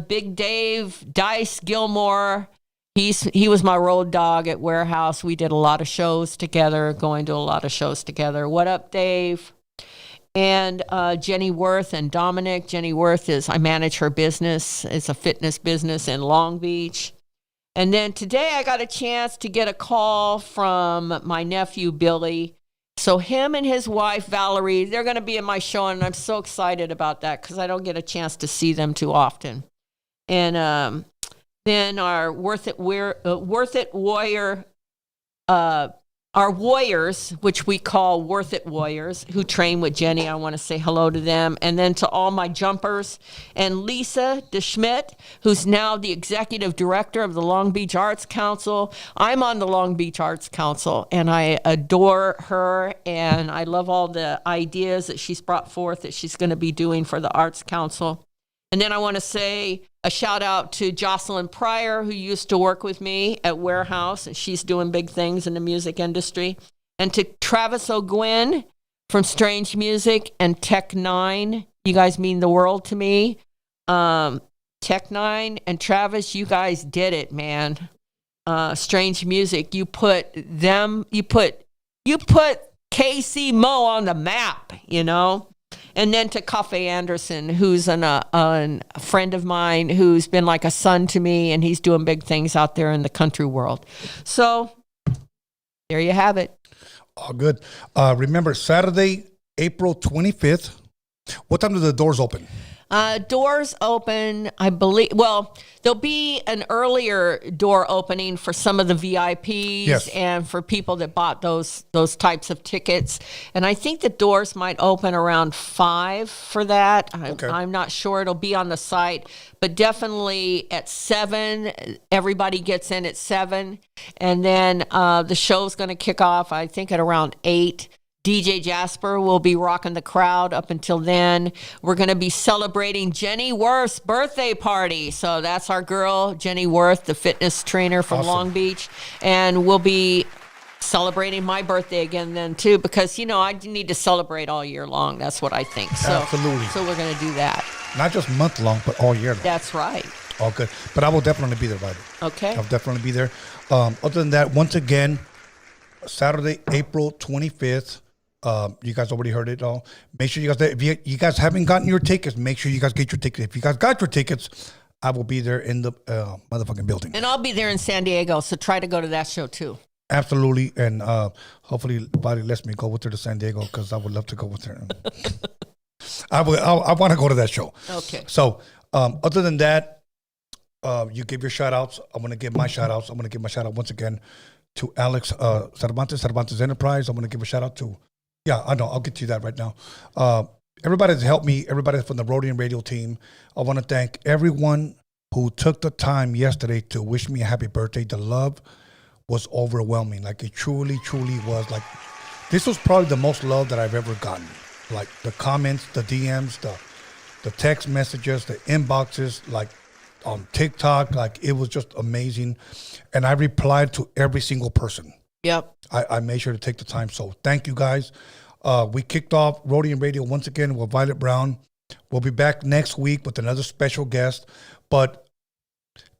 Big Dave, Dice Gilmore, He was my road dog at Warehouse. We did a lot of shows together, going to a lot of shows together. What up, Dave? And Jenny Worth and Dominic. Jenny Worth I manage her business. It's a fitness business in Long Beach. And then today I got a chance to get a call from my nephew, Billy. So him and his wife, Valerie, they're going to be in my show, and I'm so excited about that because I don't get a chance to see them too often. And then our Worth It Warrior, our warriors, which we call Worth It Warriors, who train with Jenny. I want to say hello to them. And then to all my jumpers and Lisa DeSchmidt, who's now the executive director of the Long Beach Arts Council. I'm on the Long Beach Arts Council, and I adore her, and I love all the ideas that she's brought forth that she's going to be doing for the Arts Council. And then I want to say a shout out to Jocelyn Pryor, who used to work with me at Warehouse, and she's doing big things in the music industry. And to Travis O'Gwen from Strange Music and Tech Nine. You guys mean the world to me. Tech Nine and Travis, you guys did it, man. Strange Music, you put KC Mo on the map, you know. And then to Cafe Anderson, who's a friend of mine who's been like a son to me, and he's doing big things out there in the country world. So there you have it. All good. Remember, Saturday, April 25th. What time do the doors open? Doors open, I believe. Well, there'll be an earlier door opening for some of the VIPs, yes, and for people that bought those types of tickets. And I think the doors might open around 5 for that. Okay. I'm not sure. It'll be on the site, but definitely at 7. Everybody gets in at 7, and then the show's going to kick off, I think, at around 8. DJ Jasper will be rocking the crowd up until then. We're going to be celebrating Jenny Worth's birthday party. So that's our girl, Jenny Worth, the fitness trainer from Long Beach. And we'll be celebrating my birthday again then, too, because, you know, I need to celebrate all year long. That's what I think. So, absolutely. So we're going to do that. Not just month long, but all year long. That's right. All good. But I will definitely be there, Violet. Okay. I'll definitely be there. Other than that, once again, Saturday, April 25th. You guys already heard it all. Make sure you guys, if you guys haven't gotten your tickets, make sure you guys get your tickets. If you guys got your tickets, I will be there in the motherfucking building. And I'll be there in San Diego, so try to go to that show too. Absolutely. And hopefully Violet lets me go with her to San Diego, because I would love to go with her. I want to go to that show. Okay. So other than that, you give your shout outs. I'm going to give my shout outs. I'm going to give my shout out once again to Alex Cervantes Enterprise. I'm going to give a shout out to, yeah, I know. I'll get to that right now. Everybody that's helped me, everybody from the Rhodium Radio team. I want to thank everyone who took the time yesterday to wish me a happy birthday. The love was overwhelming. Like, it truly, truly was. Like, this was probably the most love that I've ever gotten. Like, the comments, the DMs, the text messages, the inboxes, like on TikTok. Like, it was just amazing. And I replied to every single person. Yep. I made sure to take the time. So thank you guys. We kicked off Rhodium Radio once again with Violet Brown. We'll be back next week with another special guest. But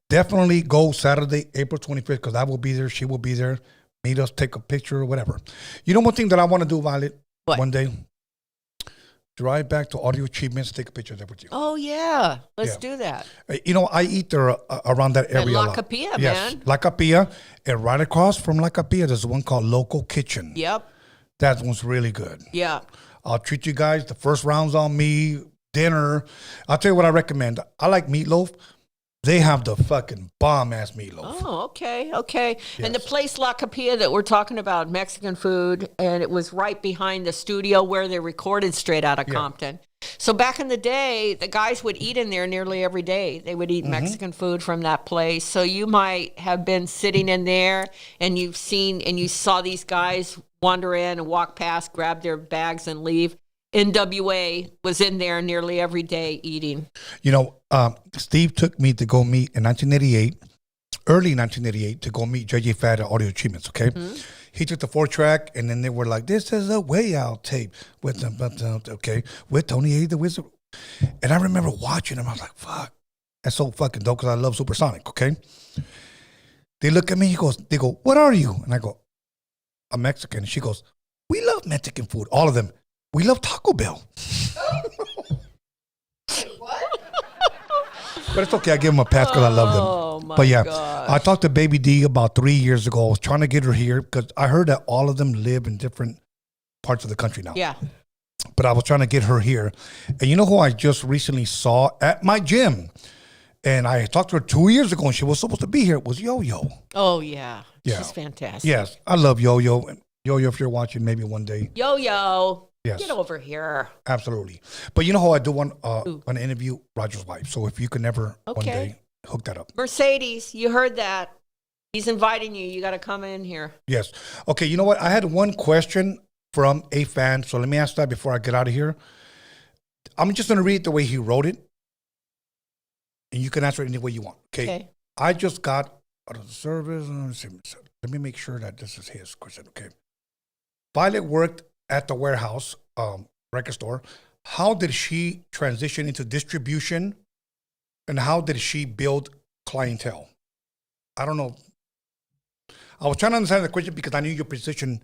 definitely go Saturday, April 25th, because I will be there. She will be there. Meet us, take a picture or whatever. You know one thing that I want to do, Violet? What? One day? Drive back to Audio Achievements, take a picture there with you. Oh, yeah. Let's do that. You know, I eat there around that area. La Capilla, yes, man. La Capilla. And right across from La Capilla, there's one called Local Kitchen. Yep. That one's really good. Yeah. I'll treat you guys. The first round's on me. Dinner. I'll tell you what I recommend. I like meatloaf. They have the fucking bomb-ass meatloaf. Oh, okay, okay. Yes. And the place La Capilla that we're talking about, Mexican food, and it was right behind the studio where they recorded Straight Outta Compton. So back in the day, the guys would eat in there nearly every day. They would eat Mexican food from that place. So you might have been sitting in there, and you saw these guys wander in and walk past, grab their bags and leave. NWA was in there nearly every day eating. You know, Steve took me to go meet in 1988, early 1988, to go meet JJ Fad at Audio Achievements, okay? Mm-hmm. He took the 4-track, and then they were like, this is a Way Out tape with them, okay, with Tony A. the Wizard. And I remember watching him. I was like, fuck, that's so fucking dope, because I love Supersonic, okay? They look at me. They go, what are you? And I go, I'm Mexican. She goes, we love Mexican food. All of them. We love Taco Bell. But it's okay. I give them a pass because I love them. Oh, my But yeah, gosh. I talked to Baby D about 3 years ago. I was trying to get her here because I heard that all of them live in different parts of the country now. Yeah. But I was trying to get her here. And you know who I just recently saw at my gym? And I talked to her 2 years ago, and she was supposed to be here. It was Yo-Yo. Oh, yeah. Yeah. She's fantastic. Yes, I love Yo-Yo. And Yo-Yo, if you're watching, maybe one day. Yo-Yo. Yes. Get over here. Absolutely. But you know how I do want an interview? Roger's wife. So if you could never one day hook that up. Mercedes, you heard that. He's inviting you. You got to come in here. Yes. Okay, you know what? I had one question from a fan. So let me ask that before I get out of here. I'm just going to read it the way he wrote it. And you can answer it any way you want. Okay. I just got out of the service. Let me make sure that this is his question. Okay. Violet worked at the warehouse record store. How did she transition into distribution? And how did she build clientele? I don't know. I was trying to understand the question because I knew your position,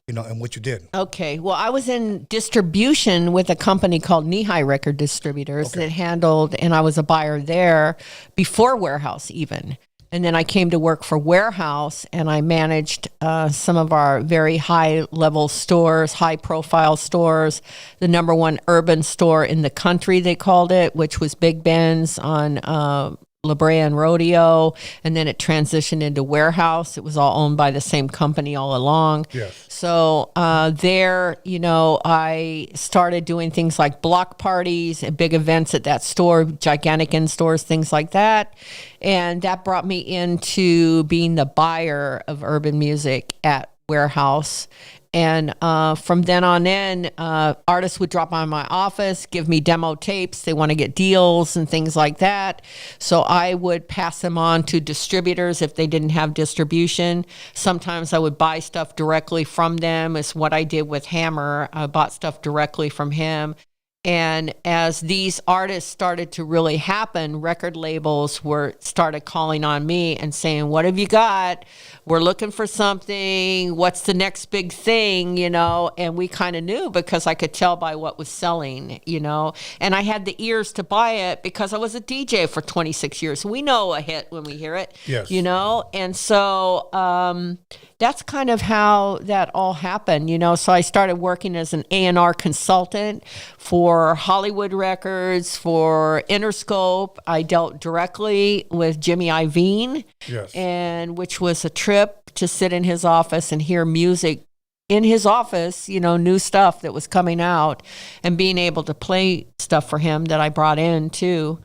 and what you did. Okay. Well, I was in distribution with a company called Knee-High Record Distributors that handled, and I was a buyer there before Warehouse even. And then I came to work for Warehouse, and I managed some of our very high-level stores, high-profile stores. The number one urban store in the country, they called it, which was Big Ben's on La Brea and Rodeo. And then it transitioned into Warehouse. It was all owned by the same company all along. Yes. So there, I started doing things like block parties and big events at that store, gigantic in-stores, things like that. And that brought me into being the buyer of urban music at Warehouse. And from then on in, artists would drop by my office, give me demo tapes. They want to get deals and things like that. So I would pass them on to distributors if they didn't have distribution. Sometimes I would buy stuff directly from them. It's what I did with Hammer. I bought stuff directly from him. And as these artists started to really happen, record labels started calling on me and saying, what have you got? We're looking for something. What's the next big thing? And we kind of knew because I could tell by what was selling, and I had the ears to buy it because I was a DJ for 26 years. We know a hit when we hear it, yes. And so that's kind of how that all happened, So I started working as an A&R consultant for Hollywood Records, for Interscope. I dealt directly with Jimmy Iovine, yes. and which was a trip to sit in his office and hear music in his office, new stuff that was coming out, and being able to play stuff for him that I brought in too.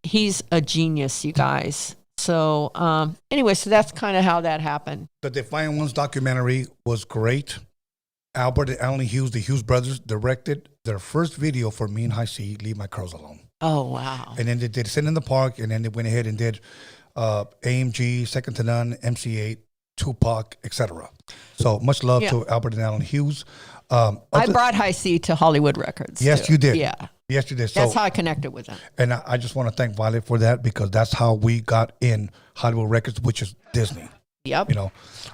He's a genius, you guys. So anyway, so that's kind of how that happened. The Defiant Ones documentary was great. Albert and Alan Hughes, the Hughes brothers, directed their first video for Me and High C, Leave My Curls Alone. Oh, wow. And then they did Sit in the Park, and then they went ahead and did AMG, Second to None, MC8, Tupac, etc. So much love to Albert and Alan Hughes. I brought High C to Hollywood Records. Yes, too. you did. Yeah. Yes, you did. That's how I connected with them. And I just want to thank Violet for that because that's how we got in Hollywood Records, which is Disney. Yep.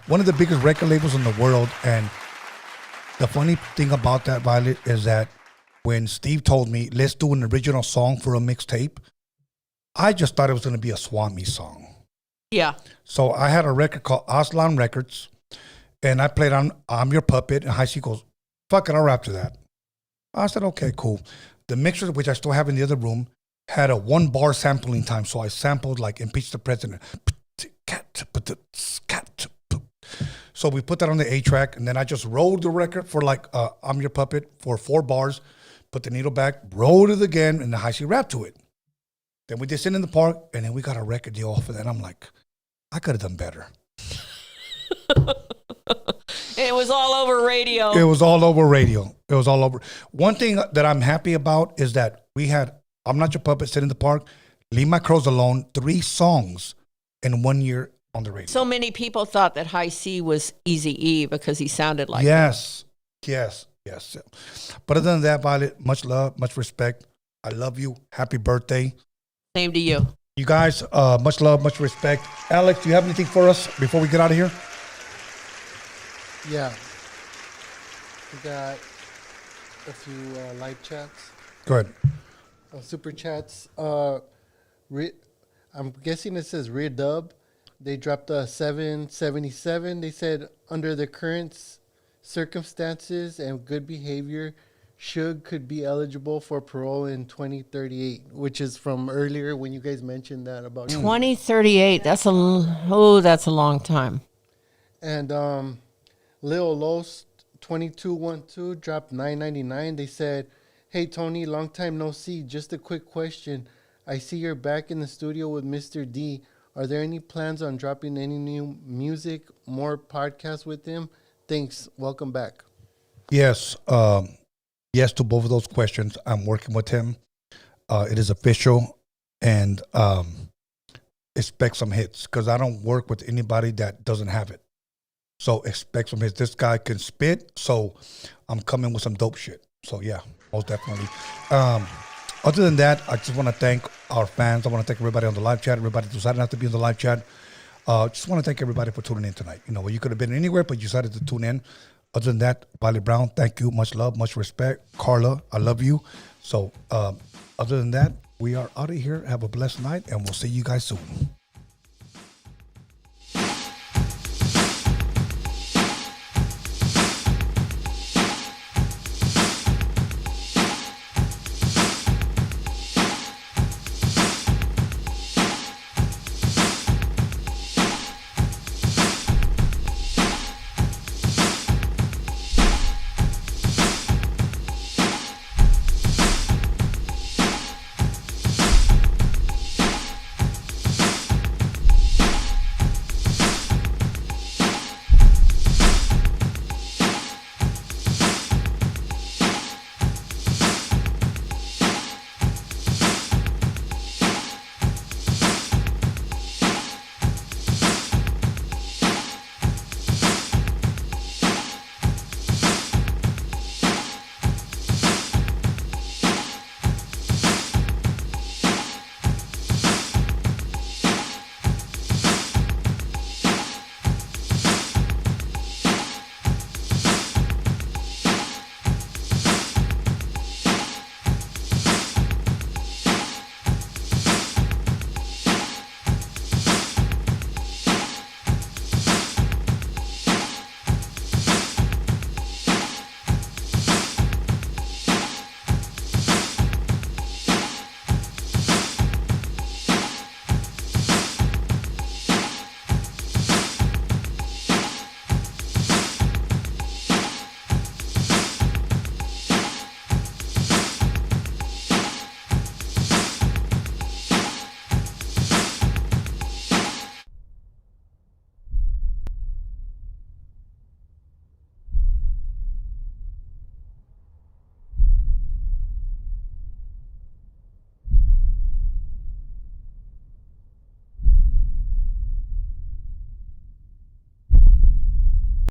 One of the biggest record labels in the world. And the funny thing about that, Violet, is that when Steve told me, let's do an original song for a mixtape, I just thought it was going to be a Swami song. Yeah. So I had a record called Aslan Records, and I played on I'm Your Puppet, and High C goes, fuck it, I'll rap to that. I said, okay, cool. The mixer, which I still have in the other room, had a 1 bar sampling time, so I sampled like Impeach the President. So we put that on the A track, and then I just rolled the record for like I'm Your Puppet for 4 bars, put the needle back, rolled it again, and the High C rap to it. Then we did Sit in the Park, and then we got a record deal off of that. And I'm like, I could have done better. It was all over radio. It was all over radio. It was all over. One thing that I'm happy about is that we had I'm Not Your Puppet, Sit in the Park, Leave My Curls Alone, 3 songs in 1 year on the radio. So many people thought that High C was Eazy-E because he sounded like Yes. But other than that, Violet, much love, much respect. I love you. Happy birthday. Same to you. You guys, much love, much respect. Alex, do you have anything for us before we get out of here? Yeah. We got a few live chats. Go ahead. Super chats. I'm guessing it says Rear Dub. They dropped a 777. They said, under the current circumstances and good behavior, Suge could be eligible for parole in 2038, which is from earlier when you guys mentioned that about 2038. That's a long time. And Lil Los 2212 dropped 999. They said, "Hey Tony, long time no see. Just a quick question. I see you're back in the studio with Mr. D. Are there any plans on dropping any new music, more podcasts with him? Thanks. Welcome back." Yes. Yes to both of those questions. I'm working with him. It is official, and expect some hits because I don't work with anybody that doesn't have it. So expect some hits. This guy can spit, so I'm coming with some dope shit. So yeah, most definitely. Other than that, I just want to thank our fans. I want to thank everybody on the live chat. Everybody decided not to be on the live chat. Just want to thank everybody for tuning in tonight. You know, you could have been anywhere, but you decided to tune in. Other than that, Billy Brown, thank you. Much love, much respect. Carla, I love you. So other than that, we are out of here. Have a blessed night, and we'll see you guys soon.